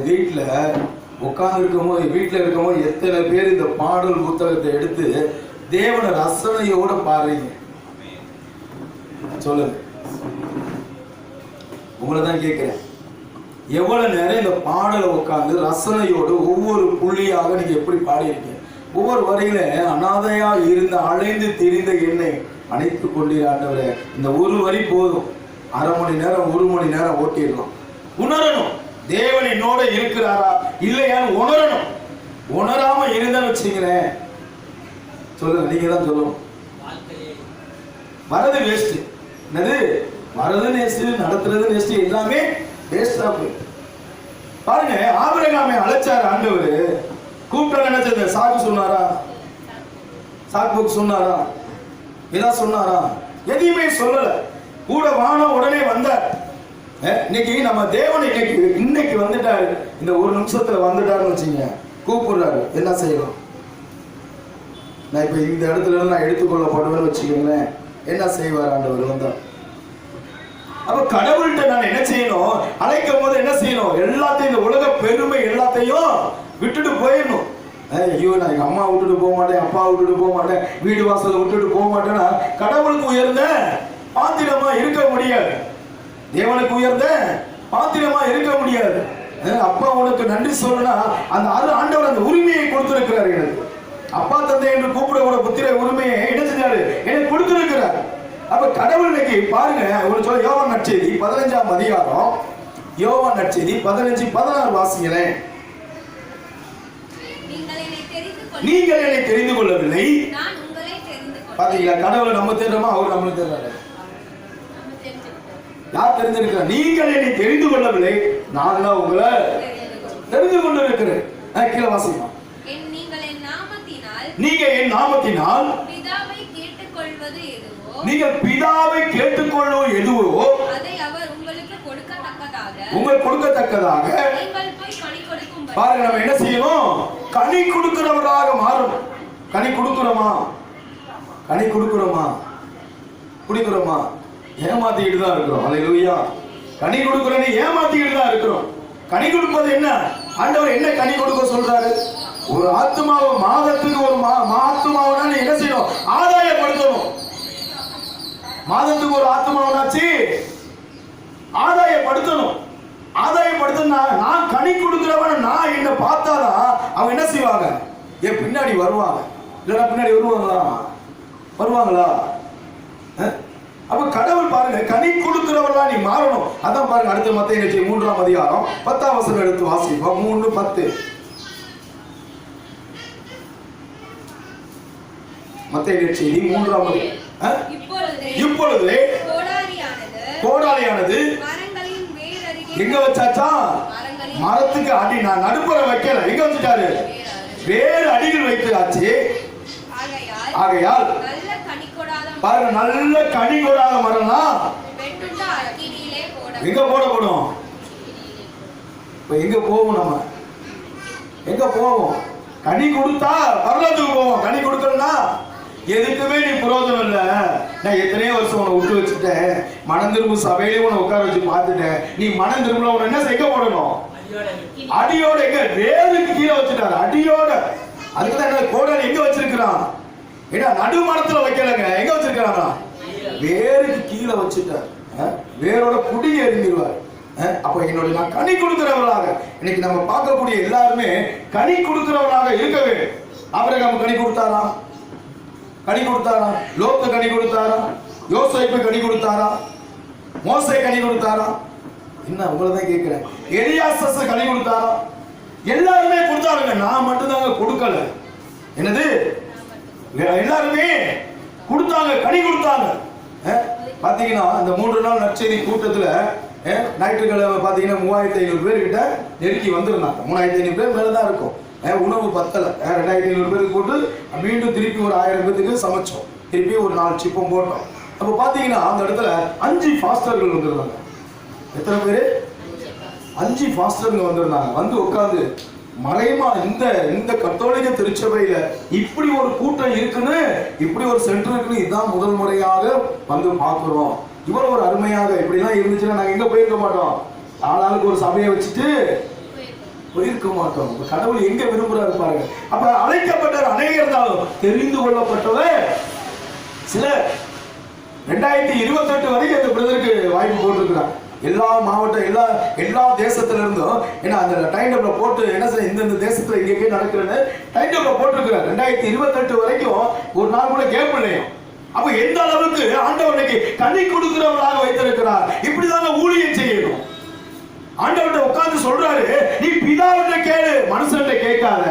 வீட்டில் உட்கார்ந்து இருக்கும்போது, வீட்டில் இருக்கும்போது எத்தனை பேர் இந்த பாடல் புத்தகத்தை எடுத்து தேவனை ரசனையோட பாடுறீங்க? சொல்லுங்க. உங்களை தான் கேட்கிறேன். எவ்வளவு நேரம் இந்த பாடலை உட்கார்ந்து ரசனையோடு ஒவ்வொரு புள்ளியாக நீங்க எப்படி பாடியிருக்கீங்க? ஒவ்வொரு வரையில அனாதையா இருந்த அலைந்து திரிந்த என்னை அணைத்து கொண்டிருந்தவரே, இந்த ஒரு வரி போதும். அரை மணி நேரம் 1 மணி நேரம் ஓட்டிடலாம். உணரணும் தேவன் என்னோட இருக்கிறாரா இல்லையான்னு உணரணும். உணராம இருந்தான்னு வச்சுங்களேன், சொல்லுங்க, நீங்க தான் சொல்லணும். வரது வேஸ்ட். என்னது வரது வேஸ்ட், நடத்துறது வேஸ்ட், எல்லாமே வேஸ்டா போய். பாருங்க, ஆபிரகாமை அழைச்சாரு ஆண்டவர். கூப்பிட்டு நினைச்சது சாக்கு சொன்னாரா? சாக்கு சொன்னாரா? ஏதாவது சொன்னாரா? எதையுமே சொல்லல. கூட வான உடனே வந்தார். இன்னைக்கு நம்ம தேவன் இன்னைக்கு வந்துட்டாரு. இந்த ஒரு நிமிஷத்துல வந்துட்டாருன்னு வச்சுங்க, கூப்பிடுறாரு. என்ன செய்யலாம்? நான் இப்ப இந்த இடத்துல நான் எடுத்துக்கொள்ளப்படுவேன்னு வச்சுக்கோங்களேன், என்ன செய்வார் ஆண்டவர் வந்தா? அப்ப கடவுள்கிட்ட நான் என்ன செய்யணும்? அழைக்கும் போது என்ன செய்யணும்? எல்லாத்தையும், இந்த உலக பெருமை எல்லாத்தையும் விட்டுட்டு போயிடணும். ஐயோ, நான் எங்க அம்மா விட்டுட்டு போக மாட்டேன், அப்பா விட்டுட்டு போக மாட்டேன், வீடு வாசலை விட்டுட்டு போக மாட்டேன்னா கடவுளுக்கு உயர்ந்த பாத்திரமா இருக்க முடியாது. தேவனுக்கு உயர்ந்த பாத்திரமா இருக்க முடியாது. அப்பா உனக்கு நன்றி சொல்லனா அந்த ஆண்டவர் அந்த உரிமையை கொடுத்திருக்கிறார். எனக்கு அப்பா தந்தை என்று கூப்பிடக்கூட புத்திர உரிமையை என்ன செஞ்சாரு? எனக்கு கொடுத்திருக்கிறார். அப்ப கடவுள் இன்னைக்கு பாருங்க, ஒரு சொல்ல யோவான் நற்செய்தி 15ஆம் அதிகாரம், யோவான் நற்செய்தி 15-16 வாசிங்களேன். நீங்கள் என்னை தெரிந்து கொள்ளவில்லை. பாத்தீங்களா? கடவுளை நம்ம தேடுறோமா, அவர் நம்மளை தேடுறாரு? யார் தெரிஞ்சிருக்கிறார்? நீங்கள் என்னை தெரிந்து கொள்ளவில்லை, நான் தான் உங்களை தெரிந்து கொண்டு இருக்கிறேன். கீழே வாசிக்கலாம். நீங்க என் நாமத்தினால் நீங்கள் பிதாவை கேட்டுக்கொள்வது எதுவோ அதை அவர் உங்களுக்கு கொடுக்கத்தக்கதாக பாருங்க, நம்ம என்ன செய்யணும்? கனி கொடுக்கிறவராக மாறணும். கனி கொடுக்கிறோமா? கனி கொடுக்கிறோமா? குடிக்கிறோமா? ஏமாத்திக்கிட்டு தான் இருக்கிறோம். அல்லேலூயா. கனி கொடுக்கிறோன்னு ஏமாத்திக்கிட்டு தான் இருக்கிறோம். கனி கொடுப்பது என்ன? ஆண்டவர் என்ன கனி கொடுக்க சொல்றாரு? ஒரு ஆத்மாவை மாதத்துக்கு ஒரு ஆத்மாவனா என்ன செய்யணும்? ஆதாயப்படுத்தணும். மாதத்துக்கு ஒரு ஆத்மாவனாச்சு ஆதாயப்படுத்தணும். ஆதாயப்படுத்தினா நான் கனி கொடுக்கிறவன் நான் என்ன பார்த்தாதான் அவங்க என்ன செய்வாங்க? என் பின்னாடி வருவாங்க. இல்லைன்னா பின்னாடி வருவாங்களா? அப்ப கடவுள் பாருங்க, கனி கொடுக்கிறவர்களா நீ மாறணும். அதான் பாருங்க, அடுத்த மத்தேயு 3ஆம் அதிகாரம் 10ஆம் வசனம் எடுத்து வாசிப்போம். 3:10. மத்தேயு 3ஆம் அதிகாரம். இப்பொழுது கோடாலியானது எங்க வச்சாச்சா? மரத்துக்கு அடி. நான் நடுப்புற வைக்கல, எங்க வச்சுட்டாரு? வேறு அடிகள் வைத்தாச்சு. ஆகையால் பாருங்க, நல்ல கனி கொடாத மரம்னா எங்க போடப்படும்? இப்ப எங்க போவோம்? நம்ம எங்க போவோம்? கனி கொடுத்தா பரலோகத்துக்கு போவோம். கனி கொடுக்கலன்னா எதுக்குமே நீ பிரயோஜனம் இல்லை. நான் எத்தனையோ வருஷம் உன்னை விட்டு வச்சுட்டேன், மனம் திரும்ப சபையிலே உன்னை உட்கார வச்சு பார்த்துட்டேன். நீ மனம் திரும்ப உன்னை என்ன செய்ய போடணும்? அடியோட. எங்க? வேருக்கு கீழே வச்சுட்டாரு. அடியோட. அதுக்குதான் என்ன கோடாலி எங்க வச்சிருக்கிறான்? ஏன்னா நடு மரத்துல வைக்கலங்க, எங்க வச்சிருக்கிறாங்க? வேருக்கு கீழே வச்சுட்டார். வேரோட குடி எறிஞ்சிருவார். அப்ப என்னுடைய நான் கனி கொடுக்கிறவர்களாக இன்னைக்கு நம்ம பார்க்கக்கூடிய எல்லாருமே கனி கொடுக்கிறவர்களாக இருக்கவே. ஆபிரகாம் கனி கொடுத்தாரா? கனி கொடுத்தாரா? லோத்து கனி கொடுத்தாரா? யோசேப்பு கனி கொடுத்தாரா? மோசே கனி கொடுத்தாரா? என்ன உங்களை தான் கேட்கிறேன். எலியாசஸ் கனி கொடுத்தாரா? எல்லாருமே கொடுத்தாருங்க, நான் மட்டும்தாங்க கொடுக்கல. என்னது? எல்லாருமே கொடுத்தாங்க, கனி கொடுத்தாங்க. பாத்தீங்கன்னா இந்த 3 நாள் நற்செய்தி கூட்டத்துல ஞாயிற்றுக்கிழமை பாத்தீங்கன்னா 3500 பேர் கிட்ட நெருக்கி வந்திருந்தாங்க. 3500 பேர் மேலதான் இருக்கும். உணவு பத்தல. 2500 பேருக்கு போட்டு மீண்டும் திருப்பி ஒரு 1000 பேருக்கு சமைச்சோம். திருப்பி ஒரு 4 சிப்பம் போட்டோம். அப்ப பாத்தீங்கன்னா அந்த இடத்துல 5 பாஸ்டர்கள் வந்திருந்தாங்க. எத்தனை பேரு? 5 பாஸ்டர்கள் வந்திருந்தாங்க. வந்து உட்கார்ந்து மறைமா இந்த கத்தோலிக்க திருச்சபையில இப்படி ஒரு கூட்டம் இருக்குன்னு, இப்படி ஒரு சென்டர் இருக்குன்னு இதான் முதல் முறையாக வந்து பார்க்கிறோம். இவ்வளவு ஒரு அருமையாக இப்படிலாம் இருந்துச்சுன்னா நாங்க எங்க போயிருக்க மாட்டோம். ஆளாளுக்கு ஒரு சபையை வச்சுட்டு போயிருக்க மாட்டோம். கடவுள் எங்க விரும்புறாரு பாருங்க. அப்ப அழைக்கப்பட்டவர் அநேகர் இருந்தாலும் தெரிந்து கொள்ளப்பட்டவர் சில 2028 வரைக்கும் அந்த பிரதருக்கு வாய்ப்பு போட்டிருக்கிறார். எல்லா மாவட்டம் எல்லா தேசத்துல இருந்தும் ஏன்னா அந்த டைம் டேபிள போட்டு என்ன செய்ய இந்த தேசத்துல இங்கே நடக்கிறேன்னு டைம் டேபிள போட்டிருக்கிறார். 2028 வரைக்கும் ஒரு நாள் கூட கேப் இல்லையும். அப்ப எந்த அளவுக்கு ஆண்டவர் இன்னைக்கு கனி கொடுக்கிறவராக வைத்திருக்கிறார். இப்படிதாங்க ஊழியம் செய்யணும். ஆண்டவர்கிட்ட உட்கார்ந்து சொல்றாரு, நீ பிதாவிட்ட கேளு, மனுஷன்கிட்ட கேட்காத.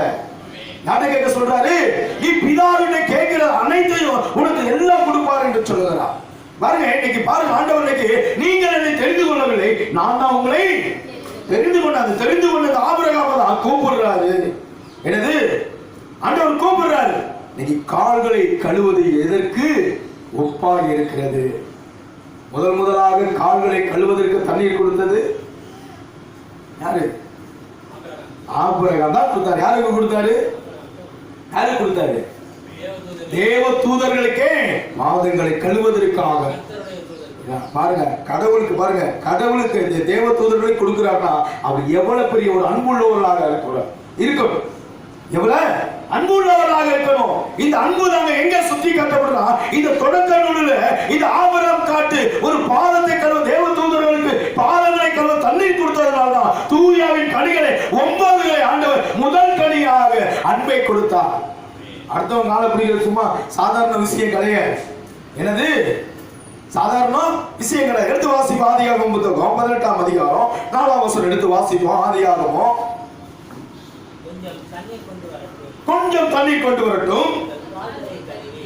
யார்கிட்ட கேட்க சொல்றாரு? நீ பிதாவிட்ட கேட்கிற அனைத்தையும் உனக்கு எல்லாம் கொடுப்பாரு என்று சொல்லுகிறார். பாருங்க, இன்னைக்கு பாருங்க, ஆண்டவர் இன்னைக்கு நீங்கள் என்னை தெரிந்து கொள்ளவில்லை, நான் தான் உங்களை தெரிந்து கொண்டேன். அந்த தெரிந்து கொண்டது ஆபிரகாமை தான் கூப்பிடுறாரு. என்னது ஆண்டவர் கூப்பிடுறாரு. இன்னைக்கு கால்களை கழுவது எதற்கு ஒப்பாக இருக்கிறது? முதலாக கால்களை கழுவதற்கு தண்ணீர் கொடுத்தது யாரு? ஆபிரகாம் தான் கொடுத்தாரு. யாருக்கு கொடுத்தாரு? யாருக்கு கொடுத்தாரு? தேவ தூதர்களுக்கே பாதங்களை கழுவதற்காக. பாருங்க, கடவுளுக்கு தேவ தூதர்களை கொடுக்கிறார்னா அவர் எவ்வளவு பெரிய ஒரு அன்புள்ளவர்களாக இருக்கணும். எவ்வளவு அன்புள்ளவர்களாக இருக்கணும். இந்த அன்பு தாங்க எங்க சுத்தி காட்டப்படுறா? இந்த தொடக்க நூலில் இந்த ஆபிரகாம் காட்டு ஒரு பாதத்தை கழுவ தேவ தூதர்களுக்கு பாதங்களை கழுவ தண்ணீர் கொடுத்ததனால தான் தூயாவின் கனிகளை 9 ஆண்டவர் முதல் கனியாக அன்பை கொடுத்தார். அடுத்தவங்க கால பிடிக்கிறது சும்மா சாதாரண விஷயம் கிடையாது. என்னது சாதாரண விஷயம் கிடையாது. எடுத்து வாசிப்போம் ஆதியாகமம் புத்தகம் 18ஆம் அதிகாரம் 4ஆம் வசனம் எடுத்து வாசிப்போம். ஆதியாகமம் கொஞ்சம் தண்ணீர் கொண்டு வரட்டும்,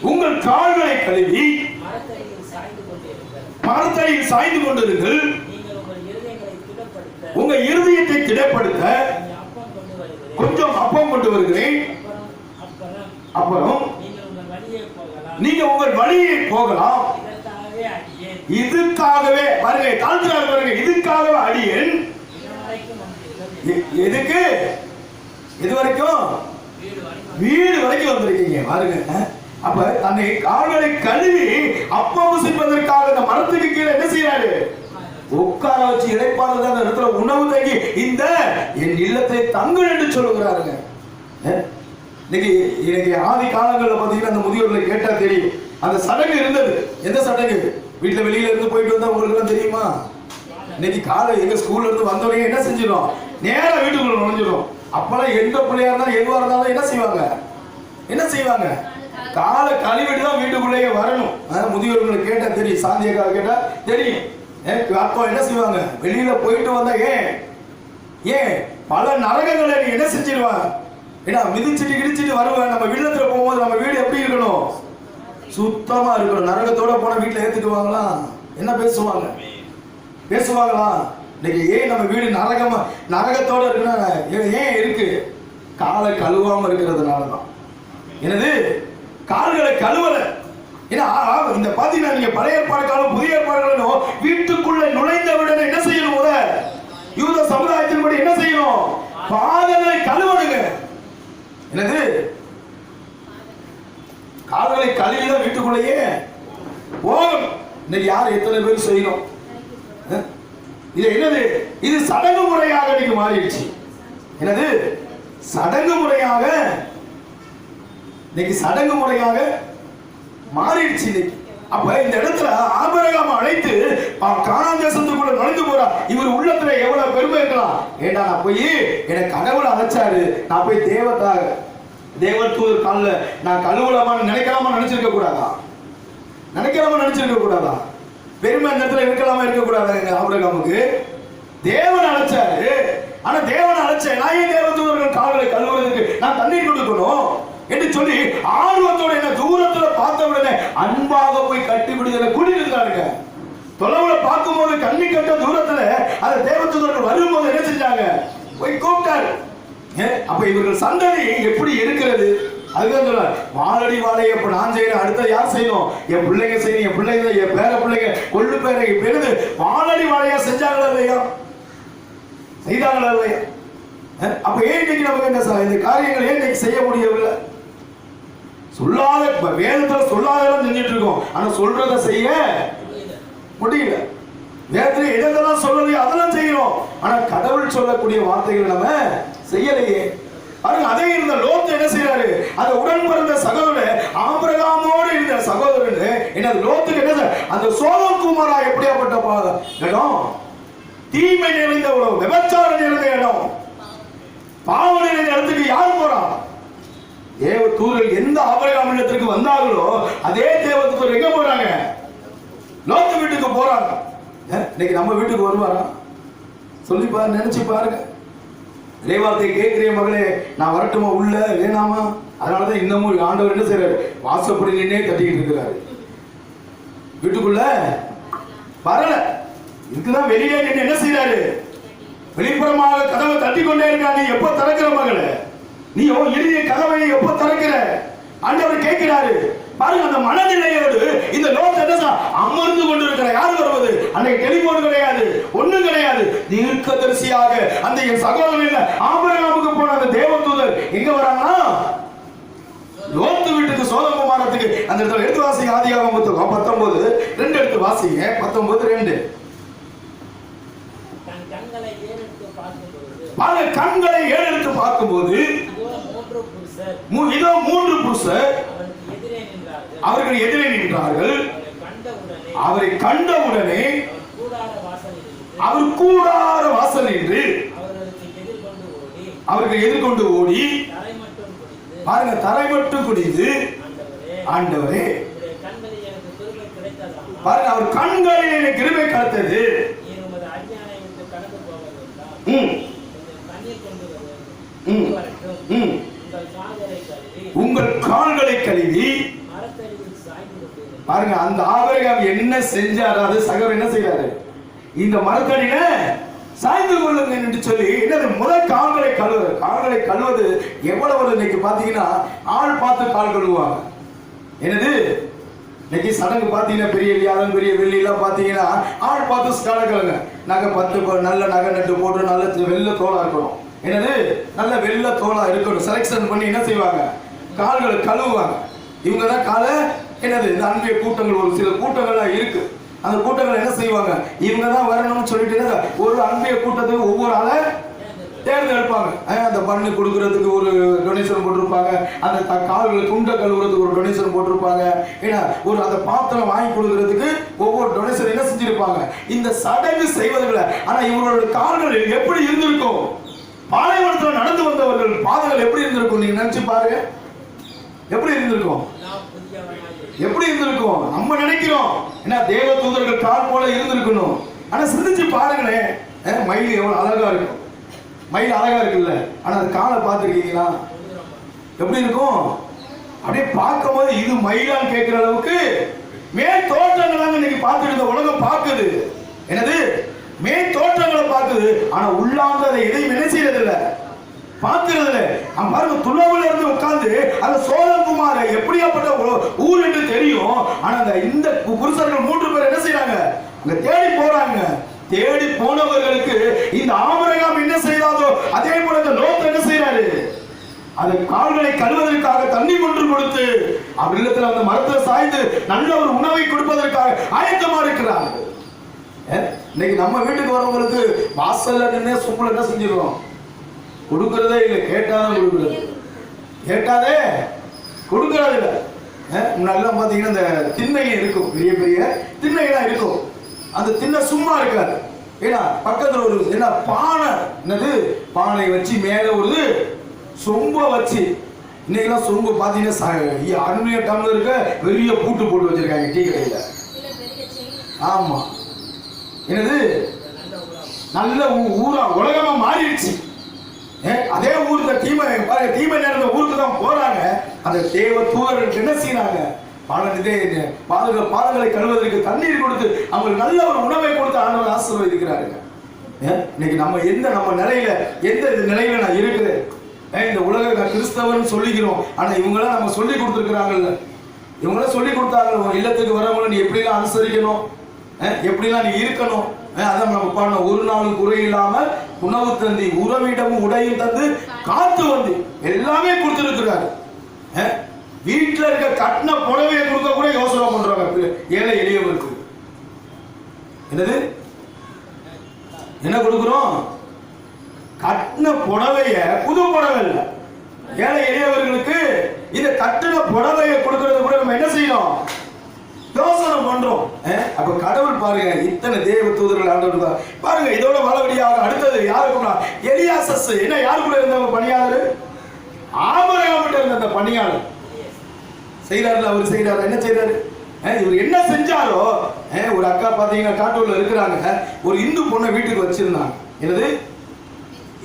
உங்கள் கால்களை கழுவி மரத்தடியில் சாய்ந்து கொண்டிருங்கள், உங்க இருதயத்தை திடப்படுத்த கொஞ்சம் அப்பம் கொண்டு வருகிறேன், அப்புறம் நீங்க உங்கள் வழியை போகலாம். இதுக்காகவே பாருங்க, தாழ்த்துறாரு பாருங்க, இதுக்காகவே அடியேன். எதுக்கு? இது வரைக்கும் வீடு வரைக்கும் வந்திருக்கீங்க பாருங்க. அப்ப தன்னை கால்களை கழுவி அப்பம் புசிப்பதற்காக அந்த மரத்துக்கு கீழே என்ன செய்யறாரு? உட்கார வச்சு இளைப்பாறுதல் அந்த இடத்துல உணவு தங்கி இந்த என் இல்லத்தை தங்கு என்று சொல்லுகிறாருங்க. இன்னைக்கு ஆதி காலங்களில் பார்த்தீங்கன்னா அந்த முதியோர்களை கேட்டா தெரியும். அந்த சடங்கு இருந்தது. எந்த சடங்கு? வீட்டுல வெளியில இருந்து போயிட்டு வந்தா உங்களுக்கு எல்லாம் தெரியுமா? இன்னைக்கு காலை எங்க ஸ்கூல்ல இருந்து வந்தவங்க என்ன செஞ்சிடும்? நேரா வீட்டுக்குள்ள நுழைஞ்சிடும். அப்பெல்லாம் எந்த பிள்ளையா இருந்தாலும் எதுவா இருந்தாலும் என்ன செய்வாங்க? காலை கழுவிட்டு தான் வீட்டுக்குள்ளேயே வரணும். முதியோர்களை கேட்டா தெரியும், சாந்தியக்கா கேட்டா தெரியும். அப்போ என்ன செய்வாங்க? வெளியில போயிட்டு வந்தா ஏன் பல நரகங்களை நீ என்ன செஞ்சிருவாங்க? ஏன்னா மிதிச்சுட்டு கிடிச்சிட்டு வருவேன். நம்ம வீட்டுல போகும்போது நம்ம வீடு எப்படி இருக்கணும்? சுத்தமா இருக்கணும். நரகத்தோட போன வீட்டுல ஏத்துக்குவாங்களா? என்ன பேசுவாங்களா? இன்னைக்கு ஏன் நம்ம வீடு நரகத்தோட இருக்குன்னா ஏன் இருக்கு? காலை கழுவாம இருக்கிறதுனாலதான். என்னது கால்களை கழுவல. ஏன்னா இந்த பாத்தீங்கன்னா நீங்க பழைய ஏற்பாடு காலம் புதிய ஏற்பாடுகளும் வீட்டுக்குள்ள நுழைந்தவுடனே என்ன செய்யணும்? யூத சமுதாயத்தின்படி என்ன செய்யணும்? பாதங்களை கழுவணுங்க. என்னது கால்களை கழுவிதான் வீட்டுக்குள்ளேயே போகணும். இன்னைக்கு யார் எத்தனை பேர் செய்யணும்? இது என்னது? இது சடங்கு முறையாக இன்னைக்கு மாறிடுச்சு. என்னது சடங்கு முறையாக இன்னைக்கு சடங்கு முறையாக மாறிடுச்சு இன்னைக்கு. அப்ப இந்த இடத்துல ஆபிரகாம் அழைத்து கானான் தேசத்துக்குள்ள நுழைந்து போறார். இவர் உள்ளத்துல எவ்வளவு பெருமை இருக்கலாம். ஏண்டா நான் போய் எனக்கு கடவுளை அழைச்சாரு, நான் போய் தேவ தூதர் காலில் நான் கழுவலாமான்னு நினைச்சிருக்க கூடாதா? பெருமை இந்த இடத்துல இருக்க கூடாது. ஆபிரகாமுக்கு தேவன் அழைச்சாரு. ஆனா தேவன் அழைச்சேன், நான் ஏன் தேவ தூதர்கள் கால்களை கழுவுறதுக்கு நான் தண்ணீர் கொடுக்கணும் என்று சொல்லி ஆர்வத்தோட என்ன தூரத்துல பார்த்த உடனே அன்பாக போய் கட்டி விடுதலை கூட்டிட்டு தொலைவுல பார்க்கும் போது கண்ணி கட்ட தூரத்துல அந்த தேவ தூதர்கள் வரும்போது என்ன செஞ்சாங்க? போய் கூப்பிட்டாரு. அப்ப இவர்கள் சந்ததி எப்படி இருக்கிறது? அதுதான் சொல்ல வாழடி வாழையை இப்ப நான் செய்யறேன், அடுத்த யார் செய்யணும்? என் பிள்ளைங்க செய்யணும், என் பிள்ளைங்க, என் பேர பிள்ளைங்க, கொள்ளு பேரை பெருது வாழடி வாழையா செஞ்சாங்களா இல்லையா? செய்தாங்களா இல்லையா? அப்ப ஏன் இன்னைக்கு நமக்கு இந்த காரியங்கள் ஏன் இன்னைக்கு செய்ய முடியவில்லை? சொல்லாத வேதத்துல சொல்லாதெல்லாம் செஞ்சுட்டு இருக்கோம், ஆனா சொல்றத செய்ய முடியல. வேதத்துல எதெல்லாம் சொல்லலையோ அதெல்லாம் செய்யறோம். ஆனா கடவுள் சொல்லக்கூடிய வார்த்தைகளை நம்ம செய்யலையே. பாருங்க, அதே இருந்த லோத்து என்ன செய்யறாரு? அந்த உடன் பிறந்த சகோதரன் ஆபிரகாமோடு இருந்த சகோதரன் என்ன லோத்துக்கு என்ன அந்த சோதோம் குமாரா எப்படியாப்பட்ட இடம், தீமை நிறைந்த இடம், விபச்சாரம் நிறைந்த இடம், பாவம் நிறைந்த இடத்துக்கு யார் போறா? தேவ தூதர்கள் எந்த ஆபிரகாம் இடத்துக்கு வந்தாங்களோ அதே தேவ தூதர் எங்க போறாங்க? லோத்து வீட்டுக்கு போறாங்க. இன்னைக்கு நம்ம வீட்டுக்கு வருவாரா? சொல்லி பாரு, நினைச்சு பாருங்க. தேவார்த்தை கேட்கிறேன் மகளே, நான் வரட்டுமா உள்ள, வேணாமா? அதனாலதான் இன்னமும் ஆண்டவர் என்ன செய்யறாரு? வாசப்படி நின்னே தட்டிக்கிட்டு இருக்கிறாரு. வீட்டுக்குள்ள வரல, இதுக்குதான் வெளியே நின்று என்ன செய்யறாரு? வெளிப்புறமாக கதவை தட்டி கொண்டே இருக்கா. நீ எப்ப திறக்கிற மகளே? நீ இறுதிய கதவை எப்ப திறக்கிற? ஆண்டவர் கேட்கிறாரு. பாருங்க, அந்த மனநிலையோடு இந்த லோத்து என்ன அமர்ந்து கொண்டிருக்கிற. யாரு வருவது? அன்னைக்கு டெலிபோன் கிடையாது, ஒண்ணும் கிடையாது. தீர்க்கதரிசியாக அந்த என் சகோதரன் ஆபிரகாமுக்கு போன அந்த தேவதூதர் எங்க வராங்கன்னா லோத்து வீட்டுக்கு, சோதோம் குமாரத்துக்கு. அந்த இடத்துல எடுத்து வாசிங்க, ஆதியாகமம் 19:2 எடுத்து வாசிங்க. 19:2. கண்களை ஏறெடுத்து பார்க்கும்போது இதோ 3 புருஷர் அவர்கள் எதிரே நின்றார்கள். அவரை கண்டவுடனே அவர் கூடார வாசல் நின்று அவர்கள் எதிர்கொண்டு ஓடி, பாருங்க, தரை மட்டும் குனிந்து, ஆண்டவரே பாருங்க, அவர் கண்களில் எனக்கு கிருபை கிடைத்தது. உங்கள் கால்களை கழுவி. பாருங்க, அந்த ஆபிரகாம் என்ன செஞ்சாரு? அது சகோதரர் என்ன செய்யறாரு? இந்த மரத்தடியில சாய்ந்து கொள்ளுங்க என்று சொல்லி என்னது முதல் கால்களை கழுவுறது. கால்களை கழுவது எவ்வளவு இன்னைக்கு பாத்தீங்கன்னா ஆள் பார்த்து கால் கழுவுவாங்க. என்னது இன்னைக்கு சடங்கு பாத்தீங்கன்னா பெரிய வியாழன், பெரிய வெள்ளி எல்லாம் பாத்தீங்கன்னா ஆள் பார்த்து காலை கழுவுங்க. நகை 10 நல்ல நகை நட்டு போட்டு நல்ல வெள்ளை தோலா இருக்கணும். என்னது நல்ல வெள்ளை தோலா இருக்கணும். செலக்ஷன் பண்ணி என்ன செய்வாங்க? கால்களை கழுவுவாங்க. இவங்க தான் காலை என்னது இந்த அன்பிய கூட்டங்கள், ஒரு சில கூட்டங்கள்லாம் இருக்கு. அந்த கூட்டங்கள் என்ன செய்வாங்க? இவங்க தான் வரணும்னு சொல்லிட்டு ஒரு அன்பிய கூட்டத்துக்கு ஒவ்வொரு ஆளை தேர்ந்தெடுப்பாங்க. அந்த பண்ணு கொடுக்கறதுக்கு ஒரு டொனேஷன் போட்டிருப்பாங்க. அந்த கால்கள் துண்டை கழுவுறதுக்கு ஒரு டொனேஷன் போட்டிருப்பாங்க. ஏன்னா ஒரு அந்த பாத்திரம் வாங்கி கொடுக்கறதுக்கு ஒவ்வொரு டொனேஷன் என்ன செஞ்சிருப்பாங்க இந்த சடங்கு செய்வதில்லை. ஆனா இவங்களோட கால்கள் எப்படி இருந்திருக்கும்? பாலைவனத்தில் நடந்து வந்தவர்கள் பாதங்கள் எப்படி இருந்திருக்கும்? நீங்க நினைச்சு பாருங்க, எப்படி இருந்திருக்கும்? எப்படி இருந்திருக்கும்? நம்ம நினைக்கிறோம் என்ன தேவ தூதர்கள் கால் போல இருந்திருக்கணும். ஆனா சிந்திச்சு பாருங்களேன், மயில் எவ்வளவு அழகா இருக்கும். மயில் அழகா இருக்குல்ல, ஆனா அது காலை பார்த்துருக்கீங்களா? எப்படி இருக்கும்? அப்படியே பார்க்கும் போது இது மயிலான்னு கேட்கிற அளவுக்கு மேல் தோற்றங்கள் இன்னைக்கு பார்த்துட்டு இந்த உலகம் பார்க்குது. என்னது மேல் தோற்றங்களை பார்க்குது. ஆனா உள்ளாந்து அதை எதையும் என்ன செய்யறது இல்லை, பார்க்கிறது இல்லை. பாருங்க, துளவுல இருந்து உட்கார்ந்து அந்த சோதோம் குமார எப்படியாப்பட்ட ஊர் என்று தெரியும். ஆனா இந்த புருஷர்கள் 3 பேர் என்ன செய்யறாங்க? அங்க தேடி போறாங்க. தேடி போனவர்களுக்கு இந்த ஆபிரகாம் என்ன செய்தாரோ அதே போல இந்த லோத்து என்ன செய்யறாரு? அந்த கால்களை கழுவதற்காக தண்ணி கொண்டு கொடுத்து அவர் இல்லத்துல அந்த மரத்தை சாய்ந்து நல்ல ஒரு உணவை கொடுப்பதற்காக ஆயத்தமா இருக்கிறார். இன்னைக்கு நம்ம வீட்டுக்கு வரவங்களுக்கு வாசல்ல நின்று சும்மா என்ன செஞ்சிருக்கோம்? கொடுக்கறதே இல்லை. கேட்டாதான் கொடுக்குறது, கேட்டாதே கொடுக்கறது இல்லை. முன்னாடிலாம் பார்த்தீங்கன்னா இந்த திண்ணைகள் இருக்கும், பெரிய பெரிய திண்ணைகள்லாம் இருக்கும். அந்த திண்ணை சும்மா இருக்காது. ஏன்னா பக்கத்தில் ஒரு என்ன பானை, என்னது பானை வச்சு மேலே ஒரு சொம்ப வச்சு, இன்னைக்கெல்லாம் சொம்பு பார்த்தீங்கன்னா அலுமினிய டம்ளருக்கு பெரிய பூட்டு போட்டு வச்சிருக்காங்க டீ கடையில். ஆமா, என்னது நல்ல ஊரா உலகமா மாறிடுச்சு. அதே ஊருக்கு தீமை நேர்ந்த ஊருக்கு தான் போறாங்க. அந்த தேவ தூதர்கள் என்ன செய்யறாங்க? பாதங்களை கழுவதற்கு தண்ணீர் கொடுத்து அவங்களுக்கு நல்ல ஒரு உணவை கொடுத்து ஆண்டவர் ஆசீர்வதிக்கிறார்கள். இன்னைக்கு நம்ம நம்ம நிலையில எந்த நிலையில நான் இருக்கிறேன்? இந்த உலக கிறிஸ்தவன் சொல்லிக்கிறோம். ஆனா இவங்களாம் நம்ம சொல்லி கொடுத்துருக்கிறாங்கல்ல, இவங்களாம் சொல்லி கொடுத்தாங்க இல்லத்துக்கு வரவங்களை நீ எப்படிலாம் அனுசரிக்கணும், எப்படிலாம் நீ இருக்கணும். அதான் நம்ம பண்ண ஒரு நாளும் குறை இல்லாமல் உணவு தந்தி உறவிடமும் உடையும் தந்து காத்து வந்து எல்லாமே கொடுத்துருக்கிறாரு. வீட்டில் இருக்க கட்டின புடவையை கொடுக்க கூட யோசனை பண்றாங்க ஏழை எளியவருக்கு. என்னது என்ன கொடுக்கிறோம்? கட்டின புடவைய, புது புடவை இல்ல, ஏழை எளியவர்களுக்கு இந்த கட்டின புடவைய கொடுக்கறது கூட நம்ம என்ன செய்யணும்? யோசனை பண்றோம். அப்ப கடவுள் பாருங்க, இத்தனை தேவ தூதர்கள் ஆண்டவர் பாருங்க. இதோட வளவடியாக அடுத்தது யாருக்குன்னா எலியாசஸ். என்ன யாருக்குள்ள இருந்த பணியாளர்? ஆபிரகாமிட்ட இருந்த அந்த பணியாளர் செய்யறாரு. அவர் செய்யறாரு, என்ன செய்யறாரு? இவர் என்ன செஞ்சாரோ, ஒரு அக்கா பாத்தீங்கன்னா காட்டூர்ல இருக்கிறாங்க, ஒரு இந்து பொண்ணை வீட்டுக்கு வச்சிருந்தாங்க. என்னது?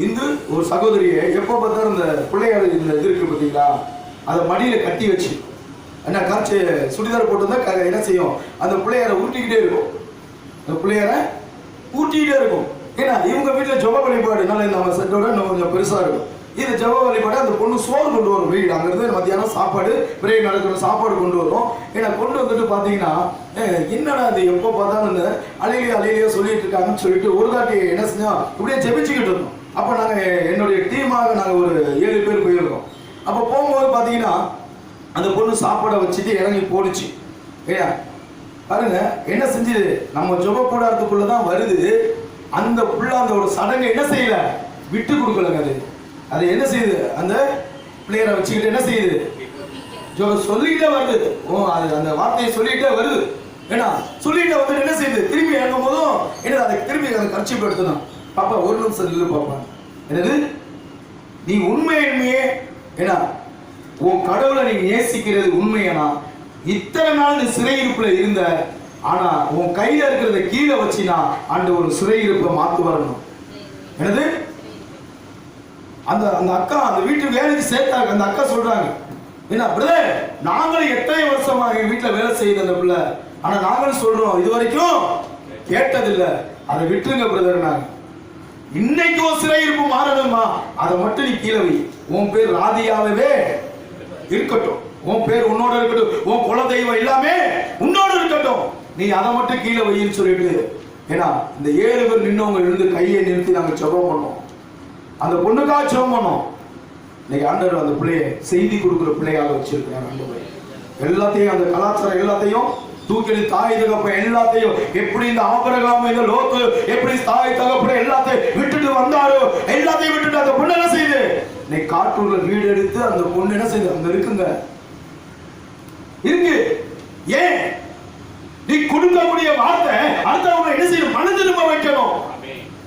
இந்து ஒரு சகோதரியை எப்போ பார்த்தாலும் இந்த பிள்ளையார் இந்த இது இருக்கு பார்த்தீங்களா, அதை மடியில கட்டி வச்சு என்ன காய்ச்சி சுடிதார் போட்டுருந்தா என்ன செய்யும்? அந்த பிள்ளையாரை ஊட்டிக்கிட்டே இருக்கும். அந்த பிள்ளையாரை ஊட்டிக்கிட்டே இருக்கும். ஏன்னா இவங்க வீட்டில் ஜெப வழிபாடு நல்லா நம்ம செட்டோட இன்னும் கொஞ்சம் பெருசாக இருக்கும். இது ஜெப வழிபாடு. அந்த பொண்ணு சோறு கொண்டு வரும் வீடு. அங்கிருந்து மத்தியானம் சாப்பாடு பிரேக் நடக்கிற சாப்பாடு கொண்டு வரும். ஏன்னா கொண்டு வந்துட்டு பார்த்தீங்கன்னா என்னடா அது எப்போ பார்த்தாலும் இந்த அலையிலேயே சொல்லிட்டு இருக்காங்கன்னு சொல்லிட்டு ஒரு தாட்டி என்ன செஞ்சோம், இப்படியே ஜெபிச்சுக்கிட்டு இருந்தோம். அப்போ நாங்கள் என்னுடைய டீமாக நாங்கள் ஒரு 7 பேர் போயிருக்கோம். அப்போ போகும்போது பார்த்தீங்கன்னா அந்த பொண்ணு சாப்பாடை வச்சுட்டு இறங்கி போடுச்சு. ஏயா பாருங்க என்ன செஞ்சுது, நம்ம ஜெப கூடாரத்துக்குள்ள தான் வருது. அந்த புள்ள அந்த ஒரு சடங்கை என்ன செய்யல, விட்டு கொடுக்கலங்க. அது என்ன செய்யுது, அந்த பிள்ளையரை வச்சுக்கிட்டு என்ன செய்யுது, சொல்லிக்கிட்டே வருது. அது அந்த வார்த்தையை சொல்லிக்கிட்டே வருது. ஏன்னா சொல்லிக்கிட்டே வந்து என்ன செய்யுது, திரும்பி இறங்கும் போதும் என்ன அதை திரும்பி அதை கர்ச்சீப் எடுத்துதான். பாப்பா ஒரு நிமிஷம் இல்லை பாப்பா, என்னது நீ உண்மையே ஏன்னா உன் கடவுளை நீ நேசிக்கிறது உண்மையானா இத்தனை நாள் நீ சிறையிருப்புல இருந்த, ஆனா உன் கையில இருக்கிறத கீழே வச்சினா அந்த ஒரு சிறையிருப்பை மாத்து வரணும். என்னது அந்த அந்த அக்கா அந்த வீட்டுக்கு வேலைக்கு சேர்த்தாங்க. அந்த அக்கா சொல்றாங்க, என்ன பிரதர் நாங்களும் எத்தனை வருஷமா எங்க வீட்டுல வேலை செய்யுது அந்த பிள்ளை, ஆனா நாங்களும் சொல்றோம் இது வரைக்கும் கேட்டதில்லை, அதை விட்டுருங்க பிரதர். நாங்க இன்னைக்கும் சிறையிருப்பு மாறணுமா, அதை மட்டும் நீ கீழே வை. உன் பேர் ராதியாவே இருக்கட்டும், உன் பேர் உன்னோட இருக்கட்டும், உன் குல தெய்வம் எல்லாமே உன்னோட இருக்கட்டும், நீ அதை மட்டும் கீழே வைன்னு சொல்லிட்டு. ஏன்னா இந்த 7 பேர் நின்னவங்க இருந்து கையை நிறுத்தி நாங்க ஜெபம் பண்ணோம். அந்த பொண்ணுக்காக ஜெபம் பண்ணோம். இன்னைக்கு ஆண்டவர் அந்த பிள்ளைய செய்தி கொடுக்குற பிள்ளையாக வச்சிருக்கிறார். எல்லாத்தையும் அந்த கலாச்சாரம் எல்லாத்தையும் தூக்கி தாய் தகப்ப எல்லாத்தையும் எப்படி இந்த ஆபிரகாம் இந்த லோத்து எப்படி தாய் தகப்ப எல்லாத்தையும் விட்டுட்டு வந்தாரோ எல்லாத்தையும் விட்டுட்டு அந்த பொண்ணு என்ன செய்யுது, நீ காட்டூர்ல வீடு எடுத்து அந்த பொண்ணு என்ன செய்யுது, அங்க இருக்குங்க இருக்கு. ஏன் நீ கொடுக்கக்கூடிய வார்த்தை அடுத்தவங்க என்ன செய்யணும், மனம் திரும்ப வைக்கணும்.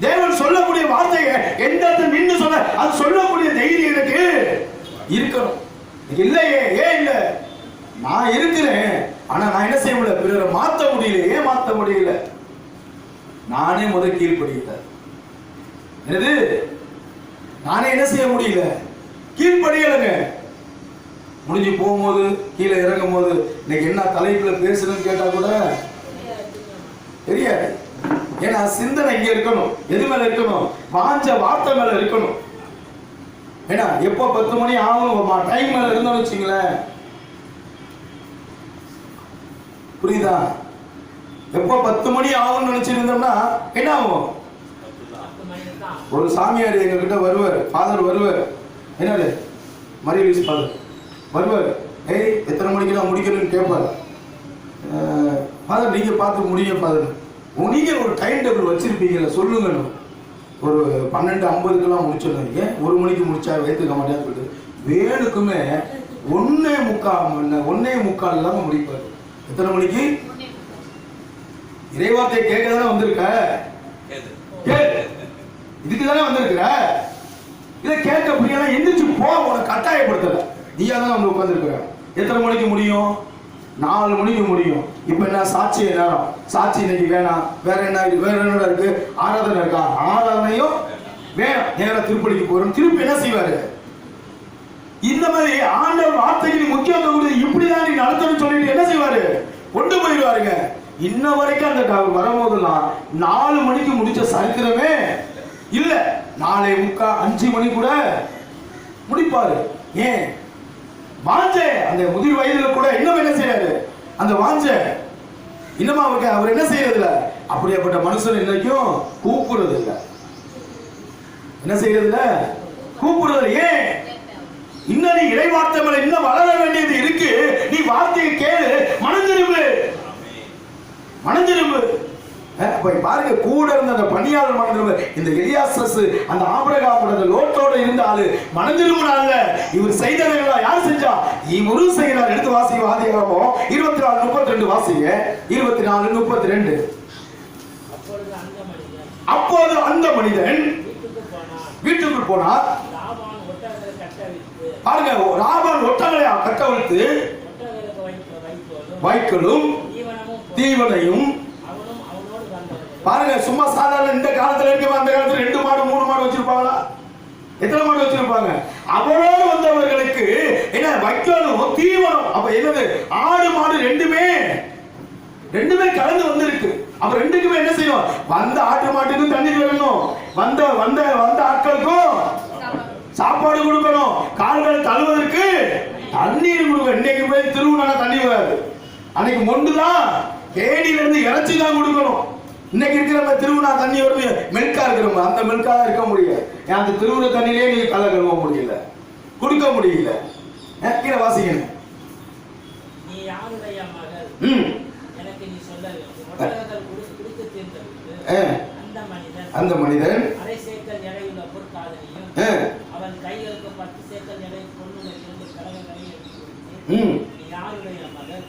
தேவன் சொல்லக்கூடிய வார்த்தையை எந்த நின்று சொல்ல அது சொல்லக்கூடிய தைரியம் எனக்கு இருக்கணும். இல்லையே, ஏன் இல்லை, நான் இருக்கிறேன், ஆனா நான் என்ன செய்ய முடியல, பிறரை மாற்ற முடியல. ஏன் மாற்ற முடியல, நானே முதல் கீழ்படியல. என்னது நானே என்ன செய்ய முடியல, கீழ்படியலைங்க. முடிஞ்சு போகும்போது கீழே இறங்கும் போது இன்னைக்கு என்ன தலைப்புல பேசுறதுன்னு கேட்டா கூட தெரியாது. ஏன்னா சிந்தனை இங்க இருக்கணும், எது மேல இருக்கணும், வாஞ்ச வார்த்தை மேல இருக்கணும். ஏன்னா எப்போ 10 மணி ஆகும் டைம் மேல இருந்தோம்னு வச்சுங்களேன், புரியுதா, எப்போ 10 மணி ஆகும்னு நினைச்சிருந்தோம்னா என்ன ஆகும், ஒரு சாமியார் எங்க கிட்ட வருவார், ஃபாதர் வருவார், என்னது மரியலூஸ் ஃபாதர் வருவார். எத்தனை மணிக்கு தான் முடிக்கணும்னு கேட்பார். ஃபாதர் நீங்க பார்த்து முடிய ஃபாதர், நீங்க ஒரு டைம் டேபிள் வச்சிருப்பீங்கல்ல சொல்லுங்க. ஒரு 12:50 முடிச்சிருந்தீங்க, 1 மணிக்கு முடிச்சா வைத்துக்க மாட்டேன்னு சொல்லிட்டு வேணுக்குமே 1:45 இல்லாம முடிப்பாரு. எத்தனை மணிக்கு இறைவார்த்தை கேட்க தானே வந்திருக்க, இதுக்கு தானே வந்திருக்கிற, இதை கேட்க புரியல எந்திரிச்சு போ, உனக்கு கட்டாயப்படுத்தல, நீயா தானே வந்து உட்காந்துருக்கிற. எத்தனை மணிக்கு முடியும், 4 மணிக்கு முடியும். இப்ப என்ன சாட்சி நேரம், சாட்சி இன்னைக்கு வேணாம், வேற என்ன இருக்கு, ஆராதனை இருக்கா, ஆராதனையும் வேணும், நேரம் திருப்பதிக்கு போறோம். திருப்பி என்ன செய்வாரு, இந்த மாதிரி ஆண்டவர் வார்த்தைக்கு முக்கியத்துவம் கொடுத்து இப்படிதான் நீ நடத்தணும்னு சொல்லிட்டு என்ன செய்வாரு, கொண்டு போயிடுவாருங்க. இன்ன வரைக்கும் அந்த அவர் வரும்போதெல்லாம் 4 மணிக்கு முடிச்ச சரித்திரமே இல்ல, 4:45 5 மணி கூட முடிப்பாரு. ஏன் வாஞ்ச அந்த முதிர் வயதுல கூட இன்னும் என்ன செய்யறாரு, அந்த வாஞ்ச இன்னும் அவருக்கு அவர் என்ன செய்யறது இல்ல. அப்படியாப்பட்ட மனுஷன் இன்னைக்கும் கூப்பிடுறது இல்ல, என்ன செய்யறது இல்ல, கூப்பிடுறது. ஏன் இன்னும் நீ இறை வார்த்தை மேல இன்னும் வளர வேண்டியது இருக்கு. நீ வார்த்தையை கேளு, மனந்திரும்பு, மனந்திரும்பு. பாருங்க, கூட இருந்த அந்த பணியாளர் மனம் இந்த எலியாசஸ் அந்த ஆபிரகாமோட லோட்டோட இருந்த ஆளு மனம் திரும்பினால. இவர் செய்ததைகளா யார் செஞ்சா? இவரும் செய்கிறார். எடுத்து வாசிங்க ஆதியாகமம் 24:32 வாசிங்க. 24:32. அப்போது அந்த மனிதன் வீட்டுக்குள் போனார். பாருங்க, லாபான் ஒட்டகங்களை கட்டவிழ்த்து வைக்கலும் தீவனையும். பாருங்க, சும்மா சாதாரண இந்த காலத்துல இருக்க அந்த காலத்துல 2 மாடு 3 மாடு வச்சிருப்பாங்களா? எத்தனை மாடு வச்சிருப்பாங்க? அவரோடு வந்தவர்களுக்கு என்ன வைக்கலும் தீவனம். அப்ப என்னது? ஆடு மாடு ரெண்டுமே கலந்து வந்திருக்கு. அப்ப ரெண்டுக்குமே என்ன செய்யும்? வந்த ஆட்டு மாட்டுக்கும் தண்ணி தரணும், வந்த ஆட்களுக்கும் சாப்பாடு கொடுக்கணும், கால்கள் தழுவதற்கு தண்ணீர் கொடுக்கணும். இன்னைக்கு போய் திருவுனா தண்ணி வராது. அன்னைக்கு மொண்டுதான் கேணியில இருந்து இறைச்சி தான் கொடுக்கணும். இன்னைக்கு இருக்கிற திருவுனா தண்ணி வருது, மெல்கா இருக்கிறவங்க அந்த மெல்கா இருக்க முடியாது. அந்த திருவுன தண்ணியிலே நீங்க கலை கழுவ முடியல, கொடுக்க முடியல. கீழே வாசிங்க. அந்த மனிதன் அவன் கைகளுக்கு 10 சேக்கல் எடை பொன்னுடன் 2 கடகங்களை எடுத்து நீ யாருடைய மகன்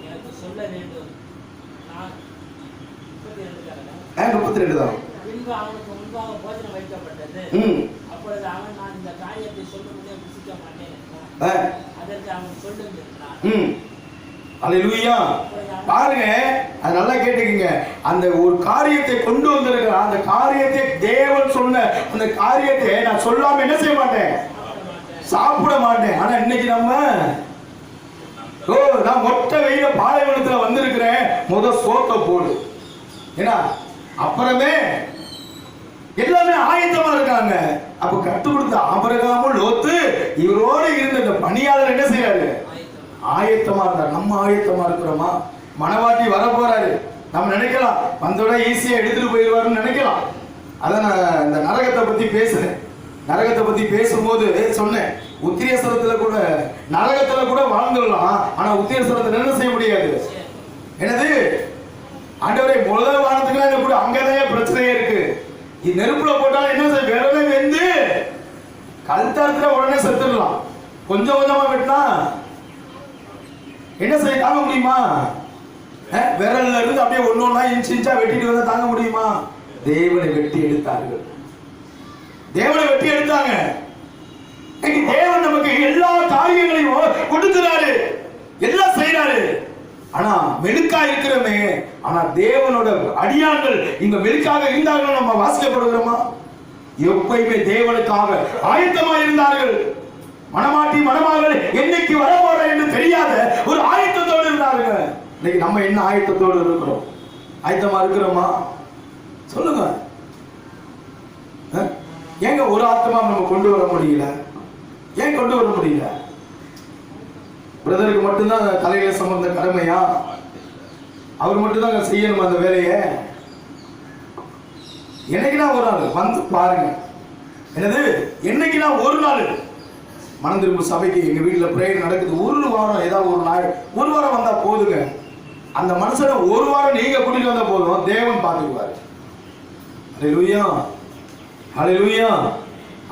எனக்கு சொல்ல வேண்டும். நான் 32 தான். பின்பு அவனுக்கு முன்பாக போஜனம் வைக்கப்பட்டது. அப்பொழுது அவன் நான் இந்த காரியத்தை சொல்லும்போதே புசிக்க மாட்டேன் என்றான். அதற்கு அவன் சொல்லுங்க என்றான். அல்லேலூயா. பாருங்க, அது நல்லா கேட்டுக்கங்க. அந்த ஒரு காரியத்தை கொண்டு வந்திருக்கிற அந்த காரியத்தை தேவன் சொன்ன அந்த காரியத்தை நான் சொல்லாம என்ன செய்ய மாட்டேன்? சாப்பிட மாட்டேன். ஆனா இன்னைக்கு நான் மொட்டை வெயில பாலைவனத்துல வந்திருக்கிறேன், சோத்தை போடு. ஏன்னா அப்புறமே எல்லாமே ஆயத்தமா இருக்காங்க. அப்ப கற்றுக் கொடுத்த ஆபிரகாமும் லோத்து இவரோடு இருந்த இந்த பணியாளர் என்ன செய்யறாரு? ஆயத்தமா இருந்தார். நம்ம ஆயத்தமா இருக்கிறோமா? மனவாட்டி வர போறாரு. நம்ம நினைக்கலாம் வந்தோட ஈஸியா எடுத்துட்டு போயிடுவாருன்னு நினைக்கலாம். அதான் நான் இந்த நரகத்தை பத்தி பேசுறேன். நரகத்தை பத்தி பேசும்போது சொன்னேன், உத்திரேஸ்வரத்துல கூட நரகத்துல கூட வாழ்ந்துடலாம், ஆனா உத்திரேஸ்வரத்துல என்ன செய்ய முடியாது. என்னது ஆண்டவரே, முதல் வானத்துக்குலாம் கூட அங்கதான் பிரச்சனையே இருக்கு. இது நெருப்புல போட்டாலும் என்ன செய்ய, விரலை வெந்து கல்தாரத்துல உடனே செத்துடலாம். கொஞ்சம் கொஞ்சமா வெட்டினா என்ன செய்ய தாங்க முடியுமா? விரல்ல இருந்து அப்படியே ஒன்னொன்னா இன்ச்சா வெட்டிட்டு வந்தா தாங்க முடியுமா? தேவனை வெட்டி எடுத்தார்கள். தேவனை வெட்டி எடுத்தாங்க. தேவன் நமக்கு எல்லா காரியங்களையும் கொடுக்கிறாரு, எல்லாம் செய்யறாரு. ஆனா மெழுக்கா இருக்கிறோமே. ஆனா தேவனோட அடியார்கள் இங்க மெழுக்காக இருந்தார்கள். நம்ம வாசிக்கப்படுகிறோமா? எப்பயுமே தேவனுக்காக ஆயத்தமா இருந்தார்கள். மனமாட்டி மணமகள் என்னைக்கு வரப்போற என்று தெரியாத ஒரு ஆயத்தத்தோடு இருந்தார்கள். இன்னைக்கு நம்ம என்ன ஆயத்தத்தோடு இருக்கிறோம்? ஆயத்தமா இருக்கிறோமா? சொல்லுங்க. ஏங்க ஒரு ஆத்மா நம்ம கொண்டு வர முடியல? ஏன் கொண்டு வர முடியல? பிரதருக்கு மட்டும்தான் தலையில சம்பந்த கடமையா? அவர் மட்டும்தான் செய்யணும் அந்த வேலையை? என்னைக்குனா ஒரு நாள் வந்து பாருங்க. என்னது என்னைக்குனா ஒரு நாள் மனம் திரும்ப சபைக்கு எங்க வீட்டுல பிரேயர் நடக்குது. ஒரு வாரம் ஏதாவது ஒரு நாள் ஒரு வாரம் வந்தா போதுங்க. அந்த மனுஷனை ஒரு வாரம் நீங்க கூட்டிட்டு வந்தா போதும், தேவன் பார்த்துக்குவாரு. அல்லேலூயா, அல்லேலூயா,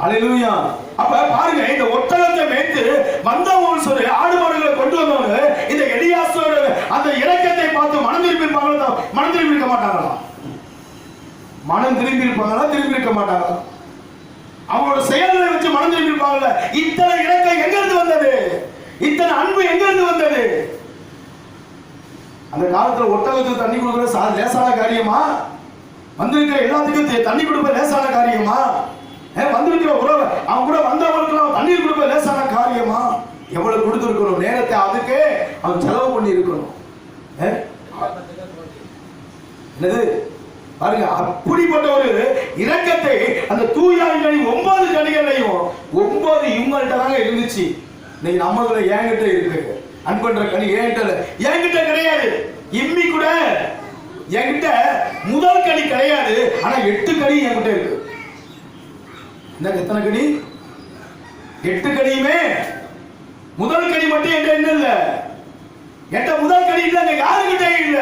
அல்லேலூயா. அப்ப பாருங்க, இந்த ஒட்டகத்தை மேய்த்து வந்தவங்க சொல்லி ஆடு மாடுகளை கொண்டு வந்தவங்க இந்த எலியாசோட அந்த இரக்கத்தை பார்த்து மனம் திரும்பி இருப்பாங்களா? மனம் திரும்பி இருக்க மாட்டாங்களா? மனம் திரும்பி இருப்பாங்களா? திரும்பி இருக்க மாட்டாங்களா? அவங்களோட செயல்களை வச்சு மனம் திரும்பி இருப்பாங்கல்ல. இத்தனை இரக்கம் எங்க இருந்து வந்தது? இத்தனை அன்பு எங்க இருந்து வந்தது? அந்த காலத்துல ஒட்டகத்துக்கு தண்ணி கொடுக்கறது லேசான காரியமா? வந்திருக்கிற எல்லாத்துக்கும் தண்ணி கொடுப்ப லேசான காரியமா? வந்திருக்கிற உறவு அவங்க கூட வந்தவங்களுக்கு தண்ணீர் கொடுப்ப லேசான காரியமா? எவ்வளவு கொடுத்திருக்கணும் நேரத்தை, அதுக்கு அவன் செலவு பண்ணி இருக்கணும். என்னது பாருங்க, அப்படிப்பட்ட ஒரு இரக்கத்தை அந்த தூயாவின் 9 கனிகளையும் 9 இவங்கள்ட்ட தாங்க இருந்துச்சு. இன்னைக்கு நம்மள என்கிட்ட இருக்கு அன்பன்ற கனி, என்கிட்ட கிடையாது. இம்மி கூட என்கிட்ட முதல் கனி கிடையாது, ஆனா 8 கனி என்கிட்ட இருக்கு. எத்தனை கனி? 8 கனியுமே. முதல் கனி மட்டும் என்கிட்ட என்ன இல்ல, என்கிட்ட முதல் கனி இல்ல, யாருக்கிட்ட இல்ல.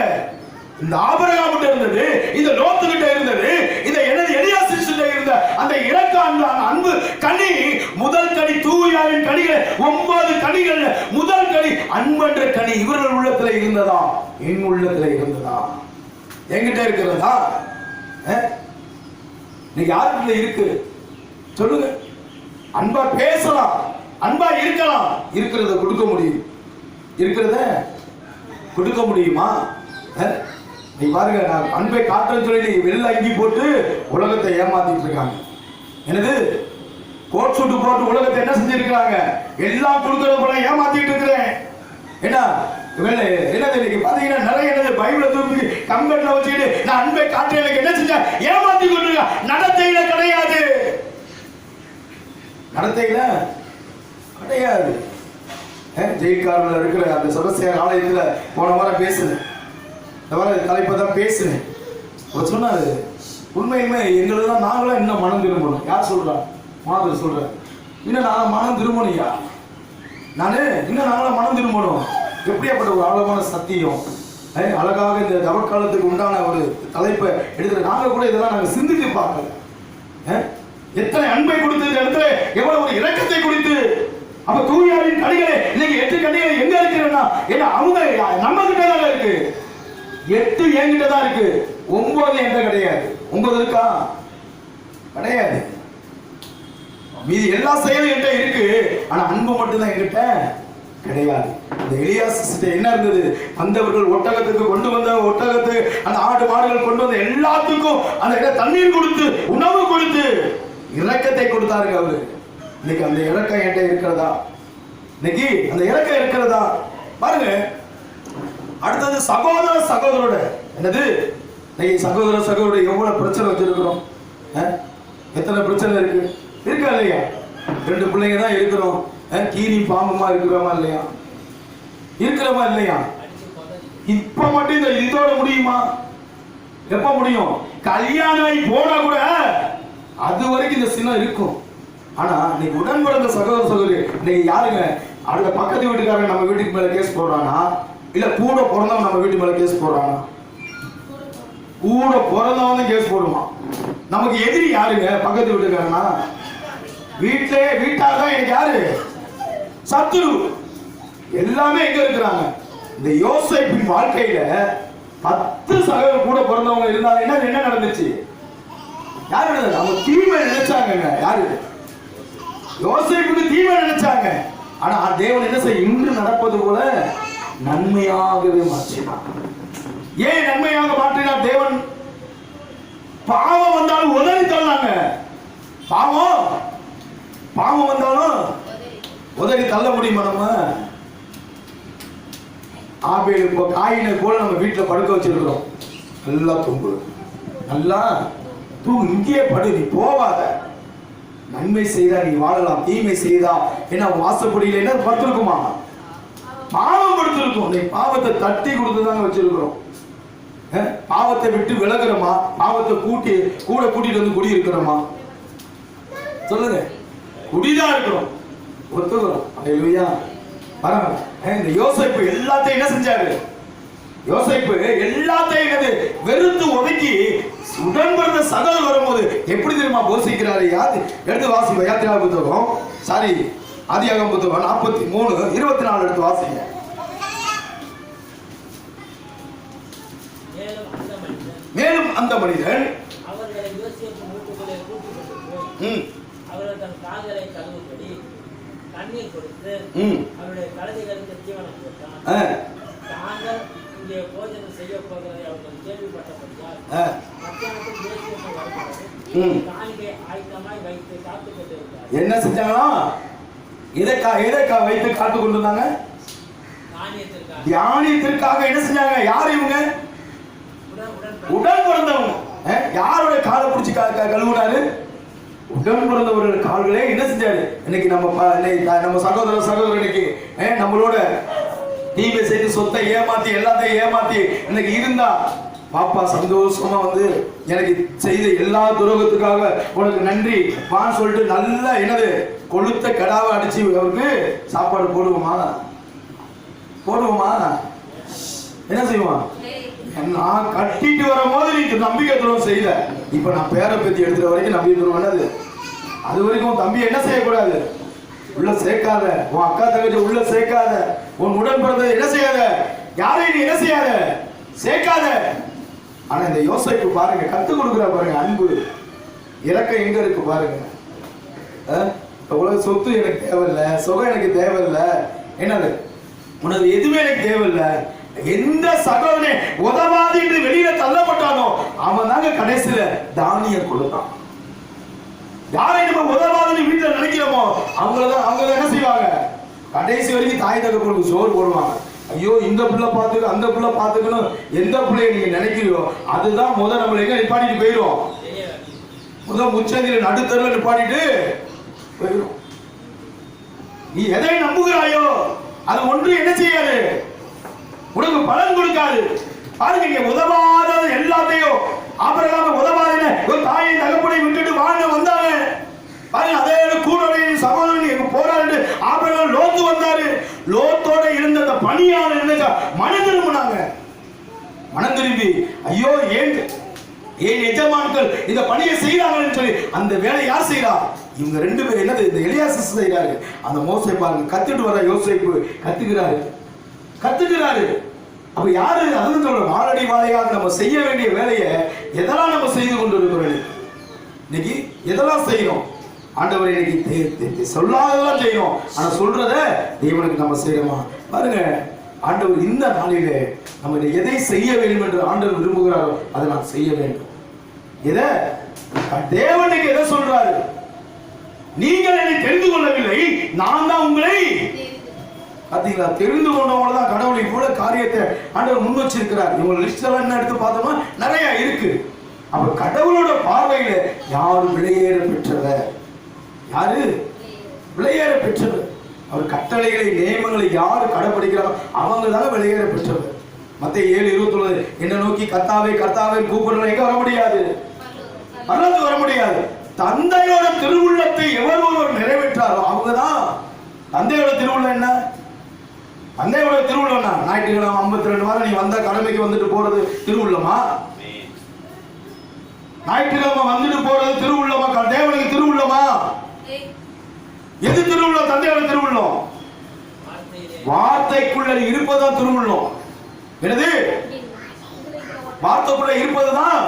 இந்த ஆபிரகாம் கிட்ட இருந்தது, இந்த லோத்து கிட்ட இருந்தது, இந்த எனது எலியாசிஸ் கிட்ட இருந்த அந்த இரக்கம், அன்பு கனி, முதல் கனி தூயாவின் கனிகள் 9 கனிகள், முதல் கனி அன்பென்ற கனி இவர்கள் உள்ளத்துல இருந்ததா? என் உள்ளத்துல இருந்ததா? என்கிட்ட இருக்கிறதா? நீங்க யாருக்குள்ள இருக்கு சொல்லுங்க. அன்பா பேசலாம், அன்பா இருக்கலாம், இருக்கிறத கொடுக்க முடியும். இருக்கிறத கொடுக்க முடியுமா? நீ பாருங்க, நான் அன்பை காட்டுறேன்னு சொல்லி வெள்ள அங்கி போட்டு உலகத்தை ஏமாத்திட்டு இருக்காங்க. என்னது கோட் சூட்டு போட்டு உலகத்தை என்ன செஞ்சிருக்கிறாங்க? எல்லாம் கொடுக்கறது போல ஏமாத்திட்டு இருக்கிறேன். என்ன என்னது இன்னைக்கு பாத்தீங்கன்னா நிறைய என்னது பைபிளை தூக்கி கம்பெட்ல வச்சுக்கிட்டு நான் அன்பை காட்டுறேன் என்ன செஞ்ச ஏமாத்தி கொண்டு நடத்தையில கிடையாது, நடத்தையில கிடையாது. ஜெயில்காரில் இருக்கிற அந்த செபஸ்தியார் ஆலயத்துல போன வாரம் பேசுனேன், இந்த வாரம் தலைப்பை தான் பேசுனேன். அவர் சொன்னாரு, உண்மையுமே எங்களுக்கு தான் நாங்களும் இன்னும் மனம் திரும்பணும். யார் சொல்றா? மாதிரி சொல்றேன், இன்னும் நான் மனம் திரும்பணும்யா, நானு இன்னும் நாங்களும் மனம் திரும்பணும். எப்படியாப்பட்ட ஒரு ஆழமான சத்தியம், அழகாக இந்த தவக்காலத்துக்கு உண்டான ஒரு தலைப்பை எடுத்து நாங்க கூட இதெல்லாம் நாங்க சிந்தித்து பார்க்கல. எத்தனை அன்பை கொடுத்து இந்த இடத்துல எவ்வளவு ஒரு இரக்கத்தை கொடுத்து. அப்ப தூயாவின் கனிகளே இன்னைக்கு 8 கனிகளை எங்க இருக்கிறன்னா, ஏன்னா அவங்க நம்ம கிட்ட தான் இருக்கு. 8 என்கிட்ட தான் இருக்கு, 9 என்கிட்ட கிடையாது. 9 இருக்கா? கிடையாது. மீதி எல்லா செயலும் என்கிட்ட இருக்கு, ஆனா அன்பு மட்டும் தான் என்கிட்ட கிடையாது. இந்த எலியாசிஸ் என்ன இருந்தது? வந்தவர்கள் ஒட்டகத்துக்கு கொண்டு வந்த ஒட்டகத்து அந்த ஆடு மாடுகள் கொண்டு வந்த எல்லாத்துக்கும் அந்த தண்ணீர் கொடுத்து உணவு கொடுத்து இரக்கத்தை கொடுத்தாருங்க அவரு. இன்னைக்கு அந்த இரக்கம் என்கிட்ட இருக்கிறதா? இன்னைக்கு அந்த இரக்கம் இருக்கிறதா? பாருங்க. அடுத்தது சகோதர சகோதரோட என்னது? இன்னைக்கு சகோதர சகோதரோட எவ்வளவு பிரச்சனை வச்சிருக்கிறோம். எத்தனை பிரச்சனை இருக்கு? இருக்கா இல்லையா? 2 பிள்ளைங்க தான் இருக்கிறோம். கீரி பாம்புமா இருக்கிறோமா இல்லையா? இருக்கிறோமா இல்லையா? இப்ப மட்டும் இந்த இதோட முடியுமா? எப்ப முடியும்? கல்யாணம் போனா கூட அது வரைக்கும் இந்த சின்னம் இருக்கும். ஆனா இன்னைக்கு உடன் பிறந்த சகோதர சகோதரி இன்னைக்கு யாருங்க? அந்த பக்கத்து வீட்டுக்காரங்க நம்ம வீட்டுக்கு மேல கேஸ் போடுறானா, இல்ல கூட பிறந்தவன் நம்ம வீட்டு மேல கேஸ் போடுறானா? கூட பிறந்தவன் கேஸ் போடுவான். நமக்கு எதிரி யாருங்க? பக்கத்து வீட்டுக்காரனா? வீட்டாக தான் எனக்கு யாரு? சத்துரு. எல்லாமே எங்க இருக்கிறாங்க? இந்த யோசேப்பின் வாழ்க்கையில 10 சகோதரர் கூட பிறந்தவங்க இருந்தாலும் என்ன நடந்துச்சு? யாரு நடந்தது? அவங்க தீமை நினைச்சாங்க. யாரு? யோசேப்புக்கு தீமை நினைச்சாங்க. ஆனா தேவன் என்ன செய்ய இன்று நடப்பது போல நன்மையாகவே மாற்றினார். ஏன் நன்மையாக மாற்றினார் தேவன்? பாவம் வந்தாலும் உதறி தள்ளாங்க. பாவம் வந்தாலும் உதறி தள்ள முடியுமா? நம்ம ஆபேல் இப்போ காயினை போல நம்ம வீட்டுல படுக்க வச்சிருக்கிறோம். நல்லா தூங்கு, நல்லா தூங்கு, இங்கேயே படு, நீ போவாத. நன்மை செய்தா நீ வாழலாம், தீமை செய்தா என்ன வாசப்படியில என்ன படுத்திருக்குமா? பாவம் படுத்திருக்கும். நீ பாவத்தை தட்டி கொடுத்துதாங்க வச்சிருக்கிறோம். பாவத்தை விட்டு விலகுறோமா? பாவத்தை கூட கூட்டிட்டு வந்து குடி இருக்கிறோமா? சொல்லுங்க. குடிதான் இருக்கிறோம், ஒத்துக்கிறோம். அல்லேலூயா. பரவாயில்ல. இந்த யோசேப்பு எல்லாத்தையும் என்ன செஞ்சாரு? யோசேப்பு எல்லாத்தையும் வெறுத்து ஒதுக்கி உடன் பிறந்த சகோதரர் வரும்போது எப்படி தெரியுமா போசிக்கிறாரு? எடுத்து வாசிப்போம். யாத்திரா புத்தகம், ஆதியாகமம் புத்தகம் 43:24 எடுத்து வாசிங்க. மேலும் அந்த மனிதன் தண்ணீர் கொடுத்து அவருடைய கழுதைகளுக்கு தீவனம் போட்டான். தாங்கள் இங்கே போஜனம் செய்ய போகிறதை அவர்கள் கேள்விப்பட்டபடியால் மத்தியானத்தில் தேசியமாக வருகிறது காணிக்கை ஆயத்தமாய் வைத்து காத்துக் கொண்டிருந்தார். என்ன செஞ்சாங்களா? எதற்கா வைத்து காத்து கொண்டிருந்தாங்க? தியானியத்திற்காக. என்ன செஞ்சாங்க? யார் இவங்க? உடன் பிறந்தவங்க. யாருடைய காலை பிடிச்சி கழுவுனாரு? உடன் பிறந்தவர்கள் கால்களே என்ன செஞ்சாரு? இன்னைக்கு நம்ம சகோதர இன்னைக்கு நம்மளோட தீமை செய்து சொத்தை ஏமாத்தி எல்லாத்தையும் ஏமாத்தி இன்னைக்கு இருந்தா பாப்பா சந்தோஷமா எனக்கு செய்த எல்லா துரோகத்துக்காக உனக்கு நன்றி வான்னு சொல்லிட்டு நல்லா கொளுத்த கடாவை அடிச்சு அவருக்கு சாப்பாடு போடுவோமா? என்ன செய்வோம்? நான் கட்டிட்டு வரும்போது நீ நம்பிக்கை துரோகம் செய்த. இப்ப நான் பேரை பத்தி எடுத்துற வரைக்கும் நம்பிக்கை துரோகம் என்னது? அது வரைக்கும் தம்பி என்ன செய்யக்கூடாது? உள்ள சேர்க்காத. உன் அக்கா தங்கச்சி உள்ள சேர்க்காத. உன் உடன் பிறந்த என்ன செய்யாத? யாரையும் நீ என்ன செய்யாத? சேர்க்காத. ஆனா இந்த யோசேப்பு பாருங்க, கத்து கொடுக்குற பாருங்க, அன்பு இறக்கம் எங்க இருக்கு பாருங்க. உலக சொத்து எனக்கு தேவையில்லை, சுகம் எனக்கு தேவையில்லை, என்னது உனது எதுவுமே எனக்கு தேவையில்லை. எந்த சகோதரனே உதவாது என்று வெளியில தள்ளப்பட்டானோ அவன் தாங்க கடைசியில தானியம் கொடுத்தான். யாரை நம்ம உதவாதுன்னு வீட்டுல நினைக்கிறோமோ அவங்க என்ன செய்வாங்க? கடைசி வரைக்கும் தாய் தகப்பனுக்கு சோறு போடுவாங்க. ஐயோ இந்த பிள்ளை பார்த்துக்க, அந்த பிள்ளை பார்த்துக்கணும், எந்த பிள்ளைய நீங்க நினைக்கிறீங்களோ அதுதான் நம்மள எங்க நிப்பாட்டிட்டு போயிடும். முச்சந்தில நடுத்தருல நிப்பாட்டிட்டு போயிடும். நீ எதை நம்புகிறாயோ அது ஒன்று என்ன செய்யாது, உனக்கு பலன் கொடுக்காது. பாருங்க, இங்க உதவாதது எல்லாத்தையும் ஆபிரகாம் உதவாத ஒரு தாயை தகப்பனை விட்டுட்டு வாழ்ந்து வந்தாங்க. பாருங்க, அதே கூடவே சகோதரன் போராடு ஆபிரகாம் லோத்து வந்தாரு. லோத்தோட இருந்த அந்த பணியாளர் என்ன மனம் திரும்பினாங்க. மனம் திரும்பி ஐயோ ஏன் எஜமான்கள் இந்த பணியை செய்யறாங்கன்னு சொல்லி அந்த வேலை யார் செய்யறா? இவங்க ரெண்டு பேரும் என்னது இந்த எலியாசு செய்யறாரு. அந்த மோசே பாருங்க கத்துட்டு வர யோசேப்பு கத்துக்கிறாரு. அப்ப யாரு? அதுன்னு சொல்ற வாழடி வாழையாக நம்ம செய்ய வேண்டிய வேலையை எதெல்லாம் நம்ம செய்து கொண்டு இருக்கிறோம். இன்னைக்கு எதெல்லாம் செய்யணும்? ஆண்டவர் இன்னைக்கு சொல்லாததான் செய்யணும். ஆனா சொல்றத தேவனுக்கு நம்ம செய்யணுமா? பாருங்க, ஆண்டவர் இந்த நாளிலே நம்ம எதை செய்ய வேண்டும் என்று ஆண்டவர் விரும்புகிறாரோ அதை நாம் செய்ய வேண்டும். எதை தேவனுக்கு எதை சொல்றாரு? நீங்கள் என்னை தெரிந்து கொள்ளவில்லை, நான் தான் உங்களை. பாத்தீங்களா? தெரிந்து கொண்டவங்க தான் கடவுள் இவ்வளவு காரியத்தை ஆண்டவர் முன் வச்சிருக்கிறார். இவங்க லிஸ்ட் எல்லாம் என்ன எடுத்து பார்த்தோம்னா நிறைய இருக்கு. அப்ப கடவுளோட பார்வையில யாரு விலையேற பெற்றவர்? யாரு விலையேற பெற்றவர்? அவர் கட்டளைகளை நியமங்களை யாரு கடைபிடிக்கிறாரோ அவங்க தான் விலையேற பெற்றவர். மத்தேயு 7:29 என்ன நோக்கி கர்த்தாவே கர்த்தாவே கூப்பிடுற எங்க வர முடியாது, பரலோகத்துக்கு வர முடியாது. தந்தையோட திருவுள்ளத்தை எவர் ஒருவர் நிறைவேற்றாரோ அவங்கதான். தந்தையோட திருவுள்ளம் என்ன? தந்தையோட திருவுள்ளம் ஞாயிற்றுக்கிழமை 52 வாரம் நீ வந்த கடமைக்கு வந்துட்டு போறது திருவுள்ளமா? ஞாயிற்றுக்கிழமை வந்துட்டு போறது திருவுள்ளமா? தேவனுக்கு திருவுள்ளமா? எது திருவுள்ளம்? தந்தையோட திருவுள்ளம். வார்த்தைக்குள்ள இருப்பதுதான் திருவுள்ளம். என்னது? வார்த்தைக்குள்ள இருப்பதுதான்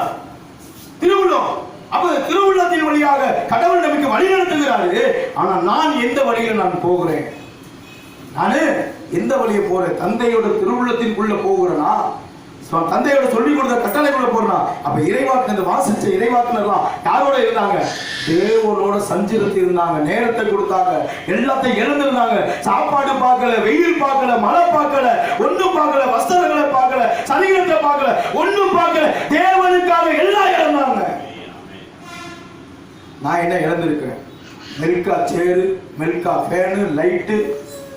திருவுள்ளம். அப்ப திருவுள்ளத்தின் வழியாக கடவுள் நமக்கு வழி நடத்துகிறாரு. ஆனா நான் எந்த வழியில நான் போகிறேன்? நானு எந்த வழியை போறேன்? தந்தையோட திருவுள்ளத்திற்குள்ள போகிறேனா? தந்தையோட சொல்லிக் கொடுத்த கட்டளைக்குள்ள போறனா? அப்ப இறைவாக்கு வாசிச்ச இறைவாக்குனர்லாம் யாரோட இருந்தாங்க? தேவனோட சஞ்சரித்து இருந்தாங்க. நேரத்தை கொடுத்தாங்க, எல்லாத்தையும் இழந்திருந்தாங்க. சாப்பாடு பார்க்கல, வெயில் பார்க்கல, மழை பார்க்கல, ஒண்ணும் பார்க்கல, வஸ்திரங்களை பார்க்கல, சரீரத்தை பார்க்கல, ஒண்ணும் பார்க்கல. தேவனுக்காக எல்லாம் இழந்தாங்க. நான் என்ன இழந்திருக்கிறேன்? மெல்கா சேரு, மெல்கா ஃபேனு, லைட்டு,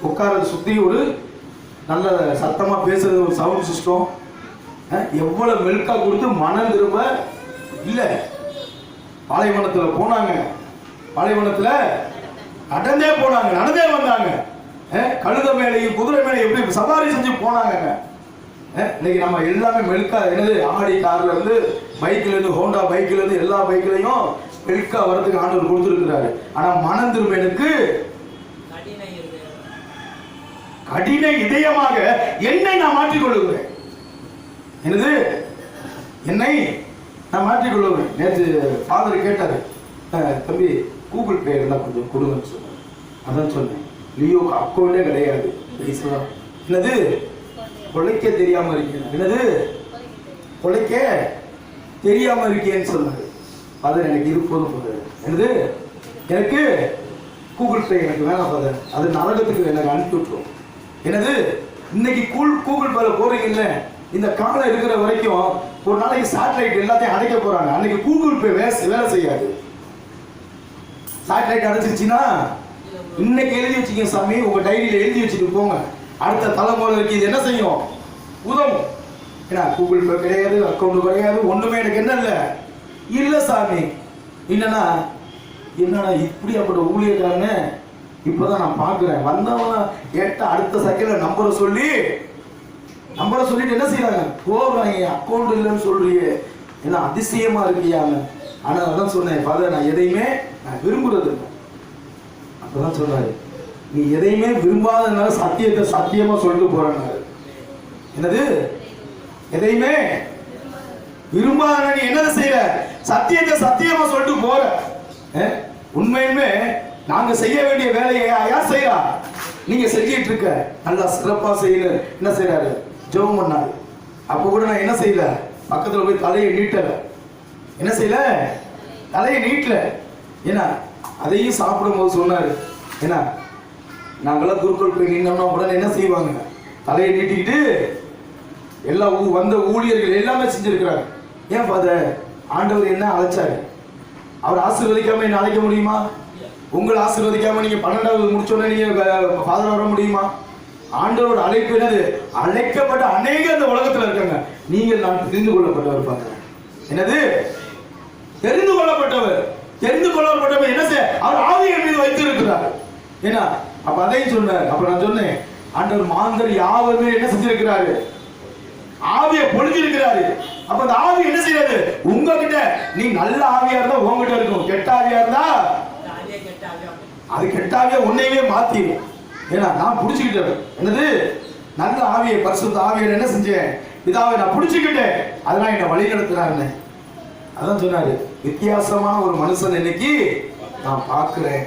உட்காரது சுத்தி ஒரு நல்ல சத்தமா பேசுறது ஒரு சவுண்ட் சிஸ்டம். எவ்வளவு மெல்கா கொடுத்து மனம் திரும்ப இல்ல. பாலைவனத்துல போனாங்க, பாலைவனத்துல நடந்தே போனாங்க, நடந்தே வந்தாங்க. கழுத மேலையும் குதிரை மேலையும் எப்படி சவாரி செஞ்சு போனாங்க. இன்னைக்கு நம்ம எல்லாமே மெல்கா, என்னது ஆடி கார்ல இருந்து பைக்ல இருந்து ஹோண்டா பைக்ல இருந்து எல்லா பைக்லயும் மெல்கா வரதுக்கு ஆண்டவர் கொடுத்திருக்கிறாரு. ஆனா மனம் திரும்ப எனக்கு கடின இதயமாக என்னை நான் மாற்றிக்கொள்ளுகிறேன். என்னது? என்னை நான் மாற்றிக்கொள்ளுகிறேன். நேற்று ஃபாதர் கேட்டாரு, தம்பி கூகுள் பே இருந்தா கொஞ்சம் கொடுங்கன்னு சொன்னார். அதான் சொன்னேன், லியோக்கு அக்கௌண்டே கிடையாது. என்னது? கொலைக்க தெரியாம இருக்கேன். என்னது? கொலைக்க தெரியாம இருக்கேன்னு சொன்னாரு. ஃபாதர் எனக்கு இருப்பதும் ஃபாதர். என்னது? எனக்கு கூகுள் பே எனக்கு வேணாம் ஃபாதர், அது நரகத்துக்கு எனக்கு அனுப்பி விட்டுரும். என்னது? இன்னைக்கு கூகுள் பேல போறீங்கல்ல, இந்த காலம் இருக்கிற வரைக்கும் ஒரு நாளைக்கு சேட்டலைட் எல்லாத்தையும் அடைக்க போறாங்க. அன்னைக்கு கூகுள் பே வேலை செய்யாது. சேட்டலைட் அடைச்சிருச்சுன்னா இன்னைக்கு எழுதி வச்சுக்கங்க சாமி, உங்க டைரியில எழுதி வச்சுட்டு போங்க. அடுத்த தலைமுறைக்கு இது என்ன செய்யும்? உதவும். ஏன்னா கூகுள் பே கிடையாது, அக்கௌண்ட் கிடையாது, ஒண்ணுமே எனக்கு என்ன இல்ல சாமி. என்னன்னா இப்படி அப்படி ஊழியக்காரங்க இப்பதான் நான் பாக்குறேன். வந்தவங்க கேட்ட அடுத்த செகண்ட்ல நம்பரை சொல்லி நம்மள சொல்லிட்டு என்ன செய்யறாங்க, போறாங்க அக்கௌண்ட் இல்லைன்னு சொல்றியே, ஏன்னா அதிசயமா இருக்கியாங்க. ஆனா அதான் சொன்னேன், ஃபாதர் நான் எதையுமே நான் விரும்புறது இல்லை. அப்பதான் சொன்னாரு, நீ எதையுமே விரும்பாததுனால சத்தியத்தை சத்தியமா சொல்லிட்டு போறாங்க. என்னது, எதையுமே விரும்பாத நீ என்னதை செய்யற, சத்தியத்தை சத்தியமா சொல்லிட்டு போற. உண்மையுமே நாங்க செய்ய வேண்டிய வேலையை யார் செய்யறா, நீங்க செஞ்சிட்டு இருக்க. நல்லா சிறப்பா செய்யல. என்ன செய்யறாரு, ஜெபம் பண்ணாரு. அப்ப கூட நான் என்ன செய்யல, பக்கத்துல போய் தலையை நீட்டல. என்ன செய்யல, தலையை நீட்டல. ஏன்னா அதையும் சாப்பிடும் போது சொன்னாரு, ஏன்னா நாங்களாம் குருக்கள் போய் நின்னோம்னா உடனே என்ன செய்வாங்க, தலையை நீட்டிக்கிட்டு எல்லா வந்த ஊழியர்கள் எல்லாமே செஞ்சிருக்கிறாங்க. ஏன் ஃபாதர், ஆண்டவர் என்ன அழைச்சாரு, அவர் ஆசீர்வதிக்காம என்ன அழைக்க முடியுமா? உங்களை ஆசீர்வதிக்காம நீங்க 12வது முடிச்சோடனே நீங்க ஃபாதர் வர முடியுமா? ஆண்டவரோட அழைப்பு என்னது, அழைக்கப்பட்ட அநேக இந்த உலகத்துல இருக்காங்க. நீங்கள் நான் தெரிந்து கொள்ளப்பட்டவர் பாருங்க. என்னது, தெரிந்து கொள்ளப்பட்டவர். தெரிந்து கொள்ளப்பட்டவர் என்ன செய்ய, அவர் ஆவியின் மீது வைத்திருக்கிறார். ஏன்னா அப்ப அதையும் சொன்னார். அப்ப நான் சொன்னேன், ஆண்டவர் மாந்தர் யாவருமே என்ன செஞ்சிருக்கிறாரு, ஆவியை பொழிஞ்சிருக்கிறாரு. அப்ப அந்த ஆவி என்ன செய்யறது, உங்ககிட்ட நீ நல்ல ஆவியா இருந்தா உங்ககிட்ட இருக்கும், கெட்ட ஆவியா இருந்தா அது கெட்ட ஆவியா உன்னையவே மாத்திடும். ஏன்னா நான் புடிச்சுக்கிட்டேன், என்னது நல்ல ஆவியை பரிசுத்த ஆவியை என்ன செஞ்சேன், இதாவை நான் புடிச்சுக்கிட்டேன், அதெல்லாம் என்ன வழி நடத்துறாருன்னு. அதான் சொன்னாரு, வித்தியாசமான ஒரு மனுஷன் இன்னைக்கு நான் பார்க்கிறேன்.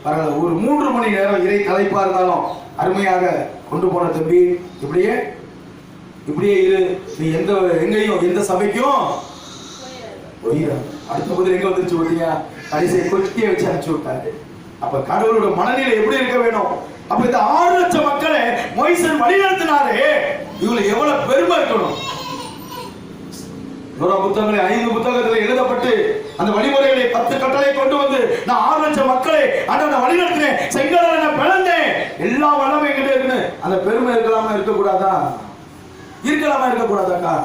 பரவாயில்ல, ஒரு 3 மணி நேரம் இறை தலைப்பா இருந்தாலும் அருமையாக கொண்டு போன தம்பி. இப்படியே இரு, நீ எங்கேயும் எந்த சபைக்கும் அடுத்த பதில் எங்க வந்துருச்சு பார்த்தீங்க, கடைசியை கொட்டியே வச்சு அனுப்பிச்சு விட்டாரு. அப்ப கடவுளோட மனநிலை எப்படி இருக்க வேணும். அப்ப இந்த 6 லட்சம் மக்களை மொய்சன் வழிநடத்தினாரு, இவங்களை எவ்வளவு பெருமை இருக்கணும். புத்தகங்களை 5 புத்தகத்தில் எழுதப்பட்டு அந்த வழிமுறைகளை 10 கட்டளை கொண்டு வந்து நான் 6 லட்சம் மக்களை நான் வழிநடத்தினேன், செங்கடலை நான் பிளந்தேன், எல்லா வல்லமை என்கிட்ட இருக்குன்னு அந்த பெருமை இருக்கலாமா, இருக்கக்கூடாதா? இருக்கலாமா, இருக்கக்கூடாதாக்கா?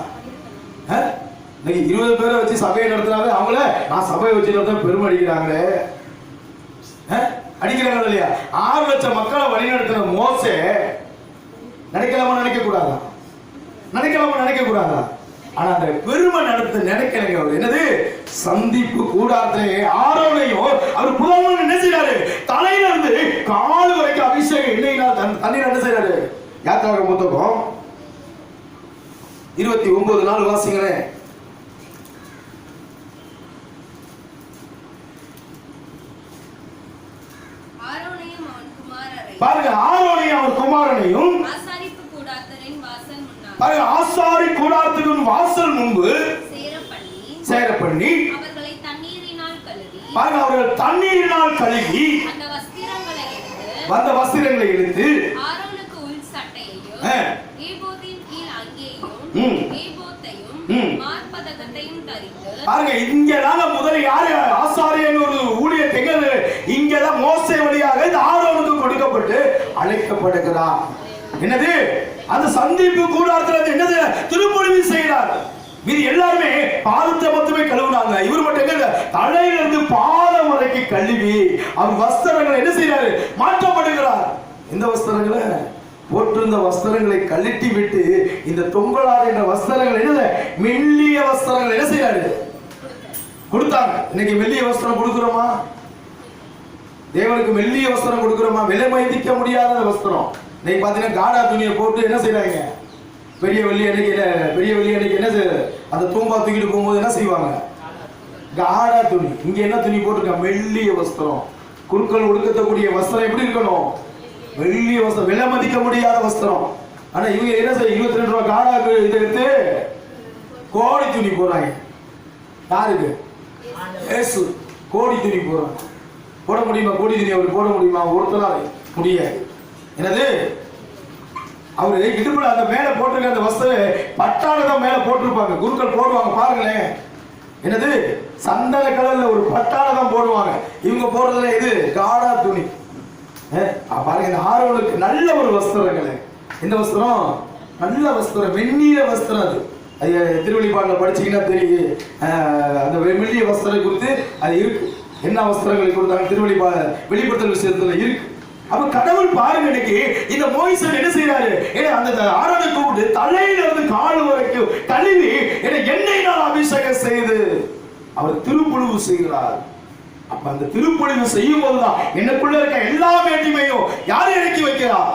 இன்னைக்கு 20 பேரை வச்சு சபையை நடத்தினாலே அவங்கள நான் சபையை வச்சு நடத்த பெருமை அடிக்கிறாங்களே, அடிக்கிறாங்க இல்லையா? 6 லட்சம் மக்களை வழிநடத்தின மோசே நினைக்கலாமா, நினைக்க கூடாதா? நினைக்கலாமா, நினைக்க கூடாதா? ஆனா அந்த பெருமை நடத்த நினைக்கிறேங்க. அவர் என்னது, சந்திப்பு கூடாரத்திலே ஆரோனையும் அவர் புதல்வன் என்ன செய்யறாரு, தலையில இருந்து கால் வரைக்கும் அபிஷேகம் எண்ணெயினால் தண்ணீர் என்ன செய்யறாரு. யாத்திராகம புத்தகம் 29 வாசிங்களேன். பாருங்க, ஆரோனையும் அவர் குமாரனையும் பாருங்க, ஆசாரி கூடாரத்தின் வாசல் முன்பு சேர பண்ணி பாருங்க, அவர்கள் தண்ணீரினால் கழுவி வந்த வஸ்திரங்களை எடுத்து பாருங்க, இங்கதான முதல்ல யாரு ஆசாரியன் ஒரு ஊழியர் திகழ், இங்கதான் மோசே வழியாக இந்த ஆரோனுக்கு கொடுக்கப்பட்டு அழைக்கப்படுகிறார். என்னது, அந்த சந்திப்பு கூடாரத்தில் என்னது, திருப்பொழிவு செய்கிறார். இது எல்லாருமே பாதத்தை மட்டுமே கழுவுனாங்க, இவர் மட்டும் என்ன, தலையில இருந்து பாதம் வரைக்கும் கழுவி அவர் வஸ்திரங்களை என்ன செய்யறாரு, மாற்றப்படுகிறார். இந்த வஸ்திரங்களை போட்டிருந்த வஸ்திரங்களை கழட்டி விட்டு இந்த தொங்கலார் என்ற வஸ்திரங்கள் என்ன, மெல்லிய வஸ்திரங்கள் என்ன செய்யறாரு, கொடுத்தாங்க. இன்னைக்கு மெல்லிய வஸ்திரம் கொடுக்கிறோமா, தேவனுக்கு மெல்லிய வஸ்திரம் கொடுக்கிறோமா? விலை மதிக்க முடியாத வஸ்திரம். இன்னைக்கு பாத்தீங்கன்னா காடா துணியை போட்டு என்ன செய்யறாங்க, பெரிய வெள்ளி அன்னைக்கு என்ன செய்ய, அந்த தூம்பா தூக்கிட்டு போகும்போது என்ன செய்வாங்க, காடா துணி. இங்க என்ன துணி போட்டிருக்காங்க, மெல்லிய வஸ்திரம். குருக்கள் ஒடுக்கக்கூடிய வஸ்திரம் எப்படி இருக்கணும், மெல்லிய வஸ்திரம், விலை மதிக்க முடியாத வஸ்திரம். ஆனா இவங்க என்ன செய்ய, 22 ரூபாய் காடாக்கு இதை எடுத்து கோடி துணி போறாங்க. யாருக்கு, ஏசு கோடி துணி போறாங்க. போட முடியுமா கோடி துணி அவர் போட முடியுமா? ஒருத்தரால் முடியாது. என்னது, அவரு இடுப்புல அந்த மேல போட்டிருக்க அந்த வஸ்திரம் பட்டாளதான் மேல போட்டிருப்பாங்க, குருக்கள் போடுவாங்க பாருங்களேன். என்னது, சந்தன கலர்ல ஒரு பட்டாளதான் போடுவாங்க. இவங்க போடுறதுல இது காடா துணி. பாருங்க, இந்த ஆரோனுக்கு நல்ல ஒரு வஸ்திரங்களே. இந்த வஸ்திரம் நல்ல வஸ்திரம், வெந்நீர வஸ்திரம். அது திருவெளிப்பாடுல படிச்சீங்கன்னா தெரியும். அந்த மெல்லிய வஸ்திரம் குறித்து அது இருக்கு, என்ன வஸ்திரங்களை கொடுத்தாங்க திருவெளிப்பாடு வெளிப்படுத்தல் விஷயத்துல இருக்கு. அப்ப கடவுள் பாருங்க இன்னைக்கு இந்த மோசே என்ன செய்யறாரு, அந்த ஆரோனை கூப்பிட்டு தலையில இருந்து கால் வரைக்கும் கழுவி எண்ணெயினால் அபிஷேகம் செய்து அவர் திருப்புழுவு செய்கிறார். அப்ப அந்த திருப்புழுவு செய்யும் போதுதான் எனக்குள்ள இருக்க எல்லா வேண்டிமையும் யாரு இறக்கி வைக்கிறார்?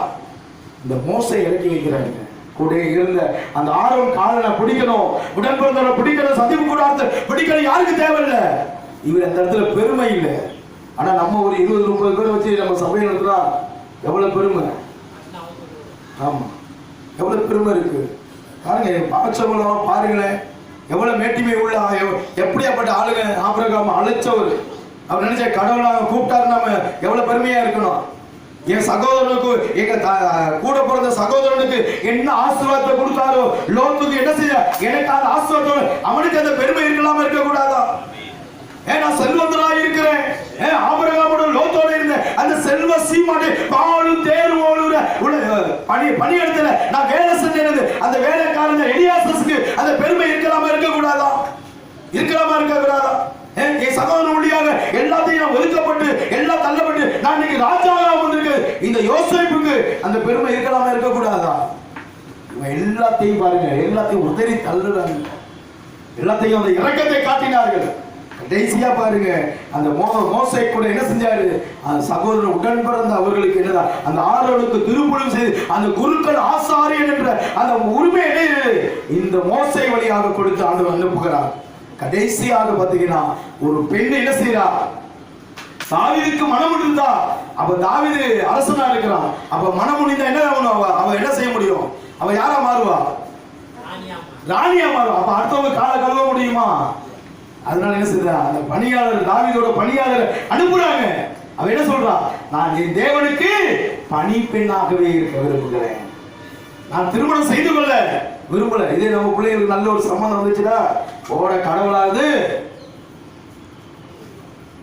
இந்த மோசே இறக்கி வைக்கிறாங்க. கூட இருந்த அந்த ஆரோன் காலனை பிடிக்கணும், உடன்பிறந்தவரை பிடிக்கணும், சந்திப்பு கூடாது பிடிக்கணும், யாருக்கு தேவையில்லை. இவர் அந்த இடத்துல பெருமை இல்லை. ஆனா நம்ம ஒரு 20-30 பேர் வச்சு நம்ம சபையை நடத்துறா, எவ்வளவு பெருமை. ஆமா, எவ்வளவு பெருமை இருக்கு பாருங்க. பாச்சவங்களும் பாருங்களேன், எவ்வளவு மேட்டிமை உள்ள எப்படியாப்பட்ட ஆளுங்க. ஆபிரகாம் அழைச்சவர், அவர் நினைச்ச கடவுளாக கூப்பிட்டாரு, நம்ம எவ்வளவு பெருமையா இருக்கணும். என் சகோதரனுக்கு, எங்க கூட பிறந்த சகோதரனுக்கு என்ன ஆசீர்வாதத்தை கொடுத்தாரோ, லோத்துக்கு என்ன செய்ய எனக்கு அந்த ஆசீர்வாதம், அவனுக்கு அந்த பெருமை இருக்கலாம இருக்க கூடாதா? நான் செல்வந்தராக இருக்கிறேன், ஆபிரகாமோட லோத்தோட இருந்த அந்த செல்வ சீமானே பாலும் தேர்வோடு பணி இடத்துல நான் வேலை செஞ்சது, அந்த வேலைக்காரங்க எலியாசஸ்க்கு அந்த பெருமை இருக்கலாமா இருக்க கூடாதா? இருக்கலாமா இருக்க கூடாதா? என் சகோதரன் வழியாக எல்லாத்தையும் நான் ஒதுக்கப்பட்டு எல்லாம் தள்ளப்பட்டு நான் இன்னைக்கு ராஜாவாக வந்திருக்கு. இந்த யோசேப்புக்கு அந்த பெருமை இருக்கலாமா இருக்க கூடாதா? எல்லாத்தையும் பாருங்க, எல்லாத்தையும் உதறி தள்ளுறாங்க, எல்லாத்தையும் அந்த இரக்கத்தை காட்டினார்கள். கடைசியா பாருங்க, அந்த மோசே கூட என்ன செஞ்சாரு, அந்த சகோதரன் உடன் பிறந்த அவர்களுக்கு என்னதான் அந்த ஆரோனுக்கு திருப்புழுவு செய்து அந்த குருக்கள் ஆசாரியன் என்ற அந்த உரிமை இந்த மோசே வழியாக கொடுத்து ஆண்டவர் அனுப்புகிறார். கடைசியாக பாத்தீங்கன்னா ஒரு பெண் என்ன செய்யறா, தாவீதுக்கு மனம் இருந்தா, அப்ப தாவீது அரசனா இருக்கிறான். அப்ப மனம் முடிந்தா என்ன ஆகணும், அவ என்ன செய்ய முடியும், அவ யாரா மாறுவா, ராணியா மாறுவா. அப்ப அடுத்தவங்க காலை கழுவ முடியுமா? அதனால என்ன செய்யறா, அந்த பணியாளர் தாவீதோட பணியாளர் அனுப்புறாங்க. அவ என்ன சொல்றா, நான் என் தேவனுக்கு பணி பெண்ணாகவே இருக்க விரும்புகிறேன், நான் திருமணம் செய்து கொள்ள விரும்பல. இதே நம்ம பிள்ளைகளுக்கு நல்ல ஒரு சம்பந்தம் வந்துச்சுடா, ஓட கடவுளாது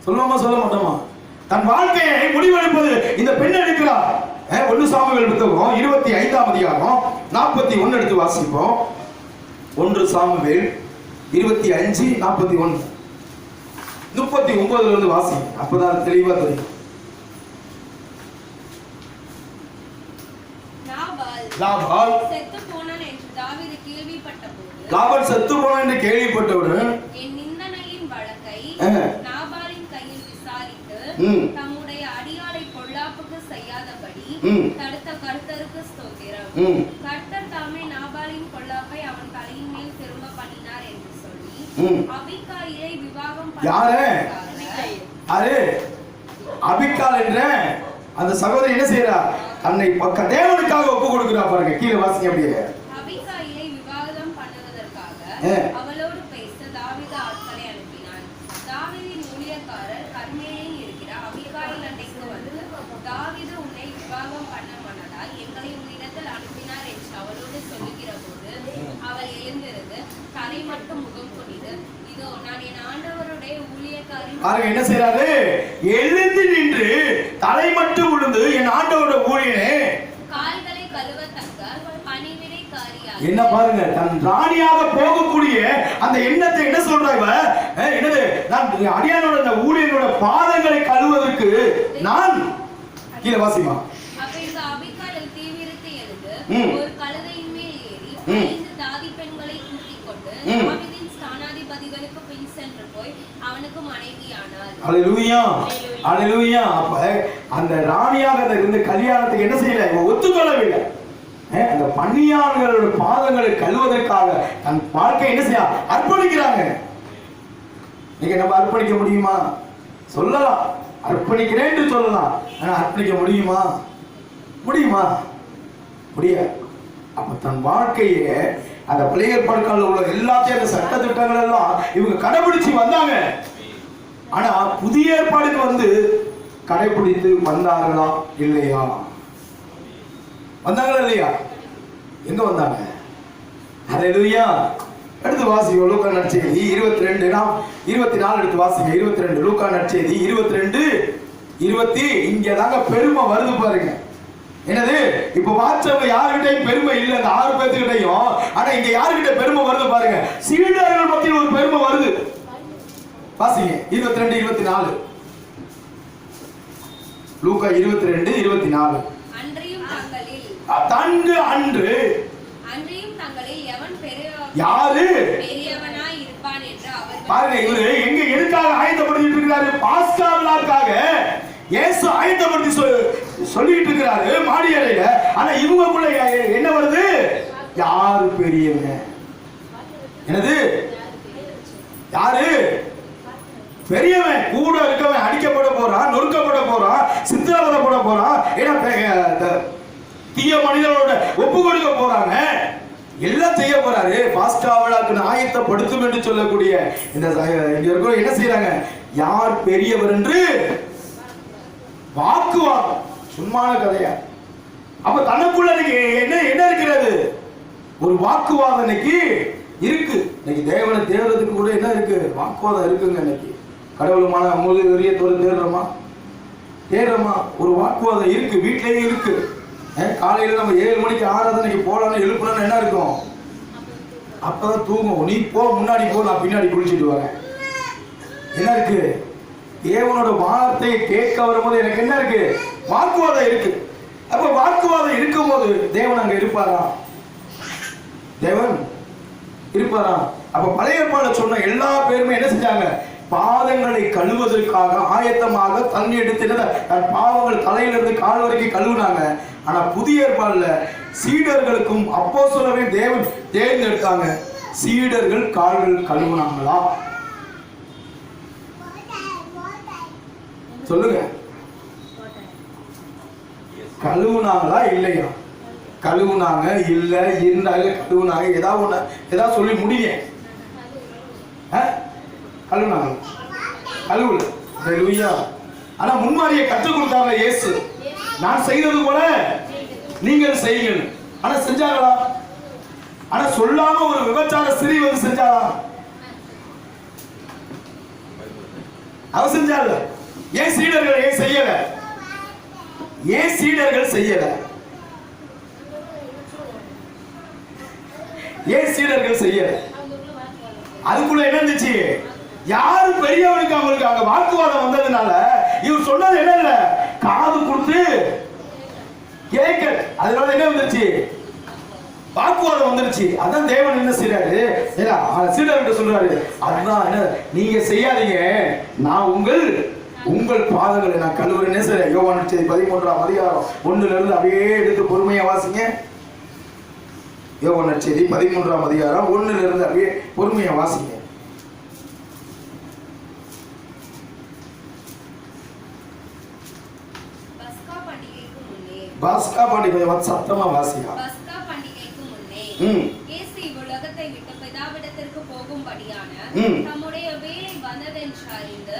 சொல்லுவோமா சொல்ல மாட்டோமா? தன் வாழ்க்கையை முடிவெடுப்பது இந்த பெண் எடுக்கிறார். 1 சாமுவேல் புத்தகம் 25ஆம் அதிகாரம் 41 எடுத்து வாசிப்போம். 1 சாமுவேல் 25:41 39 இருந்து வாசி, அப்பதான் தெளிவா தெரியும். லாபால் செத்து போனான் என்று தாவீது கேள்விப்பட்டவுடன் என் நிந்தனையின் வழக்கை நாபாலின் கையில் விசாரித்து தம்முடைய அடியாளை பொல்லாப்புக்கு செய்யாதபடி தடுத்த கர்த்தருக்கு ஸ்தோத்திரம். கர்த்தர் தாமே நாபாலின் பொல்லாப்பை அவன் தலையின் மேல் திரும்ப பண்ணினார் என்று சொல்லி அபிகாயிலை விவாகம் அபிகால் என்ற அந்த சகோதரி என்ன செய்யறா, தன்னை பக்க தேவனுக்காக ஒப்பு கொடுக்கிறா. பாருங்க கீழே வாசிங்க. அப்படியே அபிகாயிலை விவாகம் பண்ணுவதற்காக அவளோடு பேச தாவீது ஆட்களை அனுப்பினான். தாவீதின் ஊழியக்காரர் கர்மேலில் இருக்கிற அபிகாயில் அண்டைக்கு வந்து, தாவீது உன்னை விவாகம் பண்ண மனதால் எங்களை உன்னிடத்தில் அனுப்பினார் என்று அவளோடு சொல்லுகிற போது அவள் எழுந்திருந்து தலை மட்டும் முகம் குனிந்து, இதோ நான் என் ஆண்டவருடைய ஊழியக்காரின் என்ன செய்யறாரு, எழுந்து நின்று தலை மட்டும் விழுந்து என் ஆண்டவருடைய ஊழியனே கால்களை கழுவத்தக்க பணிவிடைக்காரியாக. என்ன பாருங்க, தன் ராணியாக போகக்கூடிய அந்த எண்ணத்தை என்ன சொல்றா இவ, என்னது, நான் அடியானோட அந்த ஊழியனோட பாதங்களை கழுவதற்கு நான் கீழே வாசிமா. அப்ப இந்த அபிகாயில் தீவிரத்தை எழுந்து ஒரு கழுதையின் மேல் ஏறி 5 தாதி பெண்களை கூட்டிக் கொண்டு தாவீதின் ஸ்தானாதிபதிகளுக்கு பின் சென்று போய் அவனுக்கு மனைவியானாள். அல்லேலூயா, அல்லேலூயா. அப்ப அந்த ராணியாக இருந்த கல்யாணத்துக்கு என்ன செய்யல, இவ ஒத்துக்கொள்ளவில்லை. அந்த பணியாளர்களோட பாதங்களை கழுவதற்காக தன் வாழ்க்கை என்ன செய்ய அர்ப்பணிக்கிறாங்க. நீங்க நம்ம அர்ப்பணிக்க முடியுமா? சொல்லலாம், அர்ப்பணிக்கிறேன் என்று சொல்லலாம். ஆனா அர்ப்பணிக்க முடியுமா? முடியுமா? முடியாது. அப்ப தன் வாழ்க்கையை அந்த பழைய ஏற்பாடுகளில் உள்ள எல்லாத்தையும் அந்த சட்ட திட்டங்கள் எல்லாம் இவங்க கடைபிடிச்சு வந்தாங்க. ஆனா புதிய ஏற்பாடுக்கு வந்து கடைபிடித்து வந்தார்களா இல்லையா? வந்தாங்களா இல்லையா? எங்க வந்தாங்க? அல்லேலூயா. எடுத்து வாசிங்க லூக்கா நற்செய்தி 22 நாம் 24 எடுத்து வாசிங்க. 22 லூக்கா நற்செய்தி 22:20. இங்க தாங்க பெருமை வருது பாருங்க. என்னது, இப்ப வாச்சவங்க யாருக்கிட்டையும் பெருமை இல்லை, அந்த 6 பேர்த்துக்கிட்டையும். ஆனா இங்க யாருக்கிட்ட பெருமை வருது பாருங்க, சீடர்கள் மத்தியில் ஒரு பெருமை வருது. வாசிங்க 22:24. லூக்கா 22:24. அன்றியும் தங்களில் எவன் யாரு பெரியவனாய் இருப்பான் என்று அவர் பாருங்க. இவரு எங்க எதுக்காக ஆயத்தப்படுத்திட்டு இருக்கிறாரு? பாஸ்கா விழாக்காக இயேசு ஆயத்தப்படுத்தி சொல்லிட்டு இருக்கிறாரு மாடி அறையில. ஆனா இவங்களுக்குள்ள என்ன வருது? யாரு பெரியவன்? என்னது? யாரு பெரியவன்? கூட இருக்கவன் அடிக்கப்பட போறான், நொறுக்கப்பட போறான், சித்திரவதைப்பட போறான். ஏன்னா தீய மனிதனோட ஒப்பு கொடுக்க போறாங்க, எல்லாம் செய்ய போறாரு. பாஸ்கா விழாக்கு ஆயத்தப்படுத்தும் என்று சொல்லக்கூடிய இந்த என்ன செய்யறாங்க? யார் பெரியவர் என்று வாக்குவாதம். சும்மான கதையா? அப்ப தனக்குள்ள என்ன என்ன இருக்கிறது? ஒரு வாக்குவாதம் இன்னைக்கு இருக்கு. இன்னைக்கு தேவனை தேடுறதுக்கு கூட என்ன இருக்கு? வாக்குவாதம் இருக்குங்க. இன்னைக்கு கடவுளுமான முதலியத்தோடு தேடுறோமா? ஒரு வாக்குவாதம் இருக்கு, வீட்டிலேயே இருக்கு. காலையில நம்ம 7 மணிக்கு ஆராதனைக்கு போலான்னு எழுப்பணும்னு என்ன இருக்கும்? அப்பதான் தூங்கும். நீ போ, முன்னாடி போ, நான் பின்னாடி குளிச்சுட்டு வரேன். என்ன இருக்கு? தேவனோட வார்த்தையை கேட்க வரும்போது எனக்கு என்ன இருக்கு? வாக்குவாதம் இருக்கு. அப்ப வாக்குவாதம் இருக்கும் போது தேவன் அங்க இருப்பாரா? தேவன் இருப்பாரா? அப்ப பழைய ஏற்பாடுல சொன்ன எல்லா பேருமே என்ன செஞ்சாங்க? பாதங்களை கழுவதற்காக ஆயத்தமாக தண்ணி எடுத்து தன் பாவங்கள் தலையிலிருந்து கால் வரைக்கும் கழுவுனாங்க. ஆனா புதிய ஏற்பாடுல சீடர்களுக்கும் அப்போஸ்தலரையும் தேவன் தேர்ந்தெடுத்தாங்க. சீடர்கள் கால்கள் கழுவுனாங்களா? சொல்லுங்க. கழுவுனாங்களா இல்லையா? கழுவுனாங்க, இல்ல, இருந்தாங்க, கழுவுனாங்க, ஏதாவது சொல்லி முடிய கழுவுனாங்க, கழுவுல. ஆனா முன்மாதிரியை கற்றுக் கொடுத்தாங்க இயேசு. நான் செய்தது போல நீங்கள் செய்யுங்கள். ஆனா செஞ்சாங்களா? ஆனா சொல்லாம ஒரு விபச்சார ஸ்திரீ வந்து செஞ்சாளா? அவ செஞ்சால. ஏன் சீடர்கள் ஏன் செய்யல? ஏன் சீடர்கள் செய்யல? ஏன் சீடர்கள் செய்யல? அதுக்குள்ள என்ன இருந்துச்சு? யாரு பெரியவனுக்கு அவங்களுக்கு அங்க வாக்குவாதம் வந்ததுனால இவர் சொன்னது என்ன இல்ல, காது கொடுத்து கேட்க. அதனால என்ன வந்துருச்சு? வாக்குவாதம் வந்துருச்சு. அதான் தேவன் என்ன செய்யறாரு? சீடர்கிட்ட சொல்றாரு, அதுதான் என்ன, நீங்க செய்யாதீங்க, நான் உங்கள் பாதங்களை நான் கழுவுறேன்னு சரி. யோவான் 13ஆம் அதிகாரம் 1ல இருந்து அப்படியே எடுத்து பொறுமையா வாசிங்க. யோவான் 13ஆம் அதிகாரம் 1ல இருந்து அப்படியே பொறுமையா வாசிங்க. பாஸ்கா பண்டிகை சத்தமா வாசியா. பாஸ்கா பண்டிகைக்கு முன்னே இயேசு இவ்வுலகத்தை விட்டு பிதாவிடத்திற்கு போகும்படியான தம்முடைய வேலை வந்ததென்று அறிந்து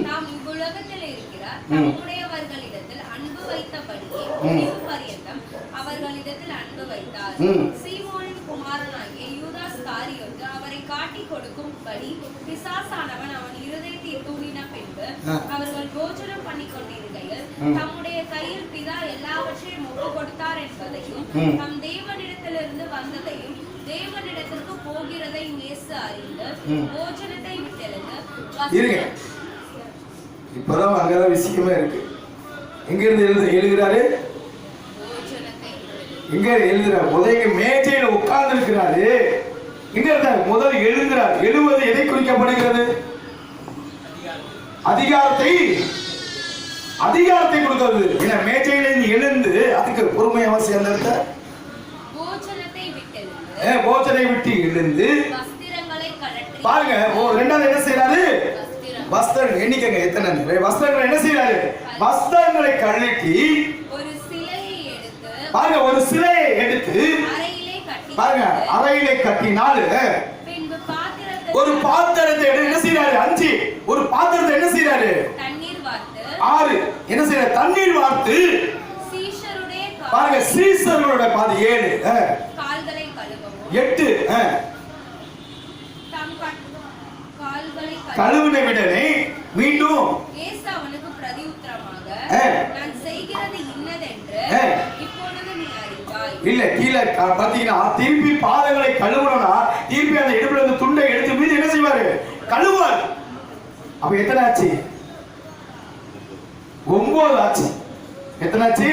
தாம் இவ்வுலகத்தில் இருக்கிறார் தம்முடையவர்களிடத்தில் அன்பு வைத்தபடியே முடிவு பரியந்தம் அவர்களிடத்தில் அன்பு வைத்தார். சீமோனின் குமாரனாகிய யூதாஸ் காரியோத்து அவரை காட்டி கொடுக்கும்படி பிசாசானவன் அவன் இருதயத்தை தூண்டின பின்பு அவர்கள் போஜனம் பண்ணி கொண்டிருக்கையில் தம்முடைய கையில் பிதா எல்லாவற்றையும் ஒப்பு கொடுத்தார் என்பதையும் தம் தேவனிடத்திலிருந்து வந்ததையும் தேவனிடத்திற்கு போகிறதை இயேசு அறிந்து போஜனத்தை விட்டெழுந்து இப்பதான் அங்கதான் விஷயமே இருக்கு. எங்க இருந்து எழுதுகிறாரு? எங்க எழுதுறாரு? முதல்ல மேஜையில உட்கார்ந்து இருக்கிறாரு. எங்க இருந்தாரு? முதல் எழுதுறாரு. எழுவது எதை குறிக்கப்படுகிறது? அதிகாரத்தை கொடுக்கிறது. ஏன்னா மேஜையில இருந்து எழுந்து அதுக்கு பொறுமை அவசியம். அந்த இடத்த போஜனை விட்டு எழுந்து பாருங்க. ரெண்டாவது என்ன செய்யறாரு? வஸ்திரங்கள் எண்ணிக்கங்க எத்தனை வஸ்திரங்கள் என்ன செய்யறாரு? வஸ்திரங்களை கழட்டி பாருங்க, ஒரு சிலையை எடுத்து பாருங்க அறையிலே கட்டினாரு. ஒரு பாத்திரத்தை என்ன செய்யறாரு? 5 ஒரு பாத்திரத்தை என்ன செய்யறாரு? 6 என்ன செய்யறாரு? தண்ணீர் வார்த்து பாருங்க. சீசர்களோட பாதி 7 8 கழுவின விடனே மீண்டும் இயேசு அவனுக்கு பிரதியுத்தரமாக நான் செய்கிறது இன்னதென்று இப்பொழுது நீ அறிவாய். இல்ல கீழே பாத்தீங்கன்னா திருப்பி பாதங்களை கழுவணும்னா திருப்பி அந்த இடுப்புல இருந்து துண்டை எடுத்து மீது என்ன செய்வாரு? கழுவார். அப்ப எத்தனை ஆச்சு? 9 ஆச்சு. எத்தனாச்சு?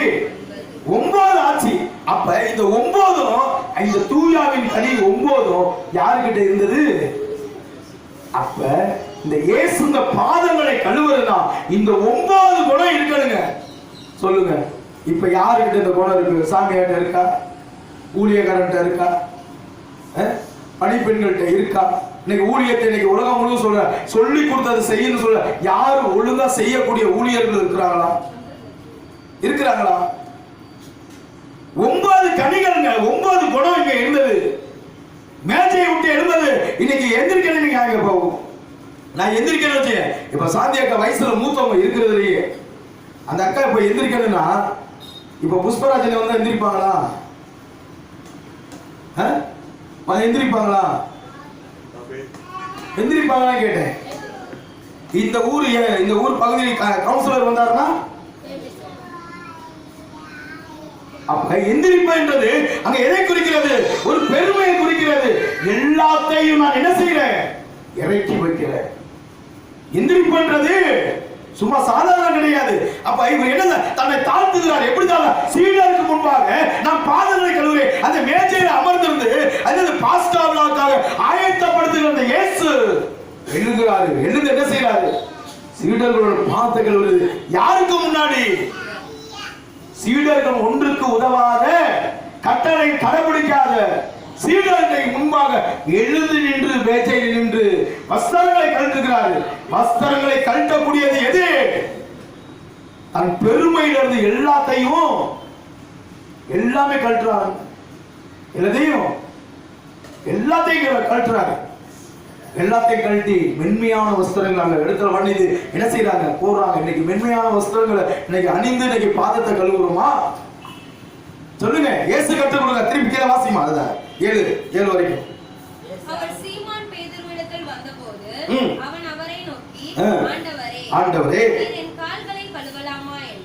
9 ஆச்சு. அப்ப இந்த 9ம் இந்த தூயாவின் கனி 9ம் யாருக்கிட்ட இருந்தது? அப்ப இந்த இயேசு இந்த பாதங்களை கழுவுறதுனா இந்த 9 குணம் இருக்கணுங்க. சொல்லுங்க, இப்ப யாருக்கிட்ட இந்த குணம் இருக்கு? சாமியார்ட்ட இருக்கா? ஊழியக்காரன்ட்ட இருக்கா? பணிப்பெண்கள்ட்ட இருக்கா? இன்னைக்கு ஊழியத்தை இன்னைக்கு உலகம் முழுவதும் சொல்ற, சொல்லி கொடுத்தது செய்யணும் சொல்ற, யாரும் ஒழுங்கா செய்யக்கூடிய ஊழியர்கள் இருக்கிறாங்களா? இருக்கிறாங்களா? 9 கனிகள்ங்க, 9 குணம் இங்க இருந்தது. மேஜையை விட்டு எழுந்தது. இன்னைக்கு எந்திரிக்கணும். நீங்க அங்க போகும், நான் எந்திரிக்கணும் வச்சு. இப்ப சாந்தி அக்கா வயசுல மூத்தவங்க இருக்கிறதுலயே அந்த அக்கா இப்ப எந்திரிக்கணும்னா, இப்ப புஷ்பராஜனை வந்து எந்திரிப்பாங்களா? எந்திரிப்பாங்களா? எந்திரிப்பாங்களா கேட்டேன். இந்த ஊர் பகுதியில் கவுன்சிலர் வந்தாருன்னா அப்ப எந்திரிப்பு என்றது அங்க எதை குறிக்கிறது? ஒரு பெருமையை குறிக்கிறது. எல்லாத்தையும் நான் என்ன செய்யறேன்? இறக்கி வைக்கிறேன். எந்திரிப்பு என்றது சும்மா சாதாரண கிடையாது. அப்ப இவர் என்ன தன்னை தாழ்த்துகிறார். எப்படி தாழ்த்த? சீடருக்கு முன்பாக நான் பாதங்களை கழுவுறேன். அந்த மேஜையில் அமர்ந்திருந்து அது பாஸ்கா விழாவுக்காக ஆயத்தப்படுத்துகிற இயேசு எழுதுகிறாரு. எழுந்து என்ன செய்யறாரு? சீடர்களோட பாதத்தை கழுவுறது. யாருக்கு முன்னாடி? சீடர்கள் ஒன்றுக்கு உதவாத, கட்டளை கடைபிடிக்காத சீடர்களை முன்பாக எழுந்து நின்று மேஜையில் நின்று வஸ்திரங்களை கழட்டுகிறார்கள். வஸ்திரங்களை கழட்டக்கூடியது எது? தன் பெருமையிலிருந்து எல்லாமே கழட்டுறாங்க. எல்லாத்தையும் கழட்டுறாங்க. எல்லாத்தையும் கழட்டி மென்மையான வஸ்திரங்கள் அங்க இடத்துல பண்ணிது என்ன செய்யறாங்க? போடுறாங்க. இன்னைக்கு மென்மையான வஸ்திரங்களை இன்னைக்கு அணிந்து இன்னைக்கு பாதத்தை கழுவுறோமா? சொல்லுங்க. இயேசு கற்றுக் கொடுங்க. திருப்பி கீழே வாசிமா. அதுதான் 7 வரைக்கும். அவர் சீமான் பேதுருவிடத்தில் வந்தபோது அவன் அவரை நோக்கி, ஆண்டவரே,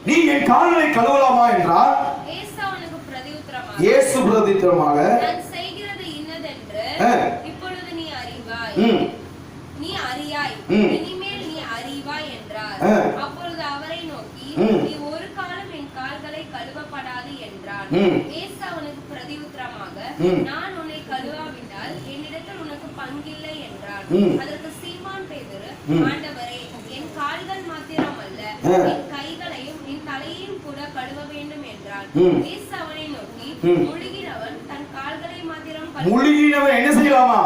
நீ என் கால்களை கழுவலாமா என்றார். இயேசு பிரதியுத்தரமாக, நான் செய்கிறது இன்னதென்று இப்பொழுது நீ அறிவாய். நீ அறியாய், இனிமேல் நீ அறிவாய் என்றார். அப்பொழுது அவரை நோக்கி, நீ ஒரு காலம் என் கால்களை கழுவப்படாது என்றான். இயேசு அவனுக்கு பிரதியுத்தரமாக, நான் உன்னை கழுவாவிட்டால் என்னிடத்தில் உனக்கு பங்கில்லை என்றார். அதற்கு சீமான் பேதுரு, ஆண்டவரே, என் கால்கள் மாத்திரம் அல்ல, என் கைகளையும் என் தலையையும் கூட கழுவ வேண்டும் என்றார். இயேசு அவனை நோக்கி, முழுகினவன் தன் கால்களை மாத்திரம் முழுகினவன் என்ன செய்யலாமா?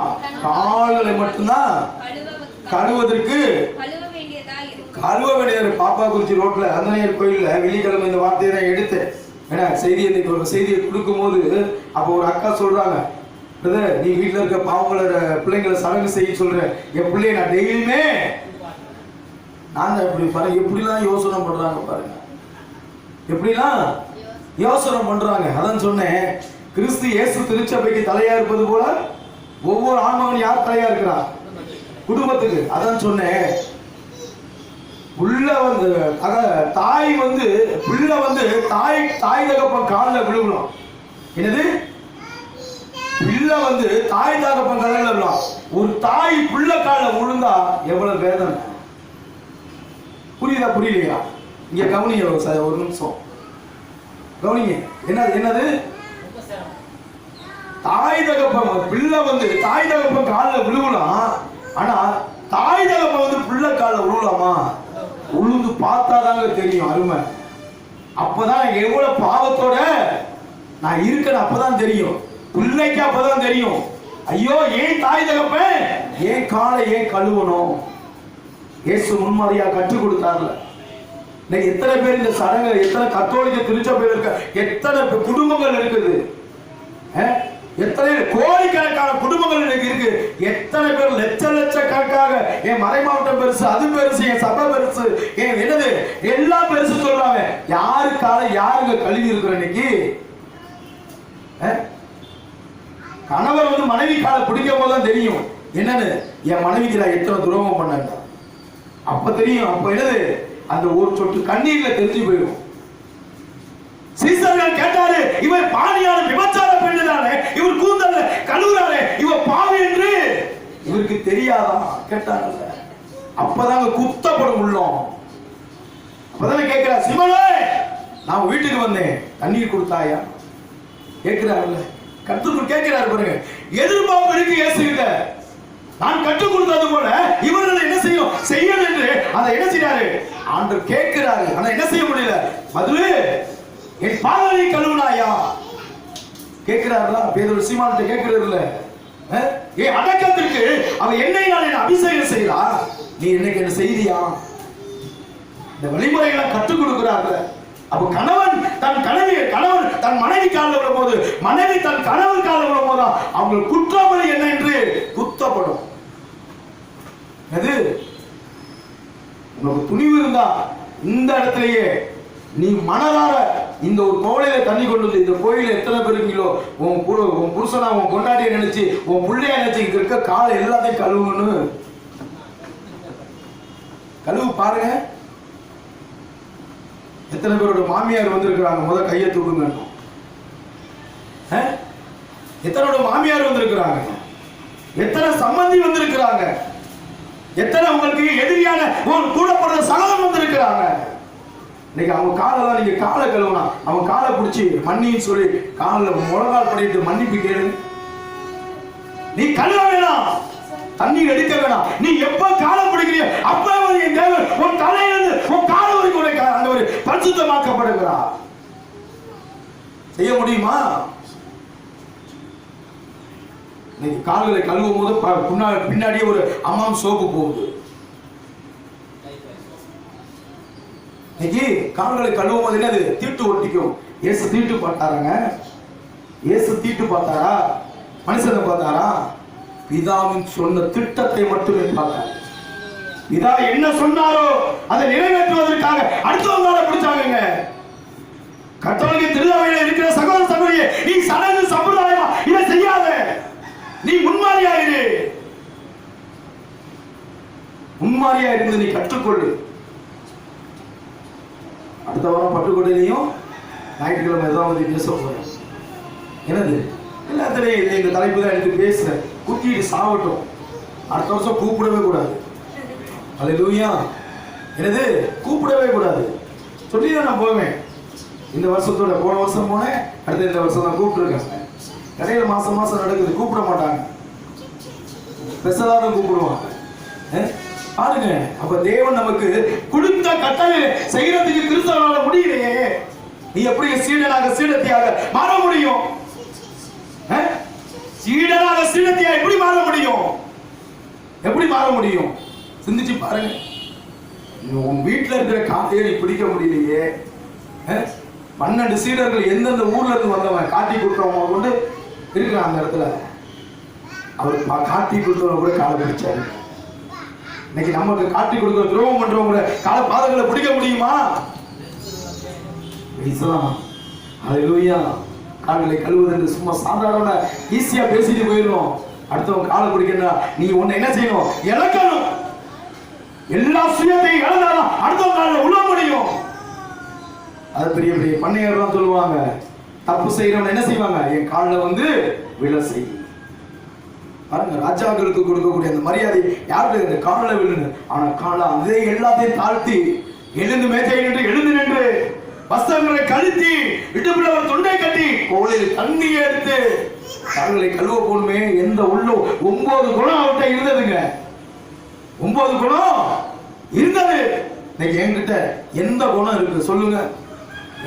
கால்களை மட்டும்தான் கழுவதற்கு கழுவ வேண்டியதா இருக்கு. கழுவ வேண்டியது. பாப்பா குறிச்சி ரோட்ல அந்தனையர் கோயில்ல வெள்ளிக்கிழமை இந்த வார்த்தையை தான் எடுத்தேன். ஏன்னா செய்தியை கொடுக்கும் போது அப்ப ஒரு அக்கா சொல்றாங்க, நீ வீட்டுல இருக்க பாவங்களோட பிள்ளைங்களை சடங்கு செய்ய சொல்ற. என் பிள்ளைய நான் டெய்லியுமே நான் தான் எப்படி பாருங்க, எப்படிலாம் யோசனை பண்றாங்க பாருங்க, எப்படிலாம் யோசனை பண்றாங்க. அதான் சொன்னேன், கிறிஸ்து இயேசு திருச்சபைக்கு தலையா இருப்பது போல ஒவ்வொரு ஆண்மகன் யார் தலையா இருக்கிறா? குடும்பத்துக்கு. அதான் சொன்னேன், உள்ள வந்து தாய் வந்து பிள்ளை வந்து தாய் தகப்பன் காலில் விழுகணும். என்னது? பிள்ளை வந்து தாய் தகப்பன் காலில் விழலாம். ஒரு தாய் பிள்ளை காலில் விழுந்தா எவ்வளவு வேதனை. புரியுதா? புரியலையா? இங்க கவனிங்க ஒரு நிமிஷம் கவனிங்க. என்னது? தாய் தகப்பன் பிள்ளை வந்து தாய் தகப்பன் காலில் விழுகலாம். ஆனா தாய் தகப்பன் வந்து பிள்ளை காலில் விழுகலாமா? உளுந்து பார்த்தாதாங்க தெரியும் அருமை. அப்பதான் எவ்வளவு பாவத்தோட நான் இருக்கேன் அப்பதான் தெரியும். பிள்ளைக்கு அப்பதான் தெரியும், ஐயோ ஏன் தாய் தகப்பன் ஏன் காலை ஏன் கழுவணும். இயேசு முன்மாதிரியா கற்றுக் கொடுத்தார்ல. இன்னைக்கு எத்தனை பேர் இந்த சடங்கு, எத்தனை கத்தோலிக்க திருச்சபையில் இருக்க எத்தனை குடும்பங்கள் இருக்குது, எத்தனை கோடிக்கணக்கான குடும்பங்கள் இன்னைக்கு இருக்கு. எத்தனை பேர் லட்சக்கணக்காக என் மறை மாவட்டம் பெருசு, அது பெருசு, என் சபை பெருசு, என் என்னது எல்லாம் பெருசு சொல்றாங்க. யாருக்கால யாருங்க கழுவி இருக்கிற இன்னைக்கு? கணவர் வந்து மனைவி காலை பிடிக்கும் போதுதான் தெரியும் என்னன்னு, என் மனைவிக்கு நான் எத்தனை துரோகம் பண்ண அப்ப தெரியும். அப்ப என்னது? அந்த ஒரு சொட்டு கண்ணீர்ல தெரிஞ்சு போயிடும். சீசர்கள் கேட்டாரு, இவர் பாணியான விபச்சார பெண்ணுதானே, இவர் கூந்தல்ல கழுவுறாரு, இவர் பாவி என்று இவருக்கு தெரியாதா கேட்டாங்கல்ல. அப்பதாங்க குத்தப்படும் உள்ளோம். அப்பதானே கேட்கிறார், சிமோனே நான் வீட்டுக்கு வந்தேன், தண்ணீர் கொடுத்தாயா? கேட்கிறாருல்ல, கர்த்தர் கேட்கிறாரு பாருங்க. எதிர்பார்ப்பு இருக்கு இயேசுகிட்ட. நான் கற்றுக் கொடுத்தது போல இவர்கள் என்ன செய்யணும் என்று அதை என்ன செய்யறாரு ஆண்டவர் கேட்கிறாரு. ஆனா என்ன செய்ய முடியல. பதிலு, என் பாதங்களை கழுவுனாயா கேட்கிறாருல. பேதுரு சீமான்கிட்ட கேட்கிறாருல்ல, ஏன் அடக்கத்திற்கு அவன் என்னையால் என்ன அபிஷேகம் செய்யறா, நீ என்னைக்கு என்ன செய்தியா? இந்த வழிமுறைகளை கற்றுக் கொடுக்கிறார்கள். அப்ப கணவன் தன் மனைவி காலில் விழும் போது, மனைவி தன் கணவன் காலில் விழும் போது அவங்க குற்றவாளி என்ன என்று குத்தப்படும். அது உனக்கு துணிவு இருந்தா இந்த இடத்திலேயே நீ மனதார இந்த ஒரு கோவில தண்ணி கொண்டு வந்து, இந்த கோயில எத்தனை பேர் இருக்கீங்களோ உன் புருஷனா உன் கொண்டாடிய நினைச்சு உன் பிள்ளைய நினைச்சு இங்க இருக்க காலை எல்லாத்தையும் கழுவுன்னு கழுவு பாருங்க. எத்தனை பேரோட மாமியார் வந்திருக்கிறாங்க? முதல் கையை தூக்குங்க. எத்தனோட மாமியார் வந்திருக்கிறாங்க? எத்தனை சம்பந்தி வந்திருக்கிறாங்க? எத்தனை உங்களுக்கு எதிரியான கூட பிறந்த சகோதரன் வந்திருக்கிறாங்க? இன்னைக்கு அவங்க காலெல்லாம் நீங்க காலை கழுவுனா அவங்க காலை பிடிச்சி மன்னின்னு சொல்லி காலில் முழங்கால் பண்ணிட்டு மன்னிப்பு கேளு. நீ கழுவ வேணாம், தண்ணீர் எடுக்க வேணாம். நீ எப்ப காலை பிடிக்கிறிய அப்ப என் தேவன் உன் தலையிலிருந்து உன் கால வரைக்கும் அந்த ஒரு பரிசுத்தமாக்கப்படுகிறார். செய்ய முடியுமா? இன்னைக்கு கால்களை கழுவும் போது பின்னாடியே ஒரு அம்மாம் சோப்பு போகுது. இன்னைக்கு கால்களை கழுவும் போது என்னது தீட்டு ஒட்டிக்கும். இயேசு தீட்டு பார்த்தாராங்க? இயேசு தீட்டு பார்த்தாரா? மனுஷனை பார்த்தாரா? பிதாவின் சொன்ன திட்டத்தை மட்டுமே பார்த்தார். பிதா என்ன சொன்னாரோ அதை நிறைவேற்றுவதற்காக அடுத்தவங்களால பிடிச்சாங்க. கர்த்தருடைய திருவிழாவில் இருக்கிற சகோதர சகோதரியே, நீ சடங்கு சம்பிரதாயமா இதை செய்யாத. நீ முன்மாதிரியாயிரு. முன்மாதிரியா இருந்து நீ கற்றுக்கொள்ளு. அடுத்த வாரம் பட்டுக்கோட்டையிலையும் ஞாயிற்றுக்கிழமை ஏதாவது பேச போறேன். என்னது எல்லாத்திலையும் இந்த தலைப்பு தான் எடுத்து பேசுறேன். குத்திட்டு சாவட்டும். அடுத்த வருஷம் கூப்பிடவே கூடாது. அல்லேலூயா. என்னது கூப்பிடவே கூடாது சொல்லி தான் நான் போவேன். இந்த வருஷத்தோட போன வருஷம் போனேன், அடுத்த இந்த வருஷம் தான் கூப்பிட்டுருக்கேன். கடையில மாசம் நடக்குது, கூப்பிட மாட்டாங்க, ஸ்பெஷலாக தான் கூப்பிடுவாங்க. பாருங்க, அப்ப தேவன் நமக்கு கொடுத்த கட்டளை செய்யறதுக்கு கிறிஸ்தவனால முடியலையே. நீ எப்படி சீடனாக சீடத்தியாக மாற முடியும்? சீடனாக சீடத்தியா எப்படி மாற முடியும்? எப்படி மாற முடியும்? சிந்திச்சு பாருங்க. உன் வீட்டுல இருக்கிற காத்தையை நீ பிடிக்க முடியலையே. 12 சீடர்கள் எந்தெந்த ஊர்ல இருந்து வந்தவன் காட்டி கொடுத்தவங்க கொண்டு இருக்கிறான் அந்த இடத்துல. அவர் காட்டி கொடுத்தவங்க கூட காலை பிடிச்சாரு. இன்னைக்கு நமக்கு காட்டி கொடுக்கிற துரோகம் பண்றவங்க கால பாதங்களை பிடிக்க முடியுமா? அல்லேலூயா. கால்களை கழுவுவது சும்மா சாதாரண ஈஸியா பேசிட்டு போயிடணும். அடுத்தவங்க காலை பிடிக்கணும். நீ ஒண்ணு என்ன செய்யணும்? இழக்கணும். எல்லா சுயத்தையும் இழந்தாலும் அடுத்தவங்க காலில் உள்ள முடியும். அது பெரிய பெரிய பண்ணையார் சொல்லுவாங்க, தப்பு செய்யறவன் என்ன செய்வாங்க? என் காலில் வந்து விழ செய்யும். பாருங்க, ராஜாக்களுக்கு கொடுக்கக்கூடிய அந்த மரியாதை யாருக்கு? காலில் விழுந்து. ஆனா கால அதே எல்லாத்தையும் தாழ்த்தி எழுந்து மேஜை நின்று எழுந்து நின்று வஸ்திரங்களை கழுத்தி இடுப்புல ஒரு தொண்டை கட்டி கோலில் தண்ணி எடுத்து கால்களை கழுவ போடுமே. எந்த உள்ள 9 குணம் அவர்கிட்ட இருந்ததுங்க. 9 குணம் இருந்தது. இன்னைக்கு என்கிட்ட எந்த குணம் இருக்கு சொல்லுங்க?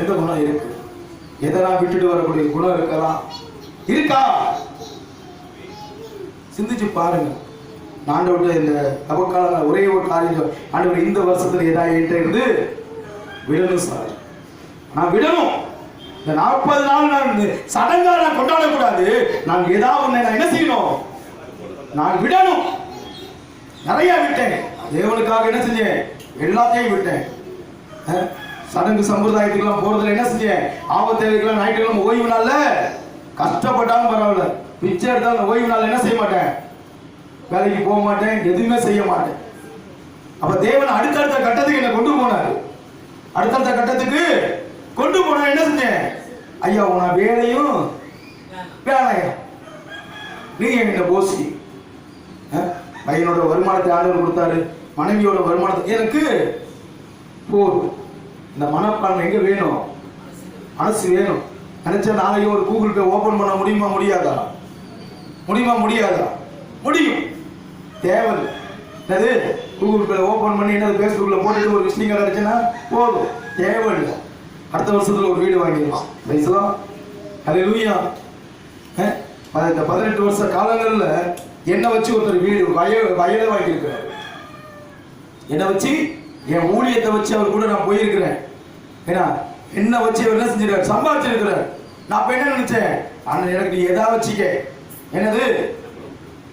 எந்த குணம் இருக்கு? எதெல்லாம் விட்டுட்டு வரக்கூடிய குணம் இருக்கலாம் இருக்கா? சிந்திச்சு பாருங்க. ஆண்டவர்கிட்ட இந்த தவக்கால ஒரே ஒரு காரியம், ஆண்டவர் இந்த வருஷத்துல ஏதாவது என்கிட்ட இருந்து விடணும் சார். நான் விடணும். இந்த 40 நாள் நான் சடங்கா நான் கொண்டாடக்கூடாது. நான் ஏதாவது நான் என்ன செய்யணும்? நான் விடணும். நிறைய விட்டேன். தேவனுக்காக என்ன செஞ்சேன்? எல்லாத்தையும் விட்டேன். சடங்கு சம்பிரதாயத்துக்கெல்லாம் போறதுல என்ன செஞ்சேன்? ஆபத்தேவைக்கெல்லாம் ஞாயிற்றுக்கிழமை ஓய்வு நாள்ல கஷ்டப்பட்டாலும் பரவாயில்ல, பிச்சை எடுத்தாலும் ஓய்வு நாள் என்ன செய்ய மாட்டேன்? வேலைக்கு போக மாட்டேன், எதுவுமே செய்ய மாட்டேன். அப்ப தேவன் அடுத்தடுத்த கட்டத்துக்கு என்ன கொண்டு போனாரு. அடுத்தடுத்த கட்டத்துக்கு கொண்டு போன என்ன செஞ்சேன்? ஐயா உன வேலையும் வேலையா நீங்க என்கிட்ட போசி. பையனோட வருமானத்தை ஆண்டவர் கொடுத்தாரு, மனைவியோட வருமானத்தை எனக்கு போதும். இந்த மனப்பான்மை எங்க வேணும்? மனசு வேணும். நினைச்சா நாளைக்கு ஒரு கூகுள் பே ஓபன் பண்ண முடியுமா முடியாதா? முடியுமா முடியாதா? முடியும். தேவையில்லை. என்னது கூகுள் பே ஓபன் பண்ணி என்னது பேஸ்புக்ல போட்டுட்டு ஒரு விசிட்டிங் கார்டு அடிச்சேன்னா போதும். தேவையில்லை. அடுத்த வருஷத்துல ஒரு வீடு வாங்கிடலாம். பேசலாம். ஹல்லேலூயா. இந்த 18 வருஷ காலங்கள்ல என்ன வச்சு ஒருத்தர் வீடு வயலை வாங்கியிருக்கிறார். என்ன வச்சு என் ஊழியத்தை வச்சு அவர் கூட நான் போயிருக்கிறேன். ஏன்னா என்ன வச்சு அவர் என்ன செஞ்சிருக்காரு? சம்பாதிச்சிருக்கிறார். நான் என்ன நினைச்சேன், ஆனா எனக்கு நீ எதா வச்சுக்க, என்னது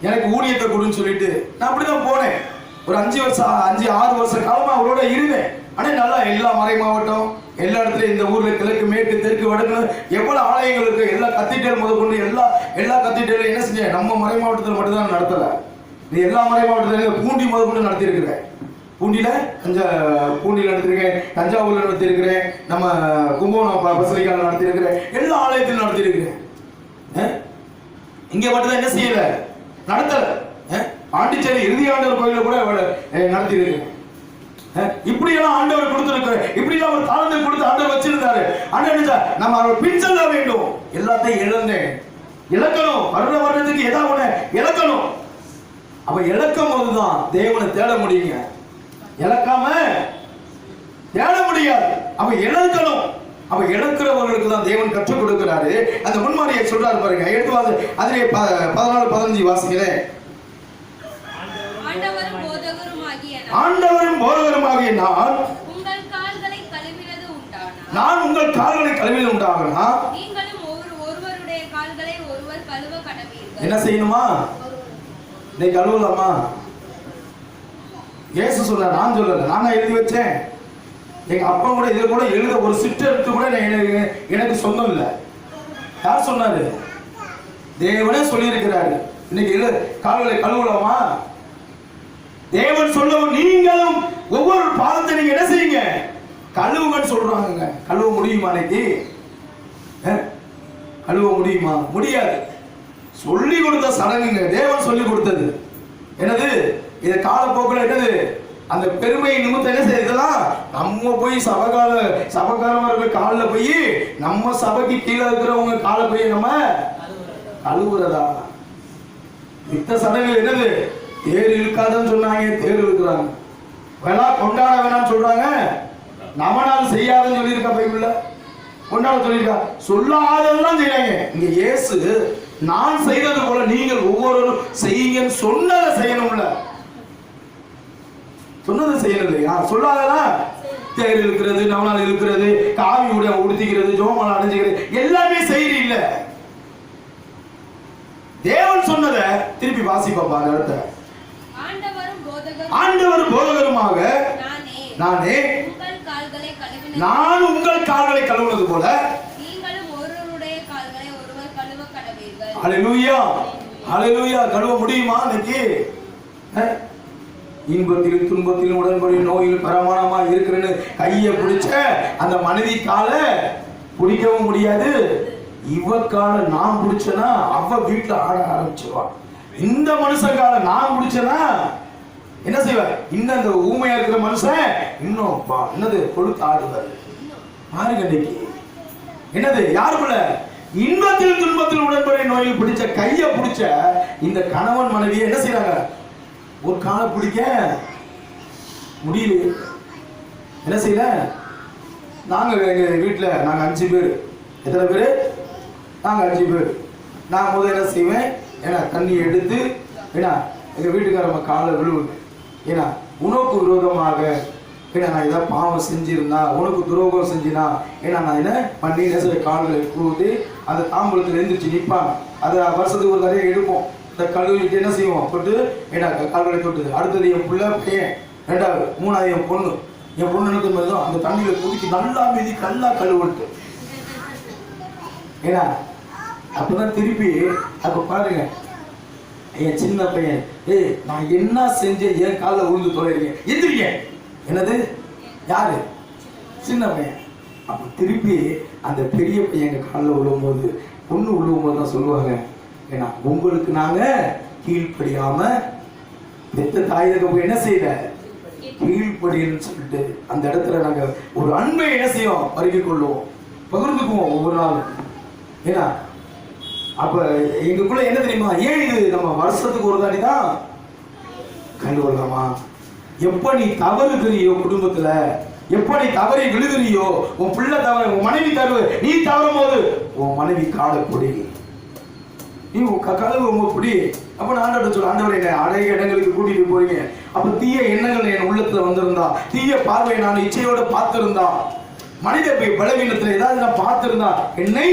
எனக்கு ஊழியத்தை கொடுன்னு சொல்லிட்டு நான் அப்படிதான் போனேன். ஒரு 5-6 வருஷ காலமா அவரோட இருந்தேன். ஆனா நல்லா எல்லா மறை மாவட்டம் எல்லா இடத்துலயும் இந்த ஊர்ல கிழக்கு மேற்கு தெற்கு வடக்கு எவ்வளவு ஆலயங்கள் இருக்கு. எல்லா கத்தீட்ரல் முதற்கொண்டு எல்லா கத்தீட்ரலும் என்ன செஞ்சேன், நம்ம மறை மாவட்டத்தில் மட்டும்தான் நடத்தல. நீ எல்லா மறை மாவட்டத்திலும் பூண்டி முதற்கொண்டு நடத்தி இருக்கிறேன். பூண்டியில பூண்டியில் நடத்திருக்கேன், தஞ்சாவூர்ல நடத்திருக்கிறேன், நம்ம கும்பகோணம் பசலிக்கால நடத்திருக்கிறேன், எல்லா ஆலயத்திலும் நடத்திருக்கிறேன். இங்க மட்டும்தான் என்ன செய்யல, நடத்தல. பாண்டிச்சேரி இறுதி ஆண்டவர் கோயில கூட நடத்திருக்கிறேன். இப்படி எல்லாம் ஆண்டவர் கொடுத்திருக்கிறார். இப்படி எல்லாம் ஒரு தாளத்தை கொடுத்து ஆண்டவர் வச்சிருந்தாரு. ஆண்டவர் நம்ம அவர் பின் செல்ல வேண்டும். எல்லாத்தையும் இழந்தேன். இழக்கணும். வருடத்துக்கு ஏதாவது ஒண்ணு இழக்கணும். அப்ப இழக்கும் போதுதான் தேவனை தேட முடியுங்க. இழக்காம தேட முடியாது. அப்ப இழக்கணும். அப்ப இழக்கிறவர்களுக்கு தான் தேவன் கற்றுக் கொடுக்கிறாரு. அந்த முன்மாதிரியை சொல்றாரு பாருங்க. எடுத்து அதிலே 14-15 வாசிக்கிறேன். ஆண்டவரும் போதகருமாகிய நான் உங்கள் கால்களை கழுவினது உண்டானா, நான் உங்கள் கால்களை கழுவினது உண்டாகனா, நீங்களும் ஒருவருடைய கால்களை ஒருவர் கழுவ கடவீர்கள். என்ன செய்யணுமா? நீ கழுவலாமா? இயேசு சொல்ற, நான் சொல்லல, நானா எழுதி வச்சேன். எங்க அப்பா கூட இதுல கூட எழுத ஒரு சிற்றெழுத்து கூட எனக்கு சொந்தம் இல்லை. யார் சொன்னாரு? தேவனே சொல்லி இருக்கிறாரு. இன்னைக்கு கால்களை கழுவலாமா? தேவன் சொல்லவும் நீங்களும் ஒவ்வொரு பாதத்தை நீங்க என்ன செய்யுங்க, கழுவுங்கன்னு சொல்றாங்க. கழுவ முடியுமா? இன்னைக்கு கழுவ முடியுமா? முடியாது. சொல்லி கொடுத்த சடங்குங்க, தேவன் சொல்லி கொடுத்தது. என்னது இது காலப்போக்கில் என்னது அந்த பெருமை நிமித்தம் என்ன செய்யறதுலாம் நம்ம போய் சபகாரவர்கள் காலில் போய் நம்ம சபைக்கு கீழே இருக்கிறவங்க காலை போய் நம்ம கழுவுறதா? மித்த சடங்குகள் என்னது, தேர் இழுக்காதுன்னு சொன்னாங்க, தேர் இழுக்கிறாங்க. வேணா கொண்டாட வேணாம்னு சொல்றாங்க, நமனால் செய்யாதுன்னு சொல்லியிருக்கா பைபிள்ல. கொண்டாட சொல்லியிருக்கா, சொல்லாதெல்லாம் செய்யறாங்க. இங்க இயேசு நான் செய்தது போல நீங்கள் ஒவ்வொருவரும் செய்யுங்கன்னு சொன்னதை செய்யணும்ல. சொன்னதை செய்யணும் இல்லையா? சொல்லாதெல்லாம் தேர் இழுக்கிறது, நவநாள் இழுக்கிறது, காவி உடுத்திக்கிறது, ஜோமால அடைஞ்சுக்கிறது எல்லாமே செய்யறீங்க. தேவன் சொன்னதை திருப்பி வாசிப்பா. அடுத்த ஆண்டவரும் போதகருமாக நானே நான் உங்கள் கால்களை கழுவுனது போல நீங்களும் ஒருவருடைய கால்களை ஒருவர் கழுவ கடவீர்கள். ஹல்லேலூயா, ஹல்லேலூயா. கழுவ முடியுமா? இன்னைக்கு இன்பத்திலும் துன்பத்திலும் உடன்படி நோயில் பிரமாணமா இருக்கிறேன்னு கையை பிடிச்ச அந்த மனைவி காலை பிடிக்கவும் முடியாது. இவ காலை நான் பிடிச்சனா அவ வீட்டுல ஆட ஆரம்பிச்சிருவான். இந்த மனுஷன் காலை நான் பிடிச்சனா என்ன செய்வார்? இன்னும் அந்த ஊமையா இருக்கிற மனுஷன் இன்னும் என்னது கொழுத்து ஆடுவார். பாருங்க இன்னைக்கு என்னது யாருக்குள்ள இன்பத்தில் துன்பத்தில் உடன்படி நோயில் பிடிச்ச கையை பிடிச்ச இந்த கணவன் மனைவியை என்ன செய்யறாங்க? ஒரு காலை பிடிக்க முடியல. என்ன செய்யல? நாங்க எங்க வீட்டுல நாங்க 5 பேர். எத்தனை பேரு? நாங்க 5 பேர். நான் முதல்ல என்ன செய்வேன், ஏன்னா தண்ணி எடுத்து ஏன்னா எங்க வீட்டுக்காரங்க காலை விழுவுங்க. ஏன்னா உனக்கு விரோதமாக ஏன்னா நான் ஏதாவது பாவம் செஞ்சிருந்தா, உனக்கு துரோகம் செஞ்சினா, ஏன்னா நான் என்ன பண்ணி நெசவை கால்களை கூட்டு அந்த தாம்பூலத்தில் எழுந்திரிச்சு நிற்பாங்க. அதை வருஷத்துக்கு ஒரு தடையை எடுப்போம். இந்த கழுவிட்டு என்ன செய்வோம், போட்டு ஏன்னா கால்களை தொட்டுது. அடுத்தது என் பிள்ளை பையன், 2வது 3வது என் பொண்ணு. என் பொண்ணு எனக்கு மாதிரிதான் அந்த தண்ணியில் குதிக்கி நல்லா மீதி கல்லா கழுவிட்டு ஏன்னா அப்பதான் திருப்பி அப்ப பாருங்க என் சின்ன பையன், நான் என்ன செஞ்சேன் என் காலில் விழுந்து தொலைறீங்க, எந்திரிங்க. என்னது யாரு? சின்ன பையன். அப்ப திருப்பி அந்த பெரிய பையன் எங்க காலில் விழும்போது, பொண்ணு விழுவும் போது தான் சொல்லுவாங்க, ஏன்னா உங்களுக்கு நாங்க கீழ்ப்படியாம பெத்த தாயக போய் என்ன செய்யல கீழ்ப்படின்னு சொல்லிட்டு அந்த இடத்துல நாங்க ஒரு அன்பை என்ன செய்வோம் பருகிக் கொள்ளுவோம். பகிர்ந்துக்குவோம் ஒவ்வொரு நாளும். ஏன்னா அப்ப எங்களுக்குள்ள என்ன தெரியுமா, ஏன் இது நம்ம வருஷத்துக்கு ஒரு தாடி தான் கண்டுகொள்ளலாமா? எப்ப நீ தவறுகிறியோ குடும்பத்துல, எப்ப நீ தவறி விழுகிறியோ, உன் பிள்ளை தவறு, உன் மனைவி தவறு, நீ தவறும் போது உன் மனைவி காலப்பொடி, நீ கழுவு உங்க பொடி. அப்ப நான் ஆண்டவர்கிட்ட சொல்ல, ஆண்டவரை என்னை அநேக இடங்களுக்கு கூட்டிட்டு போறீங்க, அப்ப தீய எண்ணங்கள் என் உள்ளத்துல வந்திருந்தா, தீய பார்வையை நான் இச்சையோட பார்த்திருந்தா, மனித பலவீனத்துல ஏதாவது நான் பார்த்திருந்தா, என்னை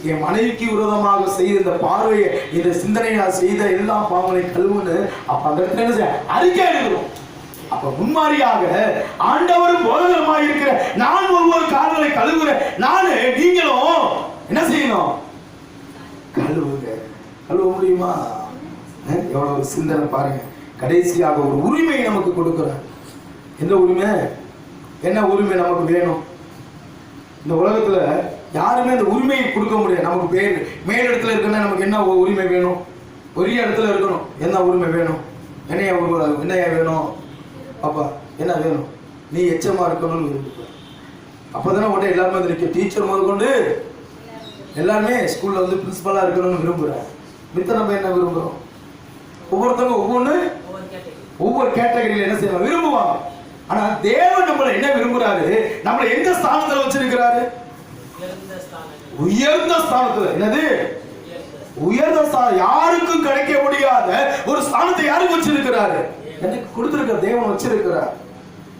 என் மனைவிக்கு விரோதமாக செய்த இந்த பார்வையை, இந்த சிந்தனை நான் செய்த எல்லா பாவங்களை கழுவுன்னு அப்ப அந்த இடத்துல என்ன செய்ய அறிக்கை எடுக்கிறோம். அப்ப முன்மாதிரியாக ஆண்டவரும் போதகருமாய் இருக்கிற நான் ஒவ்வொரு கால்களை கழுவுறேன். நானு நீங்களும் என்ன செய்யணும்? கழுவுங்க. கழுவ முடியுமா? எவ்வளவு ஒரு சிந்தனை பாருங்க. கடைசியாக ஒரு உரிமை நமக்கு கொடுக்கிறார். எந்த உரிமை? என்ன உரிமை நமக்கு வேணும்? இந்த உலகத்துல யாருமே அந்த உரிமையை கொடுக்க முடியாது. நமக்கு பேர் மேல் இடத்துல இருக்குன்னா நமக்கு என்ன உரிமை வேணும்? ஒரே இடத்துல இருக்கணும். என்ன உரிமை வேணும்? என்னையா வேணும்? அப்பா என்ன வேணும்? நீ எச்சமா இருக்கணும்னு விரும்புற. அப்பதானே உடனே எல்லாருமே வந்து நிற்க. டீச்சர் முதல் கொண்டு எல்லாருமே ஸ்கூல்ல வந்து பிரின்சிபலா இருக்கணும்னு விரும்புறேன். மித்த நம்ம என்ன விரும்புறோம்? ஒவ்வொருத்தவங்க ஒவ்வொரு கேட்டகரியில என்ன செய்வாங்க? விரும்புவாங்க. ஆனா தேவன் நம்மள என்ன விரும்புறாரு? நம்மள எந்த ஸ்தானத்துல வச்சிருக்கிறாரு? உயர்ந்த ஸ்தானத்துல. என்னது உயர்ந்த ஸ்தானம்? யாருக்கும் கிடைக்க முடியாத ஒரு ஸ்தானத்தை யாருக்கு வச்சிருக்கிறாரு? எனக்கு கொடுத்திருக்கிற தேவன் வச்சிருக்கிறார்.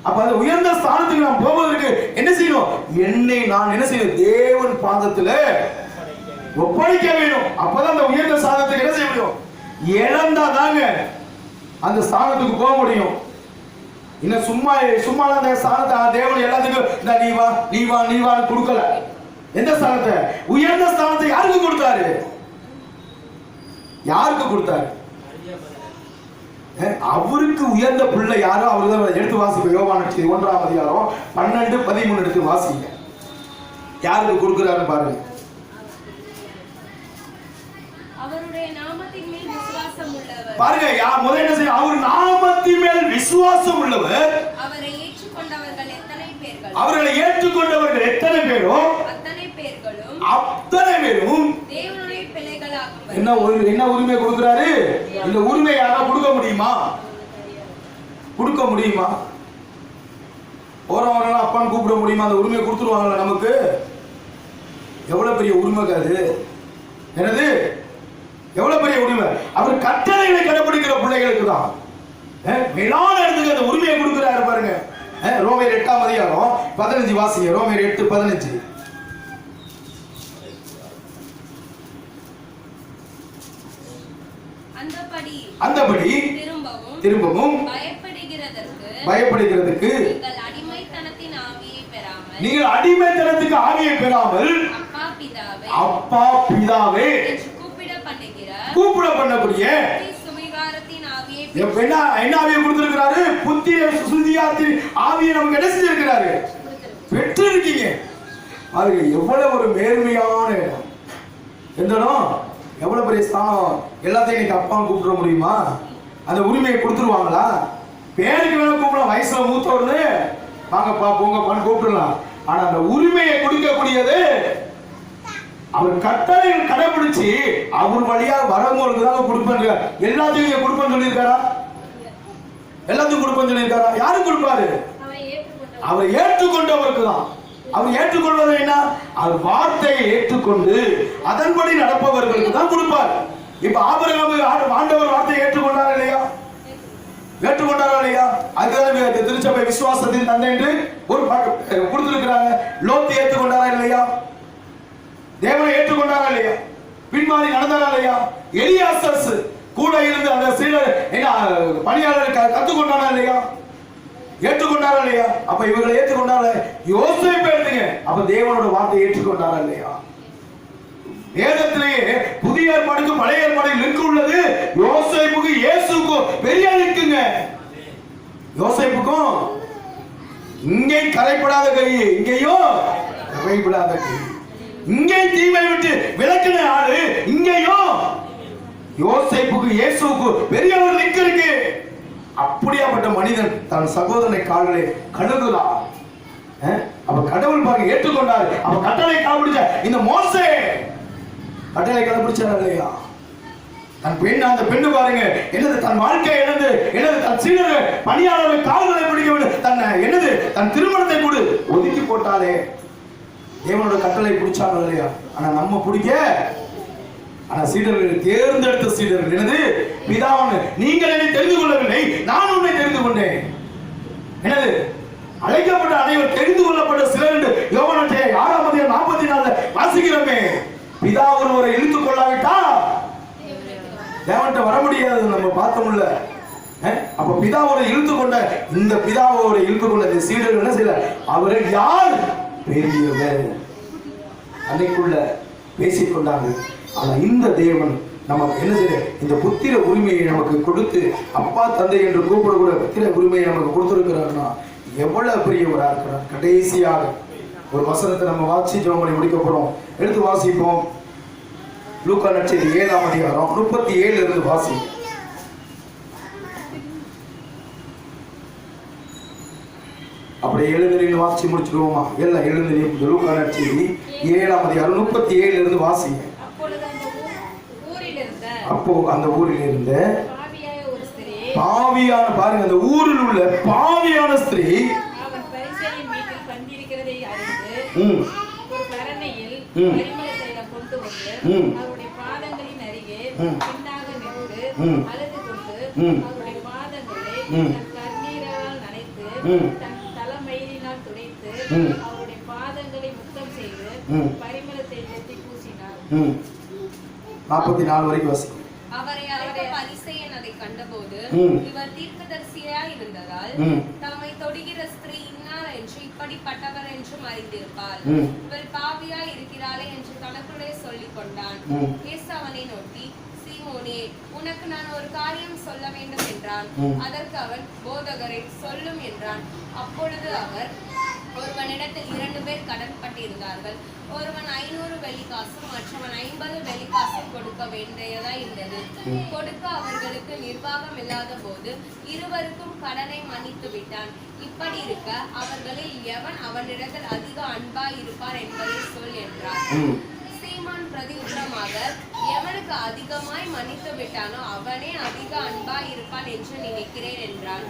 அப்ப அந்த உயர்ந்த ஸ்தானத்துக்கு நாம் போவதற்கு என்ன செய்யணும்? என்னை நான் என்ன செய்யணும்? தேவன் பாதத்துல ஒப்படைக்க வேணும். அப்பதான் அந்த உயர்ந்த ஸ்தானத்துக்கு என்ன செய்ய முடியும்? இழந்தாதாங்க அந்த ஸ்தானத்துக்கு போக முடியும். இன்னும் சும்மா அந்த ஸ்தானத்தை தேவன் எல்லாத்துக்கும் இந்த நீ வா கொடுக்கல. எந்த ஸ்தானத்தை? உயர்ந்த ஸ்தானத்தை யாருக்கு கொடுத்தாரு? யாருக்கு கொடுத்தாரு? அவருக்கு உயர்ந்த பிள்ளை யாரோ அவர்தான். எடுத்து வாசிப்போம். யோவான் 1:13 12-13 எடுத்து வாசிங்க. யாருக்கு கொடுக்கிறாரு பாருங்க. அவருடைய நாமத்தின் மேல் விசுவாசம் உள்ளவர். பாருங்க, முதல்ல என்ன செய்ய? அவர் நாமத்தின் மேல் விசுவாசம் உள்ளவர். அவரை ஏற்றுக்கொண்டவர்கள் எத்தனை பேர்கள்? அவர்களை ஏற்றுக்கொண்டவர்கள் எத்தனை பேரோ அத்தனை பேரும் தேவனுடைய பிள்ளைகளாகும். என்ன உரிமை கொடுக்கிறாரு? இந்த உரிமை யாரா கொடுக்க முடியுமா? கொடுக்க முடியுமா? போறவங்க அப்பான்னு கூப்பிட முடியுமா? அந்த உரிமையை கொடுத்துருவாங்களா நமக்கு? எவ்வளவு பெரிய உரிமை அது! என்னது எவ்வளவு பெரிய உரிமை! அவர் கட்டளைகளை கடைபிடிக்கிற பிள்ளைகளுக்கு தான் மேலான இடத்துக்கு அந்த உரிமையை கொடுக்கிறாரு பாருங்க. ரோமர் 8:15 வாசிங்க. ரோமர் 8:15. அந்தபடி திரும்பவும் பயப்படுகிறதற்கு நீங்கள் அடிமைத்தனத்துக்கு ஆவியை பெறாமல் அப்பா பிதாவே கூப்பிட பண்ணக்கூடிய என்ன ஆவியை கொடுத்திருக்கிறாரு? புத்திர சுத்தியார்த்தின் ஆவியை நமக்கு என்ன செஞ்சிருக்கிறாரு? பெற்று இருக்கீங்க. பாருங்க எவ்வளவு ஒரு மேன்மையான இடம். எந்த இடம்? எவ்வளவு பெரிய ஸ்தானம். எல்லாத்தையும் இன்னைக்கு அப்பான்னு கூப்பிட முடியுமா? அந்த உரிமையை கொடுத்துருவாங்களா? பேருக்கு வேணா கூப்பிடலாம். வயசுல மூத்தவர்னு வாங்கப்பா போங்கப்பான்னு கூப்பிடலாம். ஆனா அந்த உரிமையை கொடுக்கக்கூடியது அவர் கட்டளைகள் கடைபிடிச்சு அவர் வழியா வரவங்களுக்கு தான் கொடுப்பாங்க. எல்லாத்தையும் கொடுப்பேன்னு சொல்லியிருக்காரா? எல்லாத்தையும் கொடுப்பேன்னு சொல்லியிருக்காரா? யாரு கொடுப்பாரு? அவர் ஏற்றுக்கொண்டவருக்கு தான். அவர் ஏற்றுக்கொள்வது என்ன? அவர் வார்த்தையை ஏற்றுக்கொண்டு அதன்படி நடப்பவர்களுக்கு தான் கொடுப்பார். இப்ப ஆபிரகாம் ஆண்டவர் வார்த்தையை ஏற்றுக்கொண்டாரா இல்லையா? ஏற்றுக்கொண்டாரா இல்லையா? அதுதான் திருச்சபை விசுவாசத்தின் தந்தை என்று ஒரு கொடுத்திருக்கிறாங்க. லோத்து ஏற்றுக்கொண்டாரா இல்லையா? தேவனை ஏற்றுக்கொண்டாரா இல்லையா? பின்மாறி நடந்தாரா இல்லையா? எலியாசர் கூட இருந்து அந்த சீடர் பணியாளர் கத்துக்கொண்டாரா இல்லையா? ஏற்றுக்கொண்டாரா இல்லையா? அப்ப இவர்களை ஏற்றுக்கொண்டாரா? யோசேப்பு எடுத்துங்க. அப்ப தேவனோட வார்த்தையை ஏற்றுக்கொண்டாரா இல்லையா? வேதத்திலேயே புதிய ஏற்பாடுக்கு பழைய ஏற்பாடு லிங்க் உள்ளது. யோசேப்புக்கு இயேசுக்கும் பெரிய லிங்க்குங்க. யோசேப்புக்கும் இங்கே கரைப்படாத கை, இங்கேயும் கரைப்படாத கை. இங்கே தீமை விட்டு விலக்கின ஆளு, இங்கேயும் யோசேப்புக்கு இயேசுக்கு பெரிய ஒரு லிங்க் இருக்கு. அப்படியாப்பட்ட மனிதன் தன் சகோதரனை காலிலே கழுகுகிறான். அப்ப கடவுள் பாருங்க ஏற்றுக்கொண்டாரு. அப்ப கட்டளை கடைபிடிச்ச இந்த மோசே கட்டளை கடைபிடிச்சாரா இல்லையா? தன் பெண், அந்த பெண்ணு பாருங்க என்னது, தன் வாழ்க்கை என்னது, என்னது தன் சீடர் பணியாளர்கள் கால்களை பிடிக்க வேண்டும், தன் என்னது தன் திருமணத்தை கூட ஒதுக்கி போட்டாலே. தேவனோட கட்டளை பிடிச்சாங்க இல்லையா? ஆனா நம்ம பிடிக்க, ஆனா சீடர்கள் தேர்ந்தெடுத்த சீடர்கள் என்னது, பிதாவான நீங்கள் என்னை தெரிந்து கொள்ளவில்லை, நான் உன்னை தெரிந்து கொண்டேன். என்னது, அழைக்கப்பட்ட அனைவர் தெரிந்து கொள்ளப்பட்ட சிலர் என்று யோவான் 6:44 வாசிக்கிறோமே. பிதா ஒருவரை இழுத்துக் கொள்ளாவிட்டா தேவன்கிட்ட வர முடியாது. நம்ம பார்த்தோம்ல. அப்ப பிதாவோட இழுத்து கொண்ட இந்த பிதாவோட இழுத்து கொண்ட இந்த சீடர்கள் என்ன செய்யல, அவரை யார் பெரியவர் அன்னைக்குள்ள பேசிக்கொண்டாங்க. ஆனா இந்த தேவன் நமக்கு என்ன செய்ய, இந்த புத்திர உரிமையை நமக்கு கொடுத்து, அப்பா தந்தை என்று கூப்பிடக்கூட புத்திர உரிமையை நமக்கு கொடுத்திருக்கிறார்னா எவ்வளவு பெரியவரா இருக்கிறார். கடைசியாக ஒரு வசனத்தை நம்ம வாசி ஜெபம் பண்ணி முடிக்க போறோம். எடுத்து வாசிப்போம். லூக்கா நற்செய்தி 7ஆம் அதிகாரம் 37 இருந்து வாசி. அப்படியே எழுந்திரின்னு வாசி முடிச்சிடுவோமா? எல்லாம் எழுந்திரி. லூக்கா நற்செய்தி 7ஆம் அதிகாரம் 37 இருந்து வாசி. அப்போ அந்த ஊரில் இருந்த பாவியான, பாருங்க, அந்த ஊரில் உள்ள பாவியான ஸ்திரீ அவருடைய பாதங்களின் அருகே பின்னாக நின்று அழுது கொண்டு அவருடைய பாதங்களை தன் கண்ணீரால் நனைத்து தன் தலைமயிரினால் துடைத்து அவருடைய பாதங்களை முத்தம் செய்து பரிமள தைலத்தை பூசினார். 44 வரைக்கும் வாசி. அவரை அழைத்த பரிசேயன் அதை கண்டபோது, இவர் தீர்க்கதரிசியாய் இருந்ததால் தம்மை தொடுகிற ஸ்திரீ இன்னார் என்று இப்படிப்பட்டவர் என்றும் அறிந்திருப்பார். இவர் பாவியாய் இருக்கிறாளே என்று தனக்குள்ளே சொல்லிக் கொண்டான். இயேசு அவனை நோக்கி, சீமோனே, உனக்கு நான் ஒரு காரியம் சொல்ல வேண்டும் என்றான். அதற்கு அவன், போதகரே, சொல்லும் என்றான். அப்பொழுது அவர், ஒருவனிடத்தில் 2 பேர் கடன் பட்டிருந்தார்கள். ஒருவன் 500 வெள்ளிக்காசும் மற்றவன் 50 வெள்ளிக்காசும் கொடுக்க வேண்டியதாய் இருந்தது. கொடுக்க அவர்களுக்கு நிர்வாகம் இல்லாத போது இருவருக்கும் கடனை மன்னித்து விட்டான். இப்படி இருக்க அவர்களில் எவன் அவனிடத்தில் அதிக அன்பாய் இருப்பார் என்பதை சொல் என்றார். சீமான் பிரதியுத்தரமாக, எவனுக்கு அதிகமாய் மன்னித்து விட்டானோ அவனே அதிக அன்பாய் இருப்பான் என்று நினைக்கிறேன் என்றான்.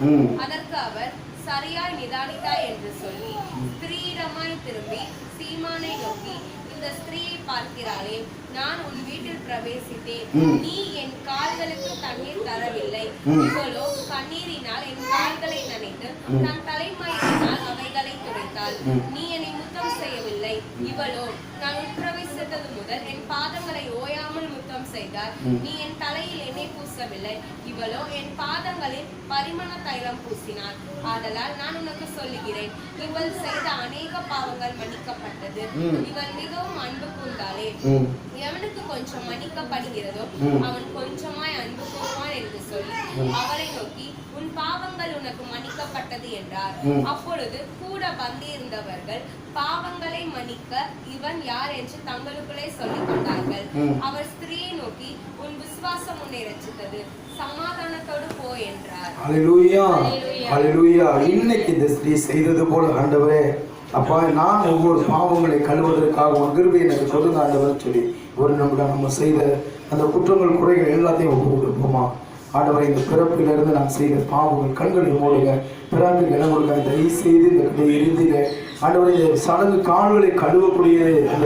அதற்கு அவர், சரியாய் நிதானித்தாய் என்று சொல்லி ஸ்திரீயிடமாய் திரும்பி சீமானை நோக்கி, இந்த ஸ்திரீயை பார்க்கிறாளே, நான் உன் வீட்டில் பிரவேசித்தேன். நீ என் கால்களுக்கு தண்ணீர் தரவில்லை. இவளோ கண்ணீரினால் என் கால்களை நனைத்து தன் தலைமயிரினால் அவைகளை துடைத்தாள். நீ என்னை முத்தம் செய்யவில்லை. இவளோ நான் உட்பிரவேசித்தது முதல் என் பாதங்களை ஓயாமல் முத்தம் செய்தார். நீ என் தலையில் எண்ணெய் பூசவில்லை. இவளோ என் பாதங்களில் பரிமள தைலம் பூசினாள். ஆதலால் நான் உனக்கு சொல்லுகிறேன், இவள் செய்த அநேக பாவங்கள் மன்னிக்கப்பட்டது. இவள் மிகவும் அன்பு கூர்ந்தாளே. எவனுக்கு கொஞ்சம் மன்னிக்கப்படுகிறதோ அவன் கொஞ்சமாய் அன்பு கூறுவான் என்று சொல்லி அவரை நோக்கி, உன் பாவங்கள் உனக்கு மன்னிக்கப்பட்டது என்றார். அப்பொழுது கூட வந்திருந்தவர்கள் பாவங்களை மன்னிக்க இவன் யார் என்று தங்களுக்குள்ளே சொல்லிக் கொண்டார்கள். அவர் ஸ்திரீயை நோக்கி, உன் விசுவாசம் உன்னை ரட்சித்தது, சமாதானத்தோடு போ என்றார். அல்லேலூயா, அல்லேலூயா. இன்னைக்கு இந்த ஸ்திரீ செய்தது போல ஆண்டவரே, அப்பா, நான் ஒவ்வொரு பாவங்களை கழுவதற்காக உன் கிருபை எனக்கு சொல்லுங்க ஆண்டவர் சொல்லி ஒரு நிமிடம் நம்ம செய்த அந்த குற்றங்கள் குறைகள் எல்லாத்தையும் ஒப்பு கொடுப்போமா? ஆண்டவரை, இந்த பிறப்பிலிருந்து நான் செய்த பாவங்கள் கண்களை மூடுங்க, பிறகு இடமுடுங்க. தயவு செய்து இந்த இறுதியில ஆண்டவரை சடங்கு கால்களை கழுவக்கூடிய அந்த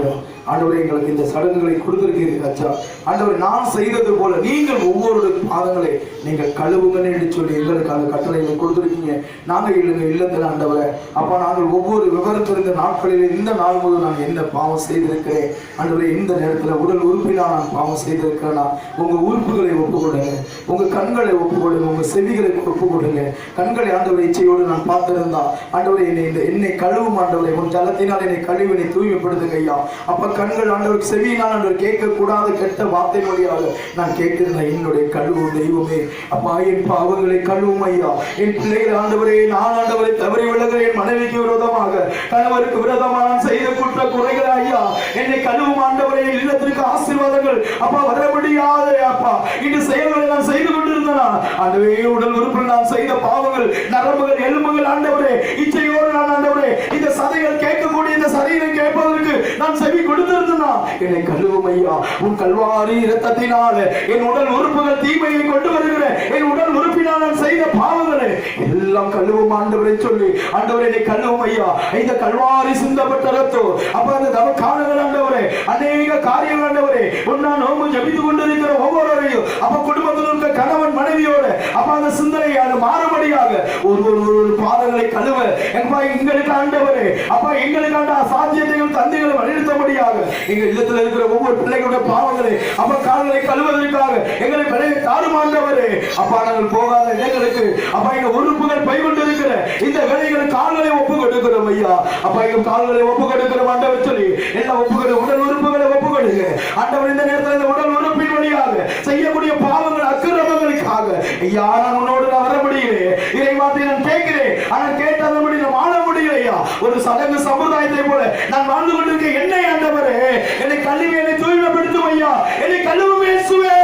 ஆண்டவரை எங்களுக்கு இந்த சடங்குகளை கொடுத்திருக்கிறீர்கள் அச்சா. ஆண்டவரை, நான் செய்தது போல நீங்கள் ஒவ்வொரு பாதங்களை நீங்கள் கழுவுங்கன்னு என்று சொல்லி எங்களுக்கு அந்த கட்டளைகளை கொடுத்திருக்கீங்க. நாங்கள் இல்லத்தில் ஆண்டவரை, அப்பா, நாங்கள் ஒவ்வொரு விவரம் தெரிந்த நாட்களில் இந்த நாள் முதல் நான் என்ன பாவம் செய்திருக்கிறேன் ஆண்டவரை, இந்த நேரத்தில் உடல் உறுப்பினால் நான் பாவம் செய்திருக்கிறேன்னா உங்கள் உறுப்புகளை ஒப்புக்கொடுங்க, உங்கள் கண்களை ஒப்புக்கொடுங்க, உங்கள் செவிகளை ஒப்புக்கொடுங்க. கண்களை ஆண்டவரை இச்சையோடு நான் பார்த்திருந்தா ஆண்டவரை என்னை கழுவும் ஆண்டவரை, உன் ஜலத்தினால் என்னை கழுவினை தூய்மைப்படுத்துங்க ஐயா. அப்ப கண்கள் ஆண்டவருக்கு செவியினால் ஆண்டவர் கேட்கக்கூடாத கெட்ட வார்த்தை மொழியாக நான் கேட்டிருந்தேன். என்னுடைய கழுவு தெய்வமே, அப்பா, என் பாவங்களை கழுவும் ஐயா. என் பிள்ளைகள் ஆண்டவரே, நான் ஆண்டவரை தவறி விலகிற என் மனைவிக்கு விரோதமாக கணவருக்கு விரோதமாக நான் செய்த குற்ற குறைகள் ஐயா என்னை கழுவும் ஆண்டவரே. இல்லத்திற்கு ஆசீர்வாதம் ஆசீர்வாதங்கள் அப்பா வர முடியாத அப்பா இந்த செயல்களை நான் செய்து கொண்டிருந்தேனா ஆண்டவரே உடல் உறுப்பில் நான் செய்த பாவங்கள் நரம்புகள் எலும்புகள் ஆண்டவரே இச்சையோடு நான் ஆண்டவரே இந்த சதைகள் கேட்கக்கூடிய இந்த சரீரம் கேட்பதற்கு நான் செவி கொடுத்திருந்தேனா என்னை கழுவும் ஐயா உன் கல்வாரி இரத்தத்தினால என் உடல் உறுப்புகள் தீமையை கொண்டு வருகிற என் உடல் உறுப்பினால் நான் செய்த பாவங்களை எல்லாம் கழுவும் ஆண்டவரை சொல்லி ஆண்டவரை என்னை கழுவும் ஐயா இந்த கல்வாரி சிந்தப்பட்ட ரத்தம் அப்ப அந்த தவக்காலங்கள் ஆண்டவரே அநேக காரியங்கள் ஆண்டவரே உன்னா நோம்பு ஜபித்து கொண்டிருக்கிற ஒவ்வொருவரையும் அப்ப குடும்பத்தில் இருக்க கணவன் மனைவியோட அப்ப அந்த சிந்தனை அது மாறுபடியாக ஒரு பாதங்களை கழுவ எங்களுக்கு ஆண்டவரே அப்ப எங்களுக்கு ஆண்ட சாத்தியத்தையும் தந்தைகளை வலியுறுத்தபடியாக எங்க இல்லத்தில் இருக்கிற ஒவ்வொரு பிள்ளைகளுடைய பாவங்களை அப்ப கால்களை கழுவதற்காக எங்களை விலையை தாரும் ஆண்டவரே அப்பா நாங்கள் போகாத இடங்களுக்கு அப்ப எங்க உறுப்புகள் பை கொண்டிருக்கிற இந்த வேலைகள் கால்களை ஒப்பு கொடுக்கிறோம் ஐயா அப்ப எங்க கால்களை ஒப்பு கொடுக்கிறோம் ஆண்டவர் சொல்லி எல்லா ஒப்புகளை உடல் உறுப்புகளை ஒப்பு கொடுங்க ஆண்டவர் இந்த நேரத்தில் இந்த உடல் உறுப்பின் வழியாக செய்யக்கூடிய பாவங்கள் அக்கிரமங்களுக்காக ஐயா நான் உன்னோடு நான் வர முடியலே இதை வார்த்தை நான் கேட்கிறேன் ஆனால் கேட்டதபடி நான் வாழ முடியலையா ஒரு சடங்கு சமுதாயத்தை போல நான் வாழ்ந்து கொண்டிருக்க என்னை ஆண்டவரே என்னை கல்வி என்னை தூய்மைப்படுத்தும் ஐயா என்னை கழுவும் இயேசுவே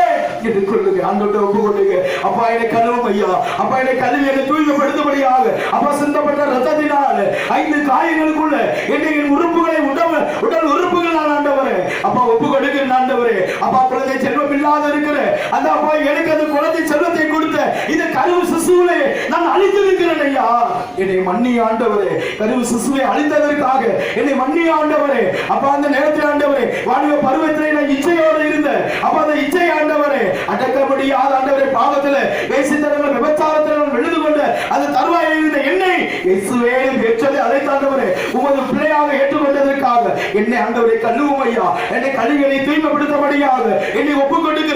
என்று கொள்ளுங்க ஆண்டவரை ஒப்பு கொள்ளுங்க அப்பா என்னை கழுவும் ஐயா அப்பா என்னை கல்வி என்னை தூய்மைப்படுத்தும்படியாக அப்பா சிந்தப்பட்ட ரத்தத்தினால் 5 காயங்களுக்குள்ள என்னை என் உறுப்புகளை உடல் உறுப்புகள் நான் ஆண்டவரே அப்பா ஒப்பு கொடுக்கிறேன் ஆண்டவரே அப்பா குழந்தை செல்வம் இல்லாத இருக்கிற அந்த அப்பா எனக்கு அந்த குழந்தை செல்வத்தை கொடுத்த இந்த கருவு சிசுவை நான் அழித்திருக்கிறேன் ஐயா என்னை மன்னி ஆண்டவரே கருவு சிசுவை அழித்ததற்காக என்னை மன்னி ஆண்டவரே அப்பா அந்த நேரத்தில் ஆண்டவரே வாலிப பருவத்திலே நான் இச்சையோடு இருந்த அப்ப அந்த இச்சை ஆண்டவரே அடக்க முடியாத ஆண்டவரே பாவத்தில் வேசித்தனங்கள் விபச்சாரத்தில் விழுந்து கொண்ட அந்த தருவாயில் இருந்த என்னை இயேசுவே வெற்றலை அழைத்தாண்டவரே உமது பிள்ளையாக ஏற்றுக்கொண்டதற்காக என்னை ஆண்டவரை கழுவும் ஐயா என்னை கழுவினை தூய்மைப்படுத்தபடியாக என்னை ஒப்பு கொடுங்க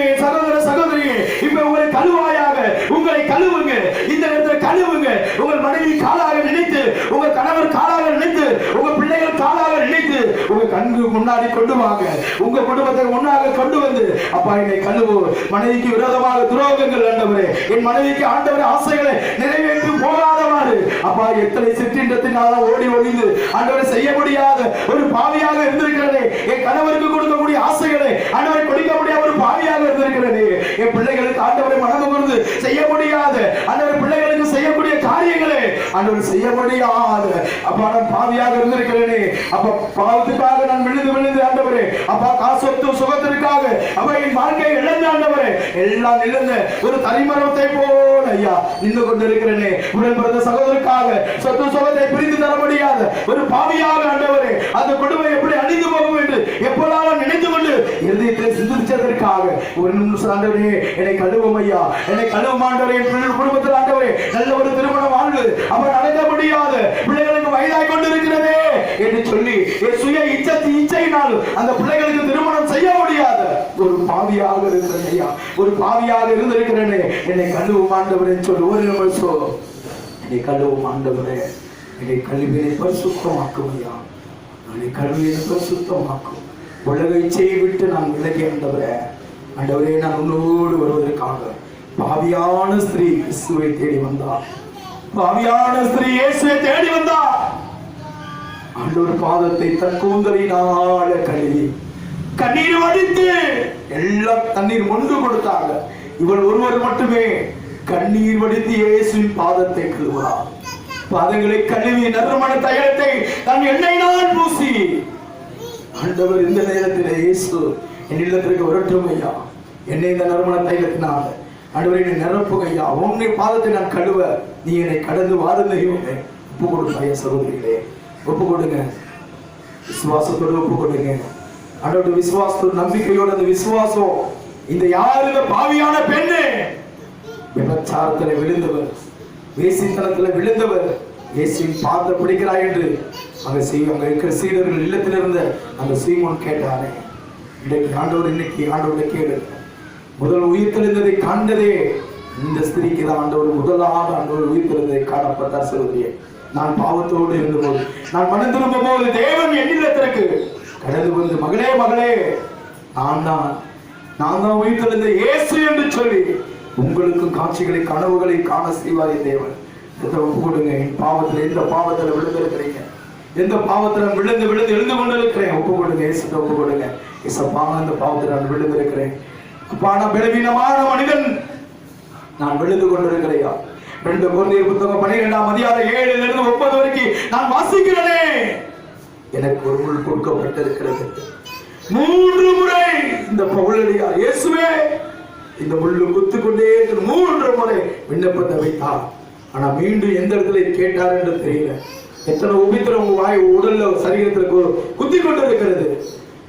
என் சகோதர சகோதரியே இப்ப உங்களை கழுவாயாக உங்களை கழுவுங்க இந்த நேரத்தில் கழுவுங்க உங்கள் மனைவி காலாக நினைத்து உங்க கணவர் காலாக நினைத்து உங்க பிள்ளைகள் காலாக நினைத்து உங்க கண்கு முன்னாடி கொண்டு வாங்க உங்க குடும்பத்தை முன்னாக கொண்டு வந்து அப்பா என்னை கழுவு மனைவிக்கு விரோதமாக துரோகங்கள் ஆண்டவரே என் மனைவிக்கு ஆண்டவரே ஆசைகளை நிறைவேற்றி போகாதவாறு அப்பா எத்தனை சிற்றின்றத்தினால ஓடி ஒளிந்து ஆண்டவரை செய்ய முடியாத ஒரு பாவியாக இருந்திருக்கிறதே என் கணவருக்கு கொடுக்கக்கூடிய ஆசைகளை ஆண்டவரை கொடுக்க முடியாத ஒரு பாவியாக இருந்திருக்கிறதே என் பிள்ளைகளுக்கு ஆண்டவரை மனது கொண்டு செய்ய முடியாத ஆண்டவரை பிள்ளைகளுக்கு செய்யக்கூடிய காரியங்களை ஆண்டவர் செய்ய முடியாத அப்பா நான் பாவியாக இருந்திருக்கிறேனே அப்ப பாவத்துக்காக நான் விழுந்து ஆண்டவரே அப்பா காசொத்து சுகத்திற்காக அப்ப என் வாழ்க்கையை இழந்த ஆண்டவரே எல்லாம் இழந்த ஒரு தனிமரத்தை போல ஐயா நின்று கொண்டிருக்கிறேனே உடன் பிறந்த சகோதரருக்காக சொத்து சுகத்தை பிரித்து தர முடியாத ஒரு பாவியாக ஆண்டவரே அந்த குடும்பம் எப்படி அழிந்து போகும் என்று எப்போதாவது நினைத்து கொண்டு இருதயத்தை சிந்திச்சதற்காக ஒரு நிமிஷம் ஆண்டவரே என்னை கழுவும் ஐயா என்னை கழுவும் ஆண்டவரே என் குடும்பத்தில் ஆண்டவரே நல்ல ஒரு திருமண வாழ்வு அவர் நடக்க முடியாத பிள்ளைகளுக்கு வயதாய் கொண்டிருக்கிறதே என்று சொல்லி சுய இச்சையினால் அந்த பிள்ளைகளுக்கு திருமணம் செய்ய முடியாத ஒரு பாவியாக இருக்கிறேன் ஐயா ஒரு பாவியாக இருந்திருக்கிறேனே என்னை கழுவும் ஆண்டவரே சொல்லி ஒரு நிமிஷம் என்னை கழுவும் ஆண்டவரே என்னை கல்வியை பரிசுத்தமாக்கும் ஐயா என்னை கல்வியை பரிசுத்தமாக்கும் உலக இச்சையை விட்டு நான் விலகி ஆண்டவரே நான் உன்னோடு வருவதற்காக பாவியான ஸ்திரீ இயேசுவை தேடி வந்தார் பாவியான ஸ்திரீ இயேசுவை தேடி வந்தார் ஆண்டவர் பாதத்தை தன் கூந்தலினால கழுவி கண்ணீர் வடித்து எல்லாம் தண்ணீர் மொண்டு கொடுத்தாங்க இவள் ஒருவர் மட்டுமே கண்ணீர் வடித்து இயேசுவின் பாதத்தை கழுவுறார் பாதங்களை கழுவி நறுமண தைலத்தை தன் எண்ணெயினால் பூசி ஆண்டவர் இந்த நேரத்தில் இயேசு என் இல்லத்திற்கு வரட்டும் ஐயா என்னை இந்த நறுமண தைலத்தினால ஆண்டவரை என்னை நிரப்புங்க ஐயா உன்னை பாதத்தை நான் கழுவ நீ என்னை கடந்து வாருங்க ஒப்பு கொடுங்க ஐயா சகோதரிகளே ஒப்பு கொடுங்க விசுவாசத்தோடு ஒப்பு கொடுங்க ஆண்டவருடைய விசுவாசத்தோடு நம்பிக்கையோடு அந்த விசுவாசம் இந்த யார் இந்த பாவியான பெண்ணு விபச்சாரத்தில் விழுந்தவர் வேசித்தனத்தில் விழுந்தவர் இயேசுவின் பாதத்தை பிடிக்கிறாய் என்று அங்க இருக்கிற சீடர்கள் இல்லத்தில் இருந்த அந்த சீமோன் கேட்டாரே இன்றைக்கு ஆண்டவர் இன்னைக்கு ஆண்டவரை கேளு முதல் உயிர்த்தெழுந்ததை காண்டதே இந்த ஸ்திரீக்கு தான் ஆண்டவர் முதலாக ஆண்டவர் உயிர்த்தெழுந்ததை காணப்பட்டார் சொல்லுறியே நான் பாவத்தோடு இருந்தபோது நான் மனம் திரும்பும் போது தேவன் என்னிடத்திற்கு கடந்து வந்து மகளே மகளே நான் தான் உயிர்த்தெழுந்த இயேசு என்று சொல்லி உங்களுக்கு காட்சிகளை கனவுகளை காண செய்வாரே தேவன் ஒப்பு கொடுங்க என் பாவத்தில் எந்த பாவத்தில் விழுந்திருக்கிறீங்க எந்த பாவத்தில் நான் விழுந்து விழுந்து எழுந்து கொண்டு இருக்கிறேன், ஒப்பு கொடுங்க, இயேசுட்ட ஒப்பு கொடுங்க. இயேசப்பா, அந்த பாவத்தில் நான் விழுந்து இருக்கிறேன் அப்பா, நான் பலவீனமான மனிதன், நான் விழுந்து கொண்டிருக்கிறையா. 2 கொரிந்தியர் புத்தகம் 12ஆம் அதிகாரம் 7 - 9 வரைக்கும் நான் வாசிக்கிறேனே, எனக்கு ஒரு முள் கொடுக்கப்பட்டிருக்கிறது. 3 முறை இந்த பவுலடியார், இயேசுவே இந்த முள்ளு குத்து கொண்டே 3 முறை விண்ணப்பத்தை வைத்தார். ஆனா மீண்டும் எந்த இடத்துல கேட்டார் என்று தெரியல. எத்தனை உபித்திரம் உங்க வாய் உடல்ல சரீரத்திற்கு குத்தி கொண்டு இருக்கிறது.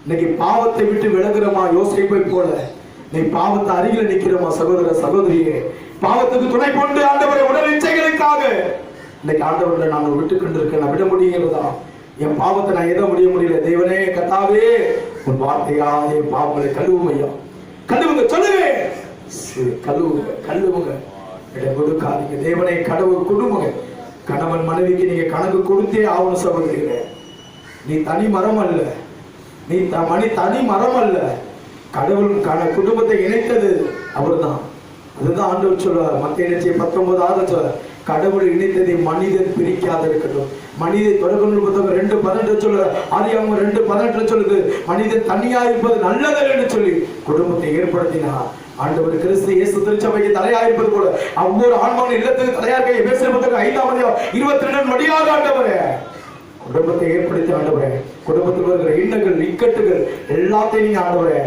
இன்னைக்கு பாவத்தை விட்டு விலகுறமா யோசிப்பை போல நீ பாவத்தை அருகில நிக்கிறமா சகோதர சகோதரியே, பாவத்துக்கு துணை கொண்டு ஆண்டவரை உடல் இச்சைகளுக்காக இன்னைக்கு ஆண்டவரை நான் விட்டு கொண்டிருக்கேன். நான் விட முடியுங்களா? என் பாவத்தை நான் எத முடியல. தேவனே கர்த்தாவே, உன் வார்த்தையா என் பாவங்களை கழுவுமையா, கழுவுங்க, சொல்லுங்க, கழுவுங்க, கழுவுங்க, இடம் கொடுக்காதீங்க. தேவனை கடவுள் குடும்பங்க. கணவன் மனைவிக்கு நீங்க கணக்கு கொடுத்தே ஆகணும் சகோதரிகளே. நீ தனி மரம் அல்ல, நீ தனி மரம் அல்ல. கடவுள் குடும்பத்தை இணைத்தது அவர்தான். அதுதான் ஆண்டவர் சொல்றார். மத்தேயு 19 சொல்ற, கடவுள் இணைத்ததை மனிதன் பிரிக்காத இருக்கட்டும். மனித தொடர்பு புத்தகம் 2:18 சொல்ற, ஆதியாகமம் 2:18 சொல்லுது, மனிதன் தனியா இருப்பது நல்லது என்று சொல்லி குடும்பத்தை ஏற்படுத்தினார். ஆண்டவர் கிறிஸ்து இயேசு திருச்சபைக்கு தலையா இருப்பது போல ஒவ்வொரு ஆண்மகன் இல்லத்துக்கு தலையா இருக்க எபேசியர் புத்தகம் 5ஆம் அதிகாரம் 22 வழியாக ஆண்டவரே குடும்பத்தை ஏற்படுத்தி ஆண்டவரே, குடும்பத்தில் இருக்கிற இன்னல்கள் இக்கட்டுகள் எல்லாத்தையும் நீங்க ஆண்டவரே,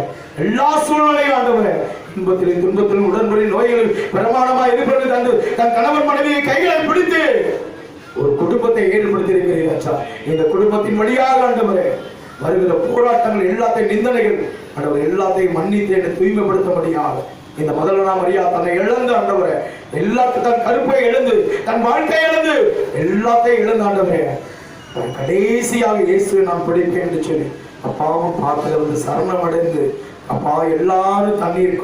எல்லா சூழ்நிலையும் ஆண்டவரே, இன்பத்திலும் துன்பத்திலும் உடன்படி நோய்கள் பிரமாணமாக இருக்கிறது தந்து தன் கணவன் மனைவியை கைகளை பிடித்து ஒரு குடும்பத்தை ஏற்படுத்தி இருக்கிறீர்கள். இந்த குடும்பத்தின் வழியாக ஆண்டவரே வருகிற போராட்டங்கள் எல்லாத்தையும் நிந்தனைகள் ஆண்டவர் எல்லாத்தையும் மன்னித்து என்னை தூய்மைப்படுத்த முடியாது. இந்த முதல்ல மரியா தன்னை இழந்து ஆண்டவரே, எல்லாத்தையும் தன் கருப்பை இழந்து தன் வாழ்க்கை இழந்து எல்லாத்தையும் இழந்து ஆண்டவரே கடைசியாக இயேசுவை நான் பிடிப்பேன் என்று சொல்லி அப்பாவும் பார்த்துல வந்து சரணம் அடைந்து, அப்பா எல்லாரும் தண்ணீர்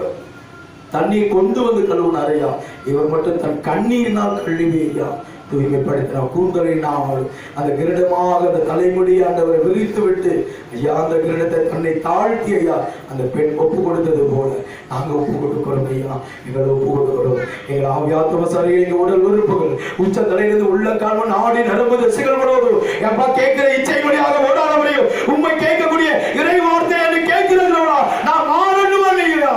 கொண்டு வந்து கழுவுனாரையா, இவர் மட்டும் தன் கண்ணீரினால் கழுவியா தூய்மைப்படுத்தினார். கூந்தலினால் அந்த கிரீடமாக அந்த தலைமுடி ஆண்டவரை விரித்து விட்டு ஐயா அந்த கிரீடத்தை தன்னை தாழ்த்தி ஐயா அந்த பெண் ஒப்பு கொடுத்தது போல நாங்க ஒப்பு கொடுக்கிறோம் ஐயா. எங்களை ஒப்பு கொடுக்கிறோம். எங்கள் ஆவியாத்ம சரீரம், எங்க உடல் உறுப்புகள் உச்ச தலையிலிருந்து உள்ள கால்வன் நாடி நரம்பு தசைகள் முழுவதும் எப்பா கேட்கிற இச்சை வழியாக ஓடாத முடியும். உண்மை கேட்கக்கூடிய இறை வார்த்தை என்று கேட்கிறதா நான் மாறணும் இல்லையா,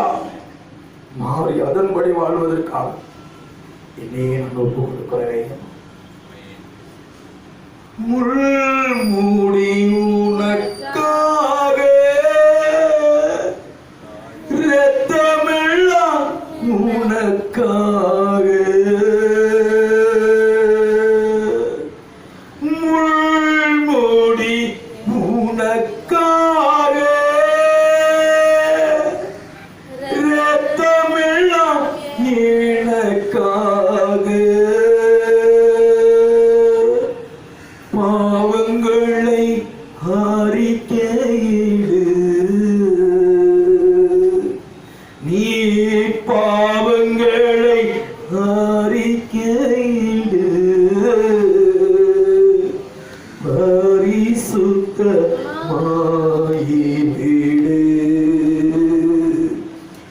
மாறி அதன்படி வாழ்வதற்காக என்னையே நான் ஒப்பு கொடுக்கிறேன். முள் மூடி உனக்காக இரத்தமெல்லாம் உனக்காக, முள் மூடி உனக்காக இரத்தமெல்லாம் எனக்காக, பாவங்களை அறிக்கையிடு, நீ பாவங்களை அறிக்கையிடு, பரிசுத்தமாயிடு,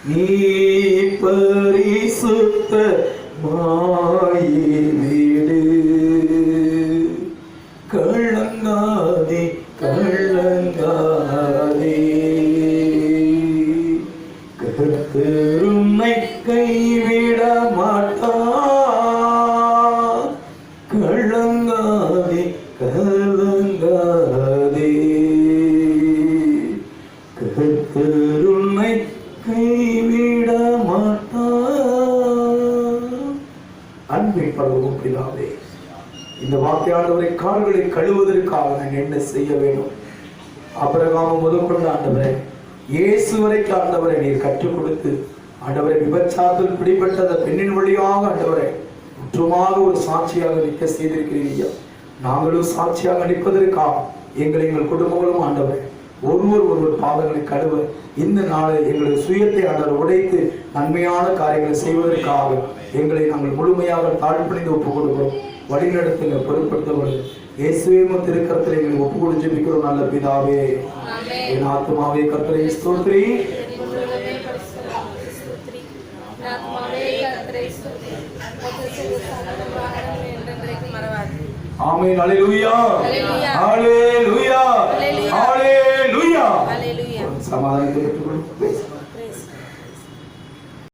நீ பரிசுத்தமாயிடு, கலங்காதே கலங்காதே, கர்த்தர் உம்மை கைவிட மாட்டார், கலங்காதே கலங்காதே, கர்த்தர் உம்மை கைவிட மாட்டார். அன்பின் பரலோக பிதாவே, இந்த வார்த்தையாளரை கால்களை கழுவுவதற்காக நான் என்ன செய்ய வேண்டும்? ஆபிரகாம் முதற்கொண்டு ஆண்டவரே, இயேசு வரைக்கும் ஆண்டவரை நீர் கற்றுக் கொடுத்து ஆண்டவரை விபச்சாரத்தில் பிடிபட்ட அந்த பெண்ணின் வழியாக ஆண்டவரை முற்றுமாக ஒரு சாட்சியாக நிற்க செய்திருக்கிறீங்க. நாங்களும் சாட்சியாக நிற்பதற்காக எங்கள் குடும்பங்களும் ஆண்டவரை ஒருவர் பாதங்களை கழுவ இந்த நாளை எங்களுடைய சுயத்தை ஆண்டவர் உடைத்து நன்மையான காரியங்களை செய்வதற்காக எங்களை நாங்கள் முழுமையாக தாழ்பணிந்து ஒப்புக் கொடுக்கிறோம். வழிநடத்துங்க, பொருட்படுத்தவர்கள் இயேசுவே திருக்கரத்தில் எங்களை ஒப்பு கொடுத்து ஜெபிக்கிறோம். நல்ல பிதாவே, என் ஆத்மாவே கர்த்தரை ஸ்தோத்திரி, மறவாது. ஆமென். அல்லேலூயா. அல்லேலூயா. அல்லேலூயா. அல்லேலூயா. அல்லேலூயா. அல்லேலூயா. சமாதானத்தை பெற்றுக்கொள்ளும்.